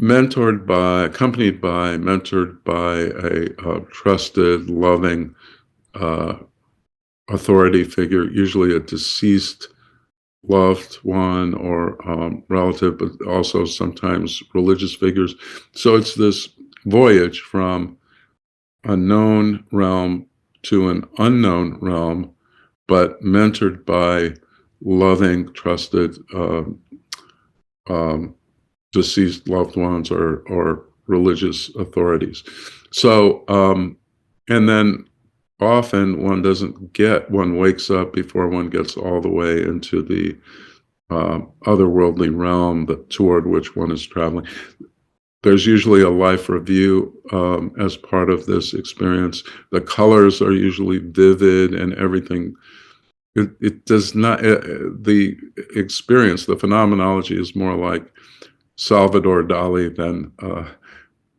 accompanied by, mentored by a trusted, loving authority figure, usually a deceased loved one or relative, but also sometimes religious figures. So it's this voyage from a known realm to an unknown realm, but mentored by loving, trusted, deceased loved ones or religious authorities. So, and then often one wakes up before one gets all the way into the otherworldly realm toward which one is traveling. There's usually a life review as part of this experience. The colors are usually vivid and everything. It does not, the experience, the phenomenology is more like Salvador Dali than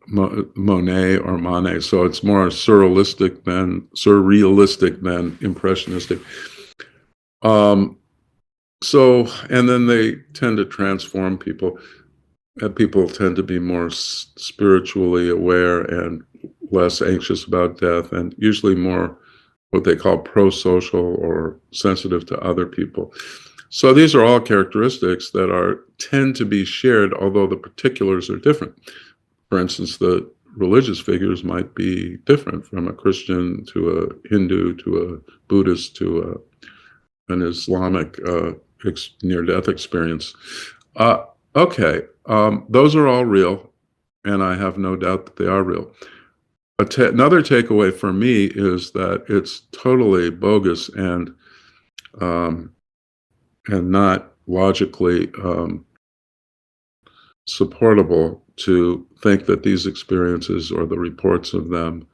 Monet or Manet. So it's more surrealistic than impressionistic. So, and then they tend to transform people. People tend to be more spiritually aware and less anxious about death, and usually more what they call pro-social or sensitive to other people. So these are all characteristics that tend to be shared, although the particulars are different. For instance, the religious figures might be different from a Christian to a Hindu to a Buddhist to an Islamic near-death experience. Okay, those are all real, and I have no doubt that they are real. Another takeaway for me is that it's totally bogus and not logically supportable to think that these experiences or the reports of them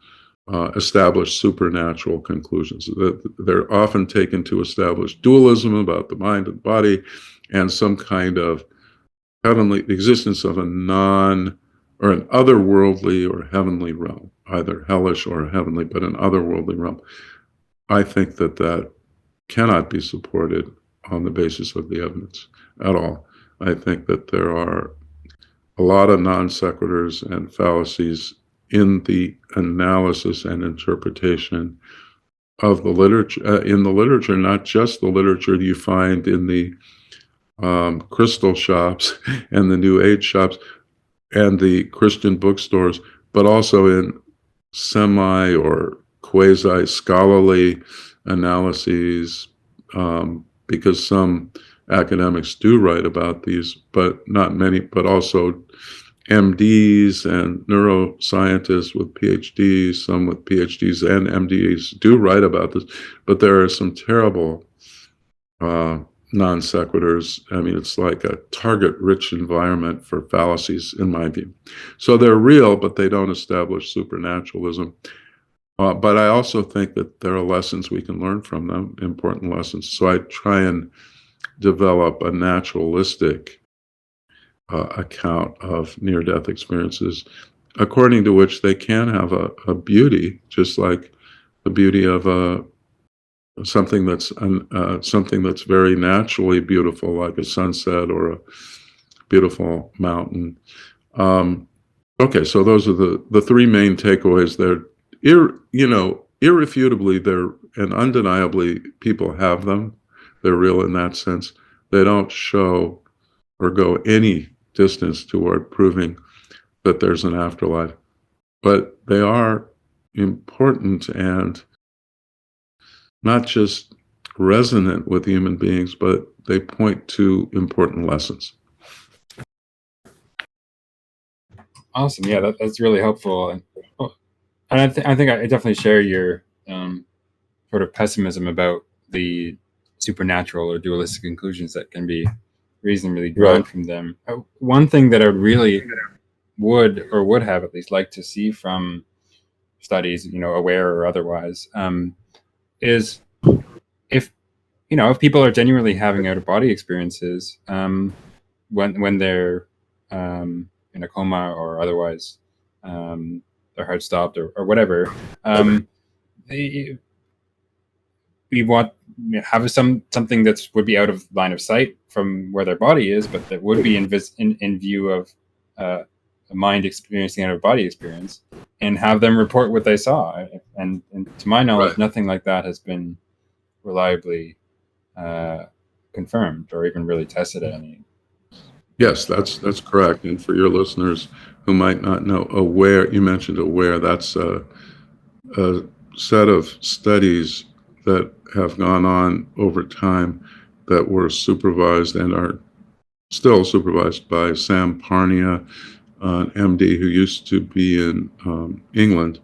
establish supernatural conclusions. They're often taken to establish dualism about the mind and body and some kind of heavenly existence of an otherworldly or heavenly realm, either hellish or heavenly, but an otherworldly realm. I think that cannot be supported on the basis of the evidence at all. I think that there are a lot of non sequiturs and fallacies in the analysis and interpretation of the literature, in the literature, not just the literature you find in the crystal shops and the New Age shops and the Christian bookstores, but also in semi or quasi scholarly analyses, because some academics do write about these, but not many, but also MDs and neuroscientists with PhDs, some with PhDs and MDs do write about this, but there are some terrible non sequiturs. I mean, it's like a target-rich environment for fallacies, in my view. So they're real, but they don't establish supernaturalism. But I also think that there are lessons we can learn from them, important lessons. So I try and develop a naturalistic account of near-death experiences, according to which they can have a beauty, just like the beauty of something that's very naturally beautiful, like a sunset or a beautiful mountain. Okay, so those are the three main takeaways. They're irrefutably, they're and undeniably people have them. They're real in that sense. They don't show or go any distance toward proving that there's an afterlife, but they are important and not just resonant with human beings, but they point to important lessons. Awesome. Yeah, that's really helpful. And I think I definitely share your sort of pessimism about the supernatural or dualistic conclusions that can be reasonably drawn from them. One thing that I really would have at least liked to see from studies, aware or otherwise, is if people are genuinely having out of body experiences when they're in a coma or otherwise, their heart stopped or whatever, we want have something that would be out of line of sight from where their body is, but that would be in view of a mind experiencing out of body experience, and have them report what they saw. And to my knowledge, nothing like that has been reliably confirmed or even really tested at any. Yes, that's correct. And for your listeners who might not know, AWARE, you mentioned AWARE, that's a set of studies that have gone on over time that were supervised and are still supervised by Sam Parnia, an MD who used to be in England,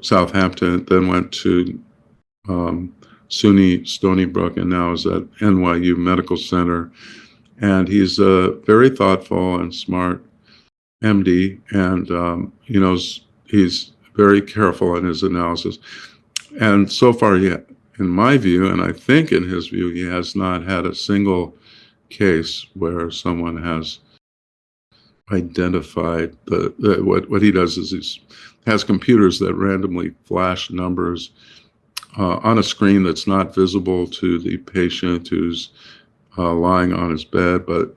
Southampton, then went to SUNY Stony Brook, and now is at NYU Medical Center. And he's a very thoughtful and smart MD, and he's very careful in his analysis. And so far, in my view, and I think in his view, he has not had a single case where someone has identified what he does is he has computers that randomly flash numbers on a screen that's not visible to the patient who's lying on his bed, but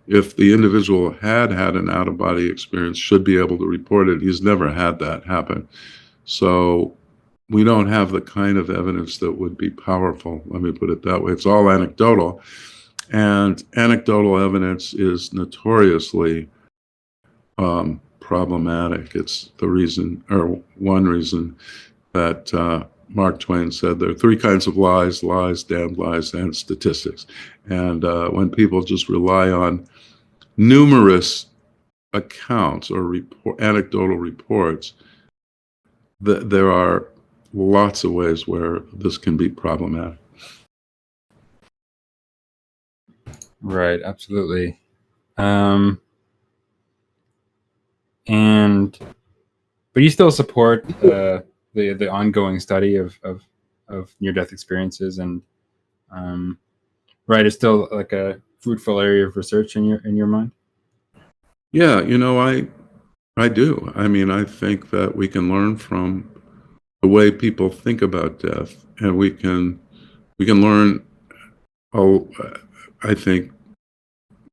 if the individual had an out-of-body experience, should be able to report it. He's never had that happen. So we don't have the kind of evidence that would be powerful. Let me put it that way. It's all anecdotal. And anecdotal evidence is notoriously problematic. It's the reason, or one reason, that Mark Twain said there are three kinds of lies: damned lies, and statistics. And when people just rely on numerous accounts or anecdotal reports, there are lots of ways where this can be problematic. Right, absolutely. But you still support the ongoing study of near-death experiences, and right, it's still like a fruitful area of research in your mind? Yeah, I do. I mean, I think that we can learn from the way people think about death, and we can learn, I think,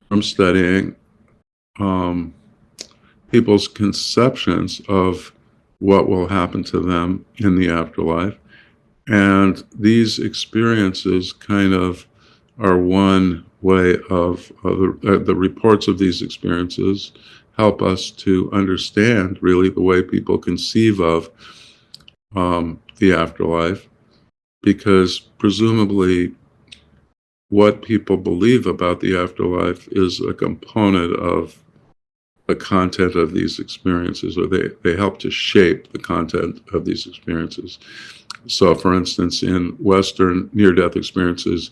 from studying people's conceptions of what will happen to them in the afterlife. And these experiences kind of are one way of the reports of these experiences help us to understand really the way people conceive of the afterlife, because presumably what people believe about the afterlife is a component of the content of these experiences, or they help to shape the content of these experiences. So, for instance, in Western near-death experiences,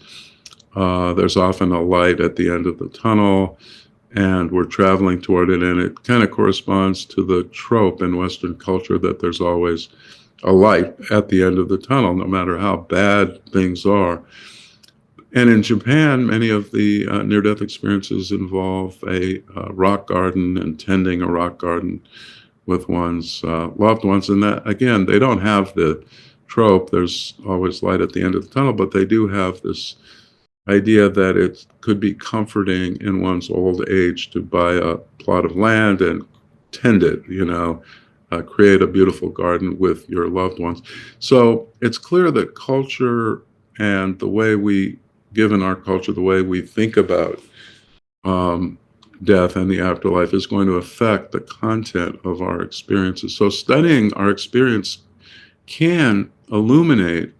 there's often a light at the end of the tunnel, and we're traveling toward it, and it kind of corresponds to the trope in Western culture that there's always a light at the end of the tunnel, no matter how bad things are. And in Japan, many of the near-death experiences involve a rock garden and tending a rock garden with one's loved ones. And that, again, they don't have the trope, there's always light at the end of the tunnel, but they do have this idea that it could be comforting in one's old age to buy a plot of land and tend it, create a beautiful garden with your loved ones. So it's clear that culture and the way given our culture, the way we think about death and the afterlife is going to affect the content of our experiences. So studying our experience can illuminate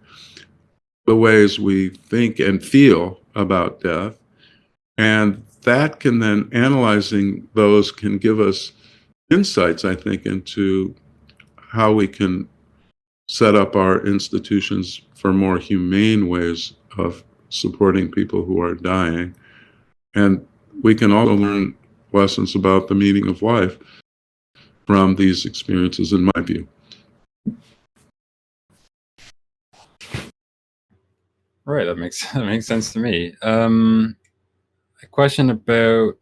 the ways we think and feel about death. And that can then, analyzing those, can give us insights, I think, into how we can set up our institutions for more humane ways of supporting people who are dying. And we can also learn lessons about the meaning of life from these experiences, in my view. Right, that makes sense to me. A question about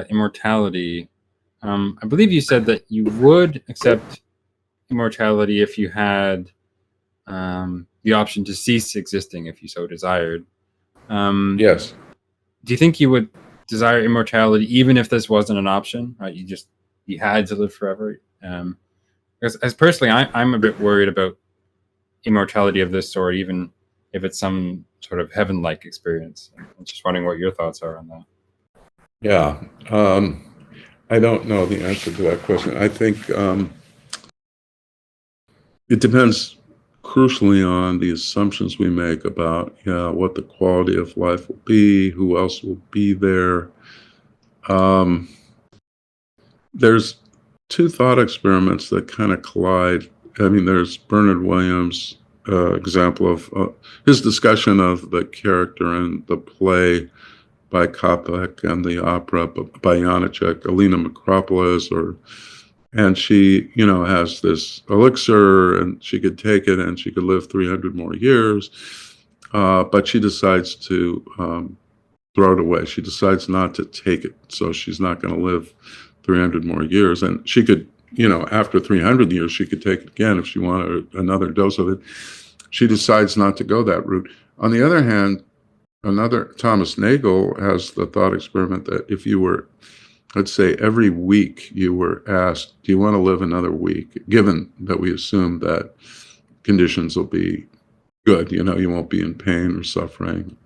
immortality. I believe you said that you would accept immortality if you had the option to cease existing if you so desired. Yes. Do you think you would desire immortality even if this wasn't an option? Right, you had to live forever. As personally, I'm a bit worried about immortality of this sort, even if it's some sort of heaven-like experience. I'm just wondering what your thoughts are on that. Yeah. I don't know the answer to that question. I think it depends crucially on the assumptions we make about what the quality of life will be, who else will be there. There's two thought experiments that kind of collide. I mean, there's Bernard Williams' example of his discussion of the character in the play by Kopek and the opera by Janicek, Alina Makropolis, and she, has this elixir and she could take it and she could live 300 more years, but she decides to throw it away. She decides not to take it, so she's not going to live 300 more years. And she could, after 300 years, she could take it again if she wanted another dose of it. She decides not to go that route. On the other hand, Thomas Nagel has the thought experiment that if you were, let's say, every week you were asked, do you want to live another week? Given that we assume that conditions will be good, you won't be in pain or suffering.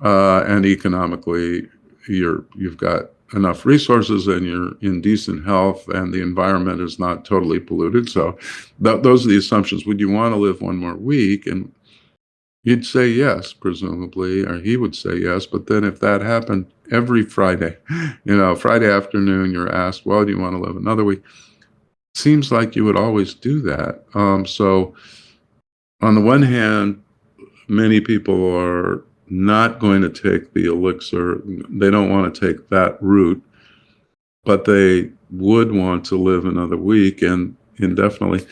And economically, you've got enough resources and you're in decent health and the environment is not totally polluted. So those are the assumptions. Would you want to live one more week? And you'd say yes, presumably, or he would say yes. But then if that happened every Friday, Friday afternoon, you're asked, well, do you want to live another week? Seems like you would always do that. So on the one hand, many people are not going to take the elixir. They don't want to take that route, but they would want to live another week and indefinitely.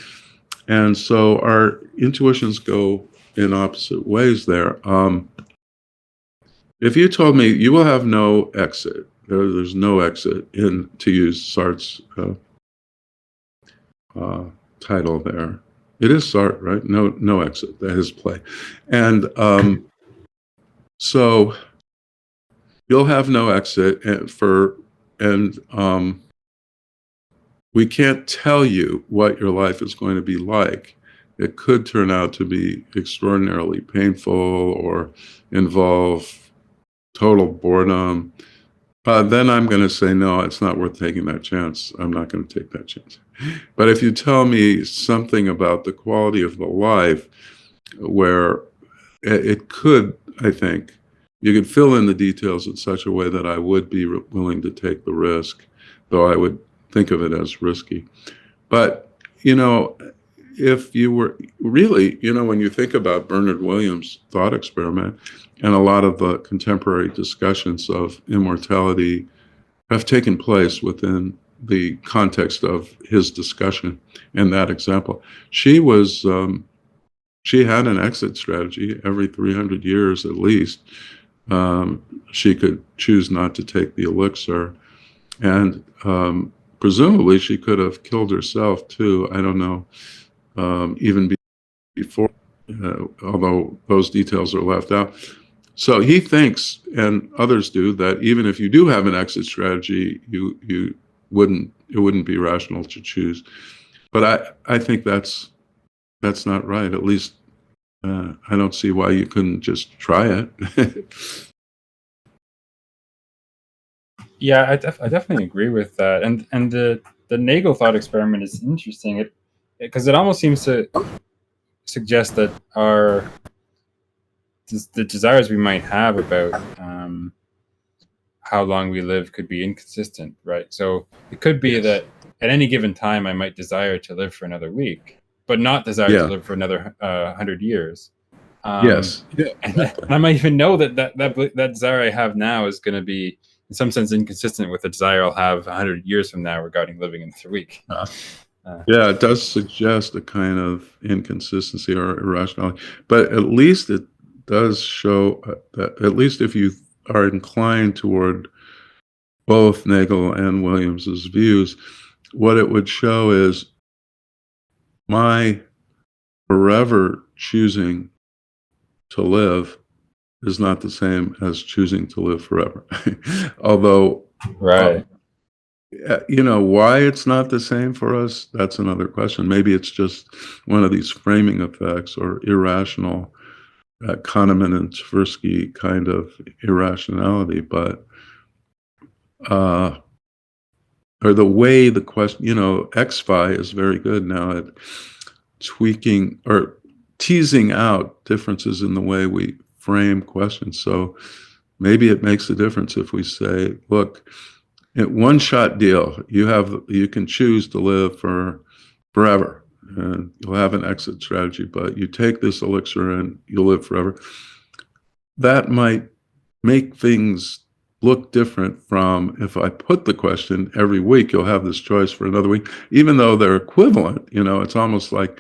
And so our intuitions go in opposite ways there. If you told me you will have no exit, there's no exit, to use Sartre's title there. It is Sartre, right? No exit, that is play. And so you'll have no exit, and we can't tell you what your life is going to be like. It could turn out to be extraordinarily painful or involve total boredom. Then I'm going to say, no, it's not worth taking that chance. I'm not going to take that chance. But if you tell me something about the quality of the life where it could, I think, you could fill in the details in such a way that I would be willing to take the risk, though I would think of it as risky. But, if you were really, when you think about Bernard Williams' thought experiment, and a lot of the contemporary discussions of immortality have taken place within the context of his discussion and that example. She had an exit strategy every 300 years at least. She could choose not to take the elixir, and presumably she could have killed herself too. I don't know. Even before, although those details are left out. So he thinks, and others do, that even if you do have an exit strategy, it wouldn't be rational to choose. But I think that's not right. At least I don't see why you couldn't just try it. Yeah, I definitely agree with that. And the Nagel thought experiment is interesting. Because it almost seems to suggest that the desires we might have about how long we live could be inconsistent, right? So it could be that at any given time I might desire to live for another week, but not desire to live for another 100 years. Yes. Yeah, and I might even know that desire I have now is going to be, in some sense, inconsistent with the desire I'll have 100 years from now regarding living another week. Yeah, it does suggest a kind of inconsistency or irrationality, but at least it does show that, at least if you are inclined toward both Nagel and Williams's views, what it would show is my forever choosing to live is not the same as choosing to live forever. Although, Right. why it's not the same for us, that's another question. Maybe it's just one of these framing effects or irrational, Kahneman and Tversky kind of irrationality, but or the way the question, XFi is very good now at tweaking or teasing out differences in the way we frame questions. So maybe it makes a difference if we say, look, one-shot deal, you can choose to live forever, and you'll have an exit strategy, but you take this elixir and you'll live forever. That might make things look different from if I put the question every week, you'll have this choice for another week, even though they're equivalent. It's almost like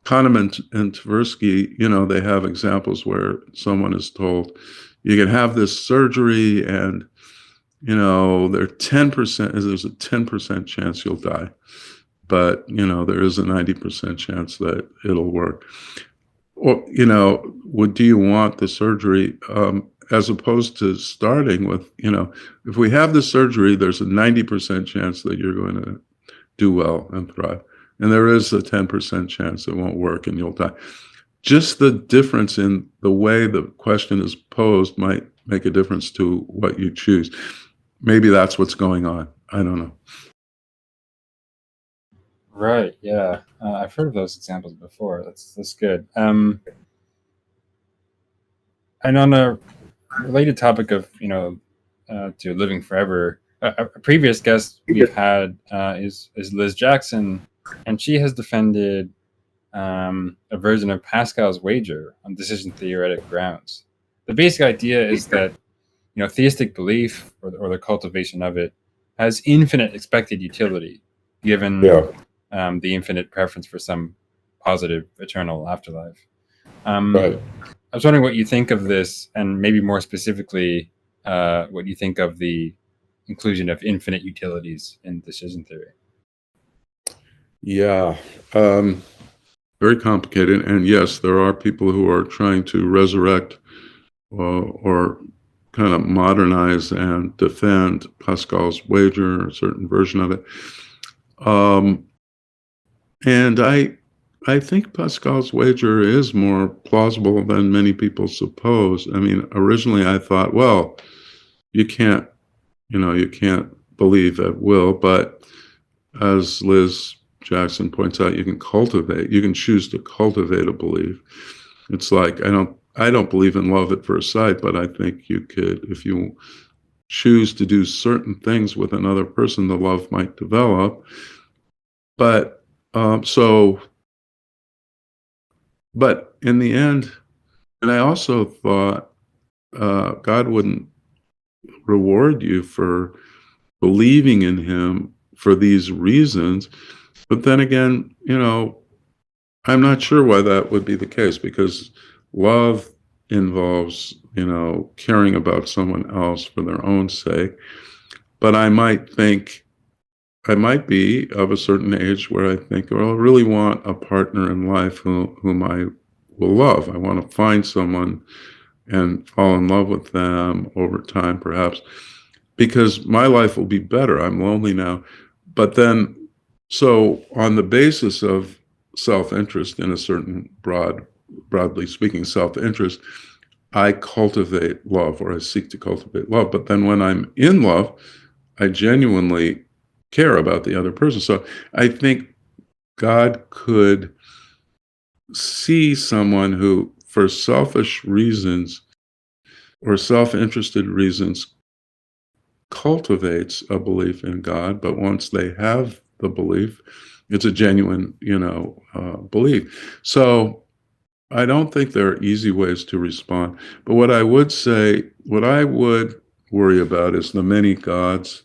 Kahneman and Tversky, they have examples where someone is told, you can have this surgery and, there's a 10% chance you'll die. But, there is a 90% chance that it'll work. Or, do you want the surgery? As opposed to starting with, if we have the surgery, there's a 90% chance that you're going to do well and thrive. And there is a 10% chance it won't work and you'll die. Just the difference in the way the question is posed might make a difference to what you choose. Maybe that's what's going on. I don't know. Right. Yeah. I've heard of those examples before. That's good. And on a related topic of, to living forever, a previous guest we've had is Liz Jackson, and she has defended a version of Pascal's wager on decision theoretic grounds. The basic idea is that, theistic belief or the cultivation of it has infinite expected utility, given the infinite preference for some positive eternal afterlife. Right. I was wondering what you think of this, and maybe more specifically, what you think of the inclusion of infinite utilities in decision theory. Yeah, very complicated. And yes, there are people who are trying to resurrect or kind of modernize and defend Pascal's wager, a certain version of it. And I think Pascal's wager is more plausible than many people suppose. I mean, originally I thought, well, you can't believe at will, but as Liz Jackson points out, you can choose to cultivate a belief. It's like, I don't believe in love at first sight, but I think you could, if you choose to do certain things with another person, the love might develop. But but in the end, and I also thought God wouldn't reward you for believing in him for these reasons. But then again, I'm not sure why that would be the case, because love involves, caring about someone else for their own sake. But I might be of a certain age where I think, well, I really want a partner in life whom I will love. I want to find someone and fall in love with them over time, perhaps, because my life will be better. I'm lonely now. But then, so on the basis of self-interest in a certain broadly speaking, self-interest, I cultivate love, or I seek to cultivate love. But then when I'm in love, I genuinely care about the other person. So I think God could see someone who, for selfish reasons or self-interested reasons, cultivates a belief in God, but once they have the belief, it's a genuine, belief. So I don't think there are easy ways to respond. But what I would worry about is the many gods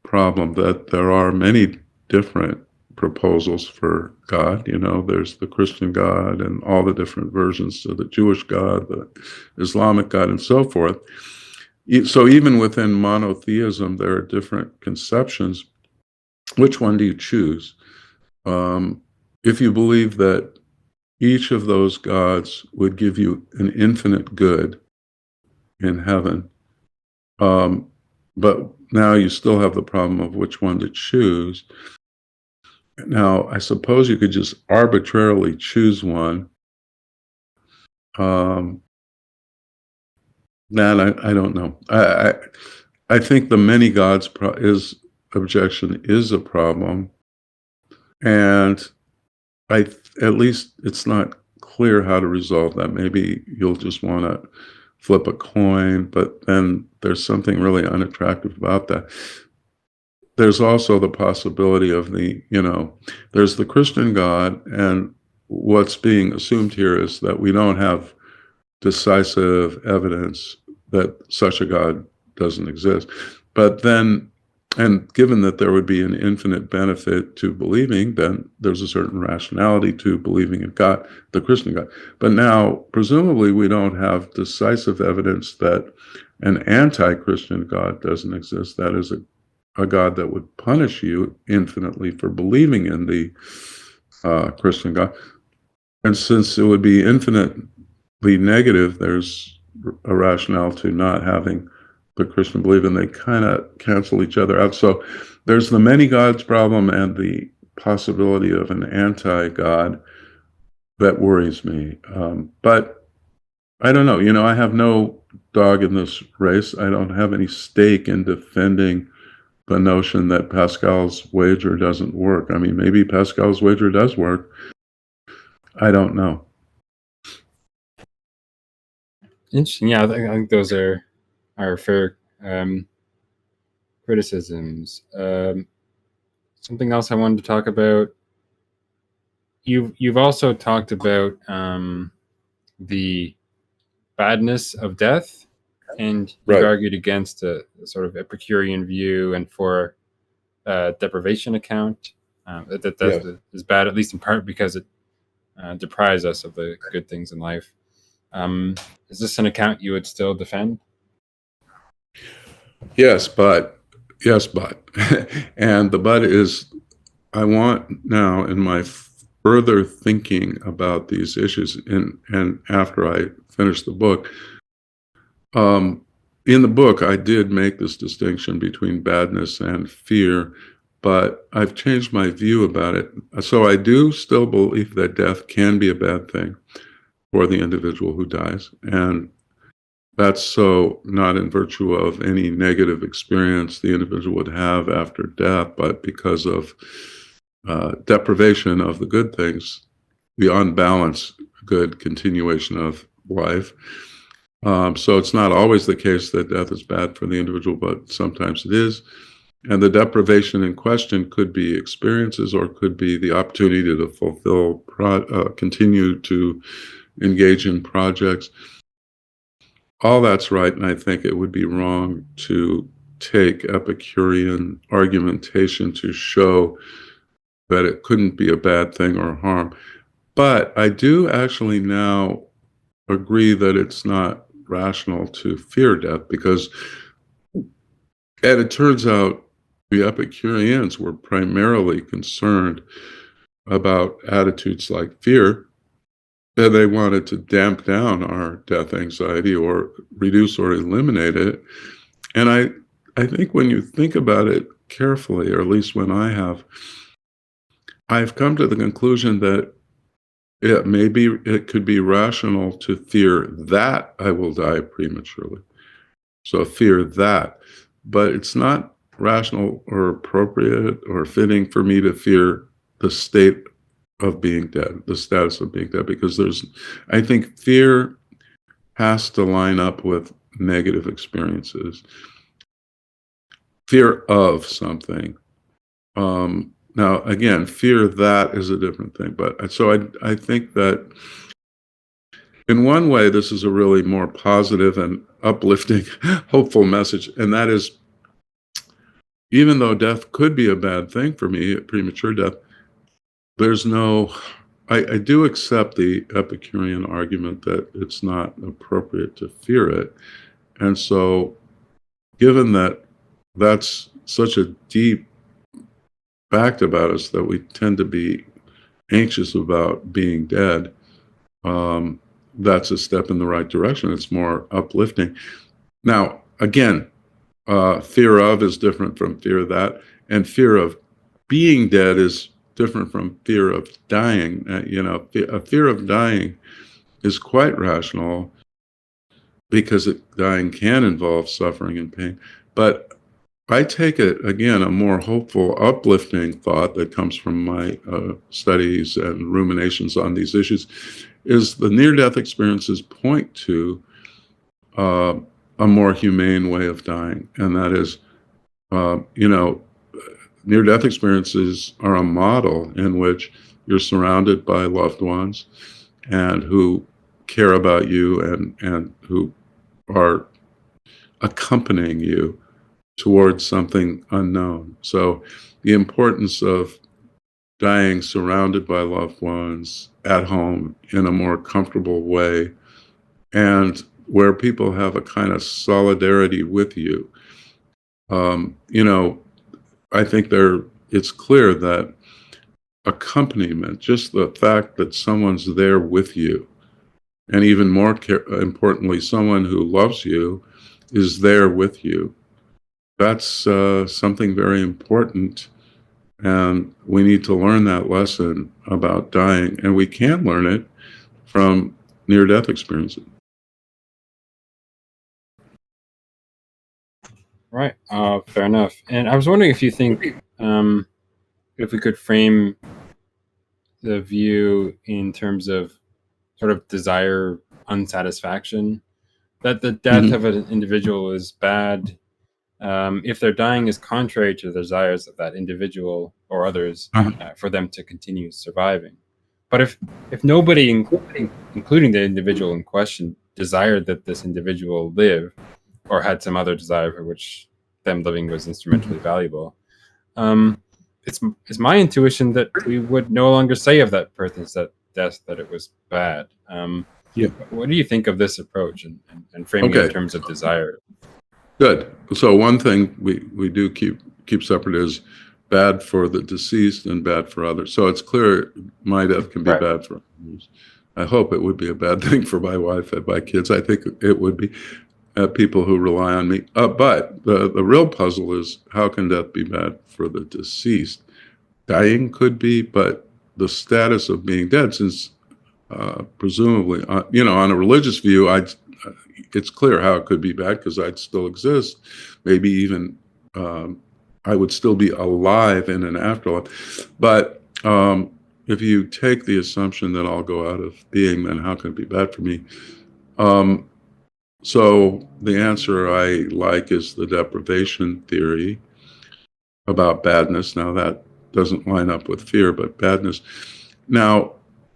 problem, that there are many different proposals for God. There's the Christian God and all the different versions of the Jewish God, the Islamic God, and so forth. So even within monotheism, there are different conceptions. Which one do you choose? If you believe that, each of those gods would give you an infinite good in heaven. But now you still have the problem of which one to choose. Now, I suppose you could just arbitrarily choose one. That I don't know. I think the many gods objection is a problem, and at least it's not clear how to resolve that. Maybe you'll just want to flip a coin, but then there's something really unattractive about that. There's also the possibility of there's the Christian God, and what's being assumed here is that we don't have decisive evidence that such a God doesn't exist. But then, and given that there would be an infinite benefit to believing, then there's a certain rationality to believing in God, the Christian God. But now, presumably, we don't have decisive evidence that an anti-Christian God doesn't exist. That is a God that would punish you infinitely for believing in the Christian God. And since it would be infinitely negative, there's a rationale to not having the Christian belief, and they kind of cancel each other out. So there's the many gods problem and the possibility of an anti-God that worries me. But I don't know. I have no dog in this race. I don't have any stake in defending the notion that Pascal's wager doesn't work. I mean, maybe Pascal's wager does work. I don't know. Interesting. Yeah, I think those are fair criticisms. Something else I wanted to talk about. You've also talked about the badness of death, and you've argued against a sort of Epicurean view and for deprivation account. That death is bad, at least in part because it deprives us of the good things in life. Is this an account you would still defend? Yes, but. And the but is, I want now in my further thinking about these issues, and after I finish the book, in the book I did make this distinction between badness and fear, but I've changed my view about it. So I do still believe that death can be a bad thing for the individual who dies, and that's so not in virtue of any negative experience the individual would have after death, but because of deprivation of the good things, the unbalanced good continuation of life. So it's not always the case that death is bad for the individual, but sometimes it is. And the deprivation in question could be experiences, or could be the opportunity to fulfill, continue to engage in projects. All that's right, and I think it would be wrong to take Epicurean argumentation to show that it couldn't be a bad thing or harm. But I do actually now agree that it's not rational to fear death, because, and it turns out the Epicureans were primarily concerned about attitudes like fear, and they wanted to damp down our death anxiety or reduce or eliminate it. And I think when you think about it carefully, or at least when I've come to the conclusion that maybe it could be rational to fear that I will die prematurely. So fear that. But it's not rational or appropriate or fitting for me to fear the state of being dead, the status of being dead, because I think fear has to line up with negative experiences. Fear of something. Now, again, fear that is a different thing. But so I think that in one way, this is a really more positive and uplifting, hopeful message. And that is, even though death could be a bad thing for me, premature death, I do accept the Epicurean argument that it's not appropriate to fear it. And so, given that that's such a deep fact about us, that we tend to be anxious about being dead, that's a step in the right direction. It's more uplifting. Now, again, fear of is different from fear of that, and fear of being dead is different from fear of dying. A fear of dying is quite rational because dying can involve suffering and pain. But I take it, again, a more hopeful, uplifting thought that comes from my studies and ruminations on these issues is the near-death experiences point to a more humane way of dying. And that is, near-death experiences are a model in which you're surrounded by loved ones and who care about you and who are accompanying you towards something unknown. So the importance of dying surrounded by loved ones at home in a more comfortable way, and where people have a kind of solidarity with you. I think it's clear that accompaniment, just the fact that someone's there with you, and even more importantly, someone who loves you is there with you. That's something very important, and we need to learn that lesson about dying, and we can learn it from near-death experiences. Right. Fair enough. And I was wondering if you think if we could frame the view in terms of sort of desire unsatisfaction, that the death of an individual is bad if their dying is contrary to the desires of that individual or others for them to continue surviving. But if nobody, including the individual in question, desired that this individual live, or had some other desire for which them living was instrumentally valuable, it's my intuition that we would no longer say of that person's death that it was bad. What do you think of this approach and framing it in terms of desire? Good. So one thing we do keep separate is bad for the deceased and bad for others. So it's clear my death can be bad for others. I hope it would be a bad thing for my wife and my kids. I think it would be. People who rely on me. But the real puzzle is, how can death be bad for the deceased? Dying could be, but the status of being dead, since presumably, on a religious view, it's clear how it could be bad because I'd still exist. Maybe even I would still be alive in an afterlife. But if you take the assumption that I'll go out of being, then how can it be bad for me? So the answer I like is the deprivation theory about badness. Now, that doesn't line up with fear, but badness. Now,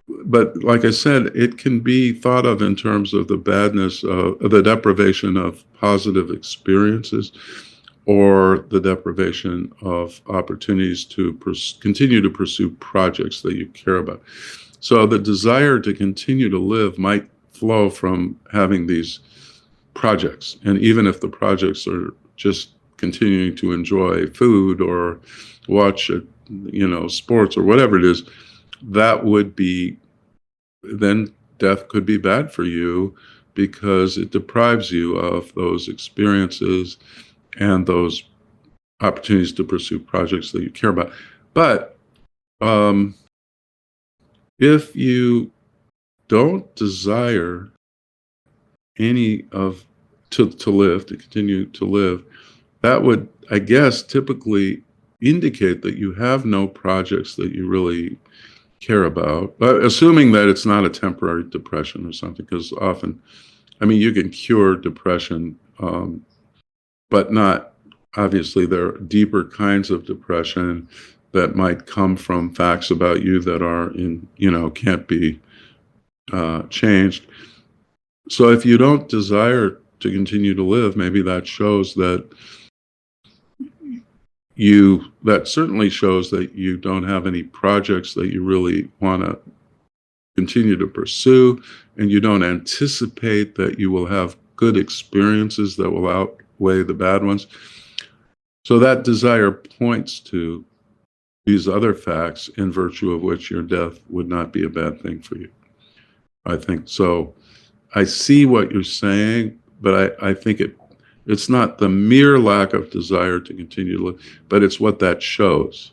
but like I said, it can be thought of in terms of the badness of the deprivation of positive experiences, or the deprivation of opportunities to continue to pursue projects that you care about. So the desire to continue to live might flow from having these projects, and even if the projects are just continuing to enjoy food or watch sports or whatever it is, that would be, then death could be bad for you because it deprives you of those experiences and those opportunities to pursue projects that you care about. But if you don't desire to continue to live, that would, I guess, typically indicate that you have no projects that you really care about. But assuming that it's not a temporary depression or something, because often, you can cure depression, but not, obviously, there are deeper kinds of depression that might come from facts about you that are can't be changed. So if you don't desire to continue to live, maybe that shows that certainly shows that you don't have any projects that you really want to continue to pursue, and you don't anticipate that you will have good experiences that will outweigh the bad ones. So that desire points to these other facts in virtue of which your death would not be a bad thing for you. I think. So I see what you're saying, but I think it's not the mere lack of desire to continue to live, but it's what that shows.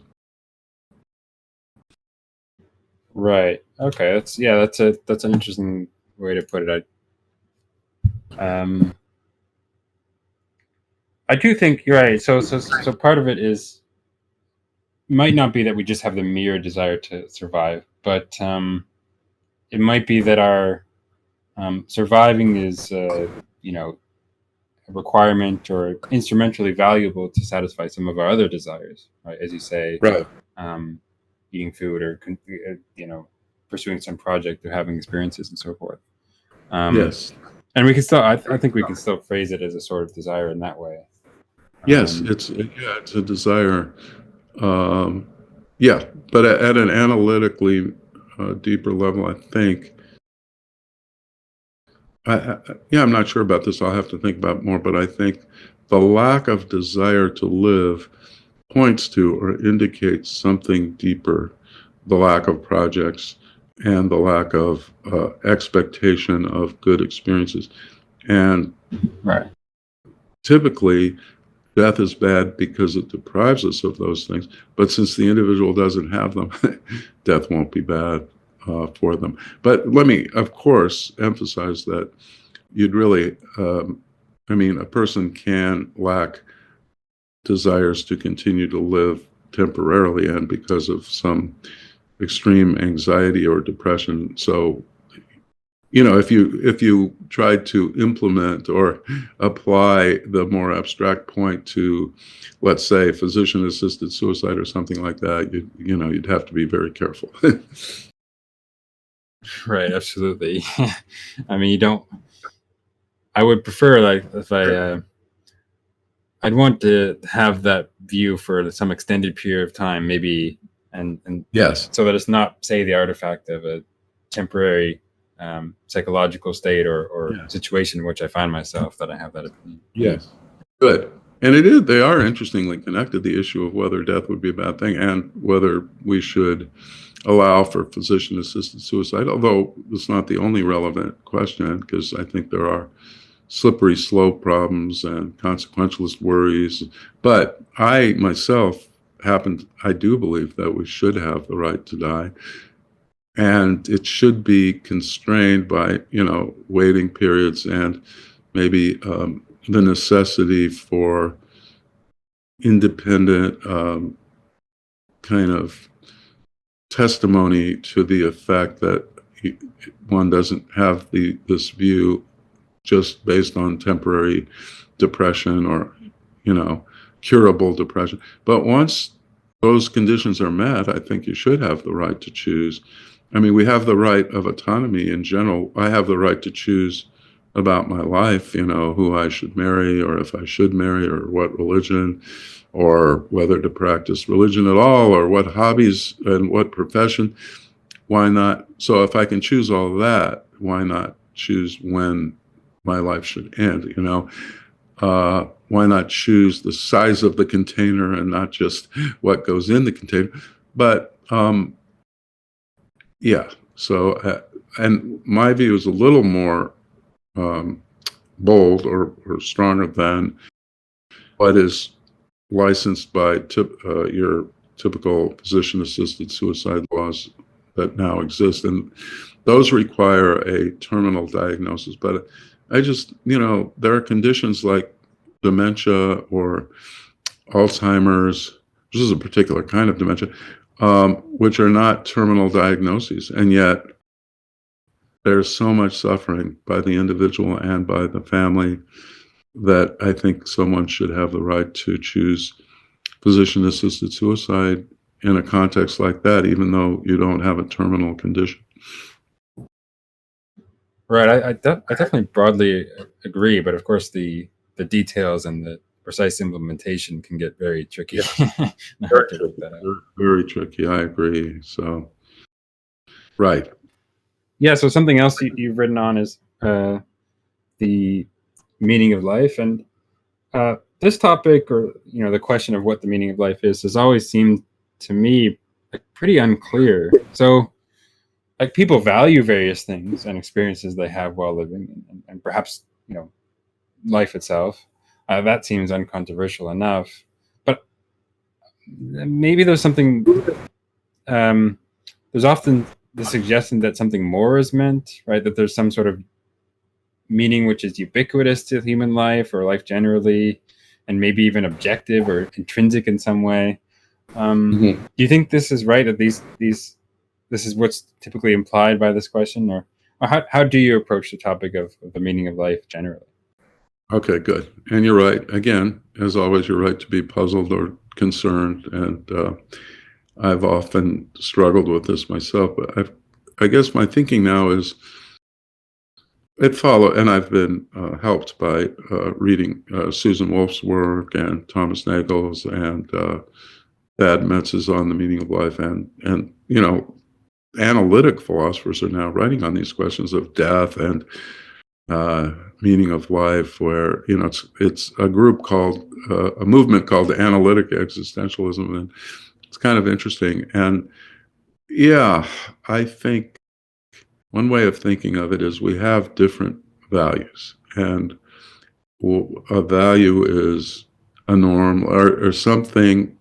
Right. Okay. That's an interesting way to put it. I do think you're right. So part of it might not be that we just have the mere desire to survive, but it might be that our surviving is a requirement or instrumentally valuable to satisfy some of our other desires, right? As you say, Right. Eating food or pursuing some project or having experiences and so forth. Yes. And we can still, I think we can still phrase it as a sort of desire in that way. Yes, it's a desire. Yeah, but at an analytically deeper level, I think. I'm not sure about this. I'll have to think about it more, but I think the lack of desire to live points to or indicates something deeper, the lack of projects and the lack of expectation of good experiences. And right. Typically, death is bad because it deprives us of those things. But since the individual doesn't have them, death won't be bad for them. But let me, of course, emphasize that you'd really, a person can lack desires to continue to live temporarily and because of some extreme anxiety or depression. So, if you tried to implement or apply the more abstract point to, let's say, physician-assisted suicide or something like that, you'd have to be very careful. Right, absolutely. I would prefer, like, if I'd want to have that view for some extended period of time, maybe, and Yes. so that it's not, say, the artifact of a temporary psychological state or situation in which I find myself, that I have that opinion. Yes. Good. And they are interestingly connected, the issue of whether death would be a bad thing and whether we should allow for physician-assisted suicide, although it's not the only relevant question, because I think there are slippery slope problems and consequentialist worries. But I myself I do believe that we should have the right to die. And it should be constrained by, waiting periods and maybe the necessity for independent kind of testimony to the effect that one doesn't have this view just based on temporary depression or, curable depression. But once those conditions are met, I think you should have the right to choose. We have the right of autonomy in general. I have the right to choose about my life, who I should marry or if I should marry or what religion or whether to practice religion at all or what hobbies and what profession. Why not? So if I can choose all of that, why not choose when my life should end, Why not choose the size of the container and not just what goes in the container? But so, and my view is a little more bold or stronger than what is licensed by your typical physician-assisted suicide laws that now exist. And those require a terminal diagnosis. But I just, there are conditions like dementia or Alzheimer's. This is a particular kind of dementia, which are not terminal diagnoses. And yet there's so much suffering by the individual and by the family that I think someone should have the right to choose physician-assisted suicide in a context like that, even though you don't have a terminal condition. Right. I definitely broadly agree, but of course the details and the precise implementation can get very tricky. Very tricky. I agree. So, right. Yeah. So something else you've written on is the meaning of life, and this topic, or the question of what the meaning of life is, has always seemed to me pretty unclear. So like people value various things and experiences they have while living, and perhaps, you know, life itself. That seems uncontroversial enough, but maybe there's something. There's often the suggestion that something more is meant, right? That there's some sort of meaning which is ubiquitous to human life or life generally, and maybe even objective or intrinsic in some way. Do you think this is right? That this is what's typically implied by this question, or how do you approach the topic of the meaning of life generally? Okay, good. And you're right. Again, as always, you're right to be puzzled or concerned. And I've often struggled with this myself. But I guess my thinking now is and I've been helped by reading Susan Wolf's work and Thomas Nagel's and Badness on the meaning of life, and you know, analytic philosophers are now writing on these questions of death and meaning of life, where, you know, it's a group called a movement called analytic existentialism, and it's kind of interesting. And yeah, I think one way of thinking of it is we have different values, and a value is a norm or something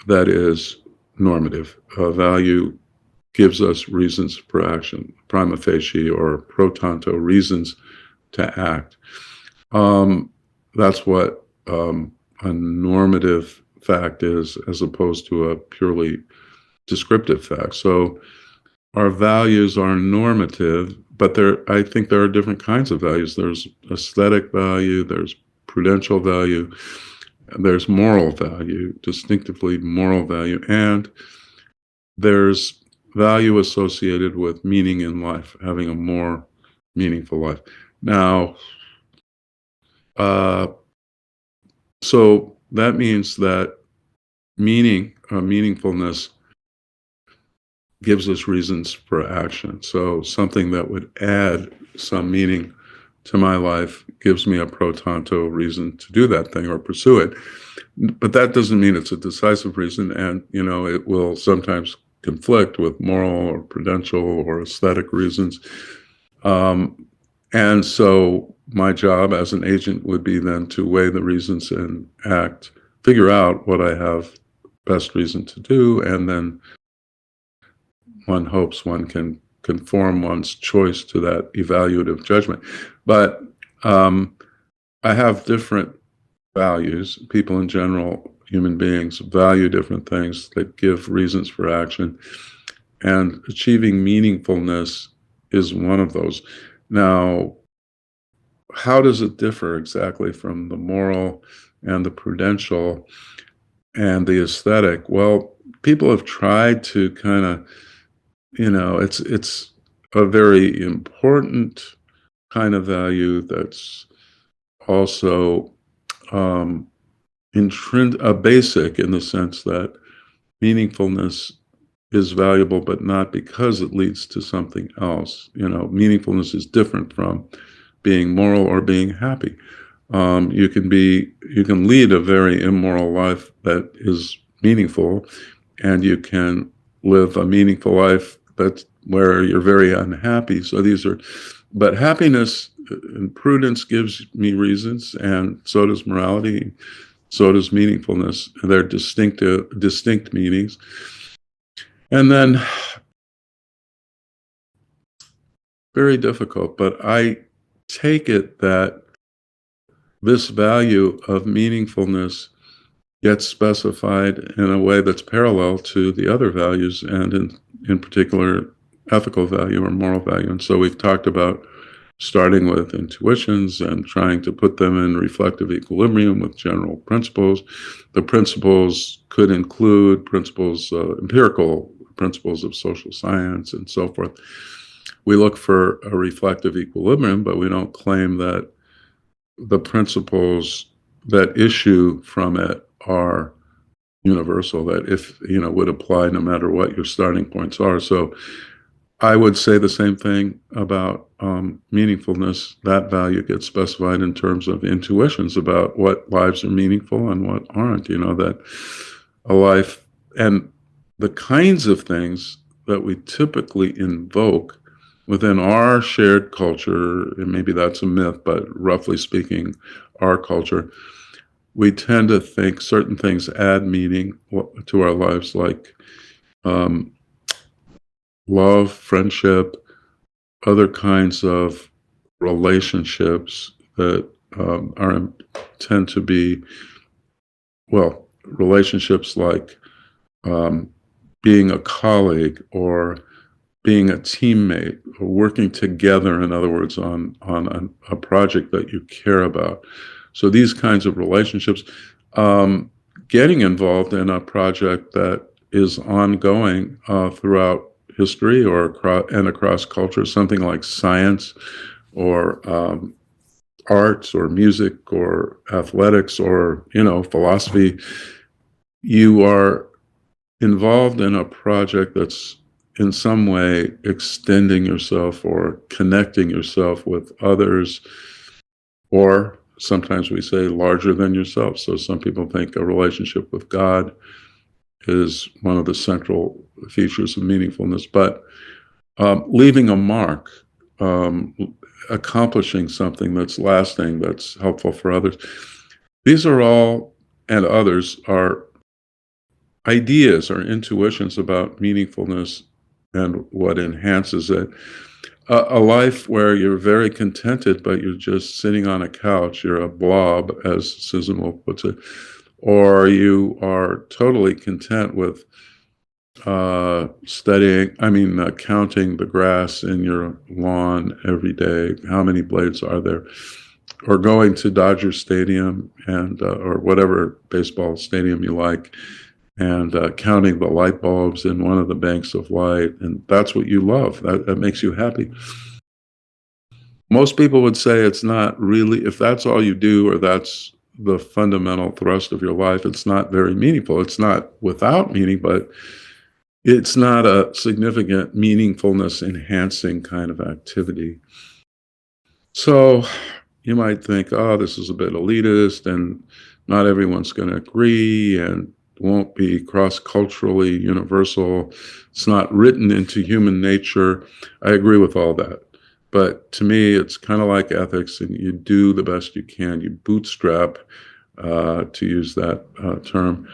that is normative. A value gives us reasons for action, prima facie or pro tanto reasons to act. That's what a normative fact is, as opposed to a purely descriptive fact. So our values are normative, but I think there are different kinds of values. There's aesthetic value, there's prudential value, there's moral value, distinctively moral value, and there's value associated with meaning in life, having a more meaningful life. Now, so that means that meaningfulness gives us reasons for action. So something that would add some meaning to my life gives me a pro tanto reason to do that thing or pursue it. But that doesn't mean it's a decisive reason, and, you know, it will sometimes conflict with moral or prudential or aesthetic reasons. And so my job as an agent would be then to weigh the reasons and figure out what I have best reason to do, and then one hopes one can conform one's choice to that evaluative judgment. But I have different values. People in general, human beings, value different things that give reasons for action, and achieving meaningfulness is one of those. Now, how does it differ exactly from the moral and the prudential and the aesthetic? Well, people have tried to kind of, you know, it's a very important kind of value that's also basic, in the sense that meaningfulness is valuable, but not because it leads to something else. You know, meaningfulness is different from being moral or being happy. You can lead a very immoral life that is meaningful, and you can live a meaningful life where you're very unhappy. So but happiness and prudence gives me reasons, and so does morality, so does meaningfulness. They're distinct meanings. And then, very difficult, but I take it that this value of meaningfulness gets specified in a way that's parallel to the other values, and in particular, ethical value or moral value. And so we've talked about starting with intuitions and trying to put them in reflective equilibrium with general principles. The principles could include empirical principles of social science and so forth. We look for a reflective equilibrium, but we don't claim that the principles that issue from it are universal, that would apply no matter what your starting points are. So I would say the same thing about meaningfulness. That value gets specified in terms of intuitions about what lives are meaningful and what aren't. You know, that a life, and the kinds of things that we typically invoke within our shared culture, and maybe that's a myth, but roughly speaking, our culture, we tend to think certain things add meaning to our lives, like love, friendship, other kinds of relationships that tend to be, well, relationships like being a colleague or being a teammate or working together, in other words, on a project that you care about. So these kinds of relationships, getting involved in a project that is ongoing throughout history or across culture, something like science or arts or music or athletics or, philosophy, you are involved in a project that's in some way extending yourself or connecting yourself with others, or sometimes we say larger than yourself. So some people think a relationship with God is one of the central features of meaningfulness, but leaving a mark, accomplishing something that's lasting, that's helpful for others. These are all, and others, are ideas or intuitions about meaningfulness and what enhances it. A life where you're very contented, but you're just sitting on a couch, you're a blob, as Susan Wolf puts it, or you are totally content with counting the grass in your lawn every day. How many blades are there? Or going to Dodger Stadium and or whatever baseball stadium you like, and counting the light bulbs in one of the banks of light, and that's what you love. That makes you happy. Most people would say it's not really, if that's all you do or that's the fundamental thrust of your life, it's not very meaningful. It's not without meaning, but it's not a significant meaningfulness enhancing kind of activity. So you might think, oh, this is a bit elitist and not everyone's going to agree and won't be cross-culturally universal. It's not written into human nature. I agree with all that. But to me, it's kind of like ethics, and you do the best you can. You bootstrap, to use that term,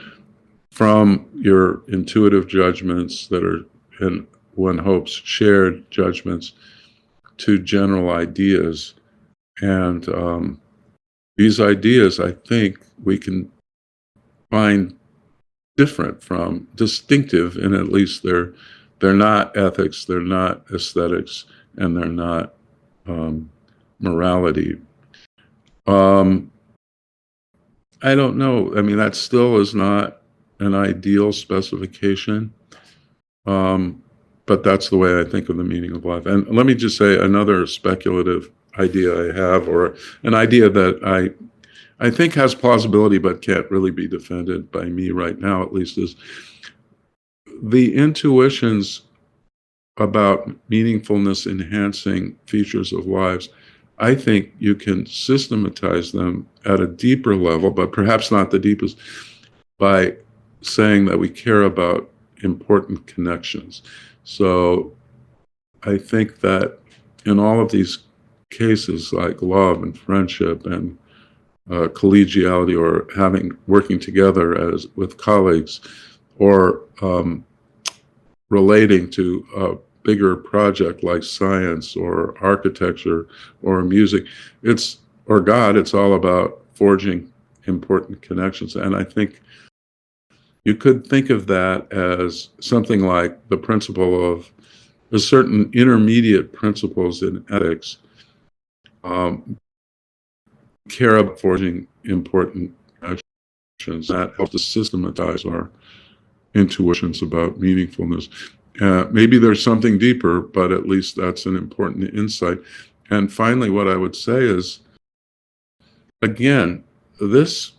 from your intuitive judgments that are, and one hopes, shared judgments to general ideas. And these ideas, I think, we can find different from, distinctive, and at least they're not ethics, they're not aesthetics, and they're not morality. I don't know. I mean, that still is not an ideal specification, but that's the way I think of the meaning of life. And let me just say another speculative idea I have, or an idea that I think has plausibility but can't really be defended by me right now, at least, is the intuitions about meaningfulness enhancing features of lives. I think you can systematize them at a deeper level, but perhaps not the deepest, by saying that we care about important connections. So I think that in all of these cases, like love and friendship and collegiality, or working together with colleagues, or relating to a bigger project like science or architecture or music, or God, it's all about forging important connections. And I think you could think of that as something like the principle of a certain intermediate principles in ethics care about forging important connections. That helps to systematize our intuitions about meaningfulness. Maybe there's something deeper, but at least that's an important insight. And finally, what I would say is, again, this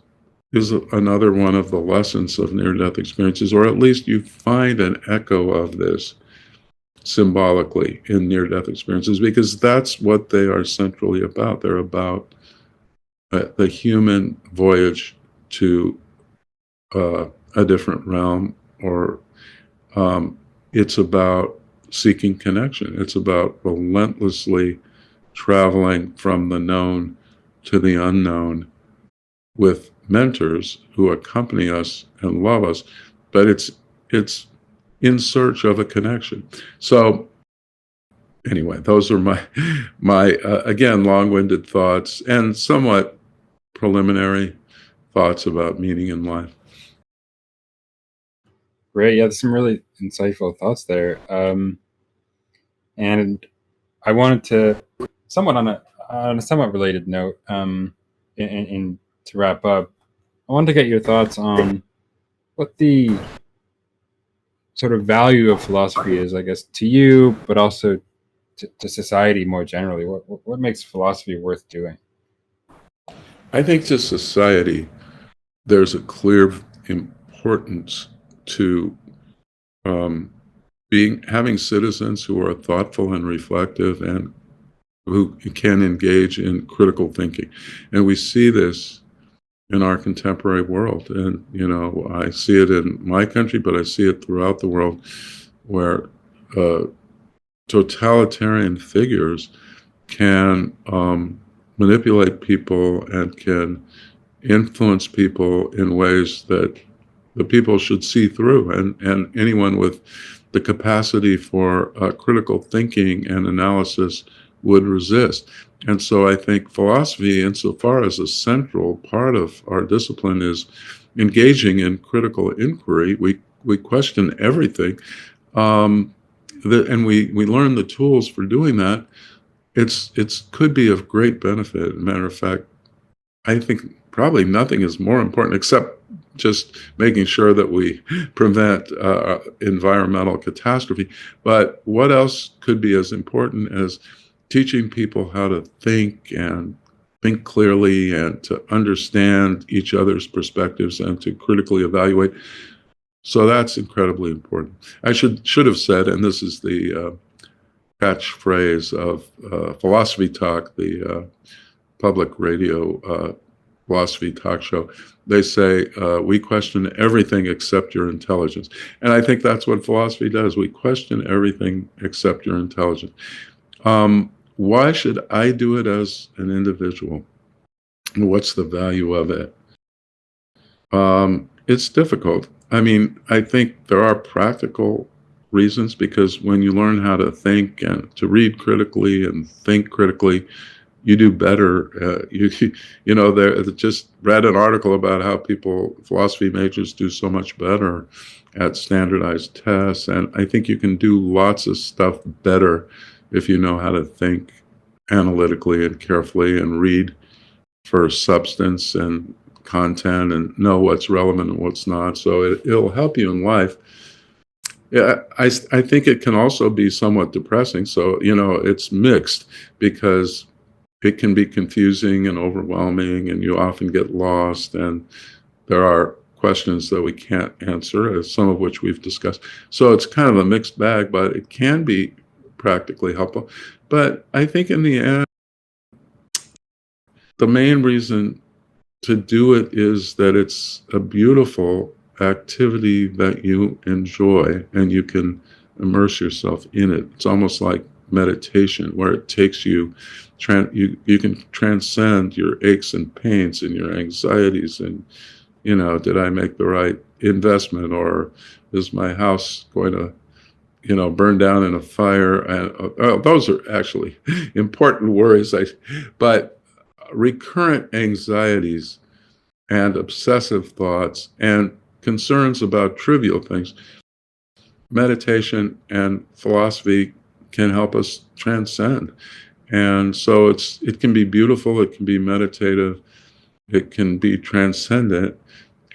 is another one of the lessons of near-death experiences, or at least you find an echo of this symbolically in near-death experiences, because that's what they are centrally about. They're about the human voyage to a different realm, or it's about seeking connection. It's about relentlessly traveling from the known to the unknown with mentors who accompany us and love us, but it's in search of a connection. So anyway, those are my again, long-winded thoughts and somewhat preliminary thoughts about meaning in life. Great. Yeah, there's some really insightful thoughts there. And I wanted to, somewhat on a somewhat related note, in to wrap up, I wanted to get your thoughts on what the sort of value of philosophy is, I guess, to you, but also to society more generally. What makes philosophy worth doing? I think to society, there's a clear importance to having citizens who are thoughtful and reflective and who can engage in critical thinking. And we see this in our contemporary world. And, I see it in my country, but I see it throughout the world, where totalitarian figures can manipulate people and can influence people in ways that the people should see through, and anyone with the capacity for critical thinking and analysis would resist. And so I think philosophy, insofar as a central part of our discipline, is engaging in critical inquiry. We question everything, and we learn the tools for doing that. It's could be of great benefit. Matter of fact, I think probably nothing is more important, except just making sure that we prevent environmental catastrophe. But what else could be as important as teaching people how to think and think clearly and to understand each other's perspectives and to critically evaluate? So that's incredibly important. I should have said, and this is the catchphrase of Philosophy Talk, the public radio philosophy talk show. They say, we question everything except your intelligence. And I think that's what philosophy does. We question everything except your intelligence. Why should I do it as an individual? What's the value of it? It's difficult. I mean, I think there are practical reasons, because when you learn how to think and to read critically and think critically, you do better. There just read an article about how philosophy majors do so much better at standardized tests. And I think you can do lots of stuff better if you know how to think analytically and carefully and read for substance and content and know what's relevant and what's not. So it'll help you in life. Yeah, I think it can also be somewhat depressing. So, it's mixed, because it can be confusing and overwhelming, and you often get lost, and there are questions that we can't answer, some of which we've discussed. So it's kind of a mixed bag, but it can be practically helpful. But I think in the end, the main reason to do it is that it's a beautiful activity that you enjoy, and you can immerse yourself in it. It's almost like meditation, where it takes you can transcend your aches and pains and your anxieties, and did I make the right investment, or is my house going to burn down in a fire? And those are actually important worries. But recurrent anxieties and obsessive thoughts and concerns about trivial things, meditation and philosophy can help us transcend. And so it can be beautiful, it can be meditative, it can be transcendent.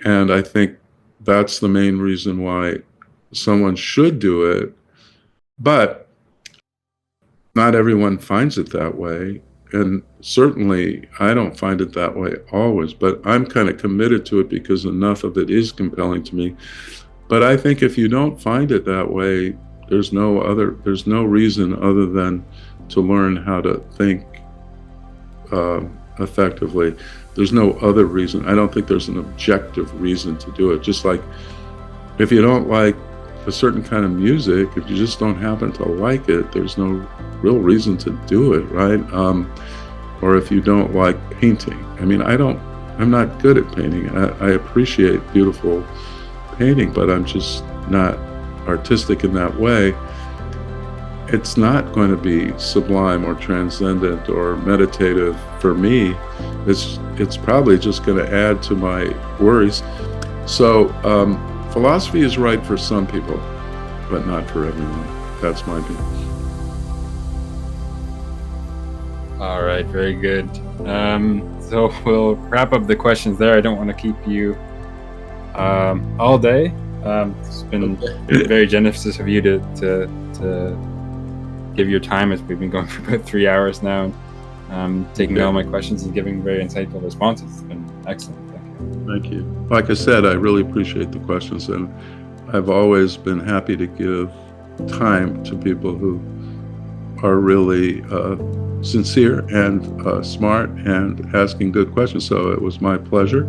And I think that's the main reason why someone should do it. But not everyone finds it that way. And certainly I don't find it that way always, but I'm kind of committed to it because enough of it is compelling to me. But I think if you don't find it that way, there's no reason other than to learn how to think effectively. There's no other reason. I don't think there's an objective reason to do it. Just like if you don't like a certain kind of music, if you just don't happen to like it, there's no real reason to do it, right? Or if you don't like painting. I mean, I'm not good at painting. I appreciate beautiful painting, but I'm just not artistic in that way. It's not going to be sublime or transcendent or meditative for me. It's probably just going to add to my worries. So philosophy is right for some people, but not for everyone. That's my view. All right, very good. So we'll wrap up the questions there. I don't want to keep you all day. It's been very generous of you to give your time, as we've been going for about 3 hours now, taking all my questions and giving very insightful responses. It's been excellent. Thank you. Like I said, I really appreciate the questions, and I've always been happy to give time to people who are really sincere and smart and asking good questions. So it was my pleasure.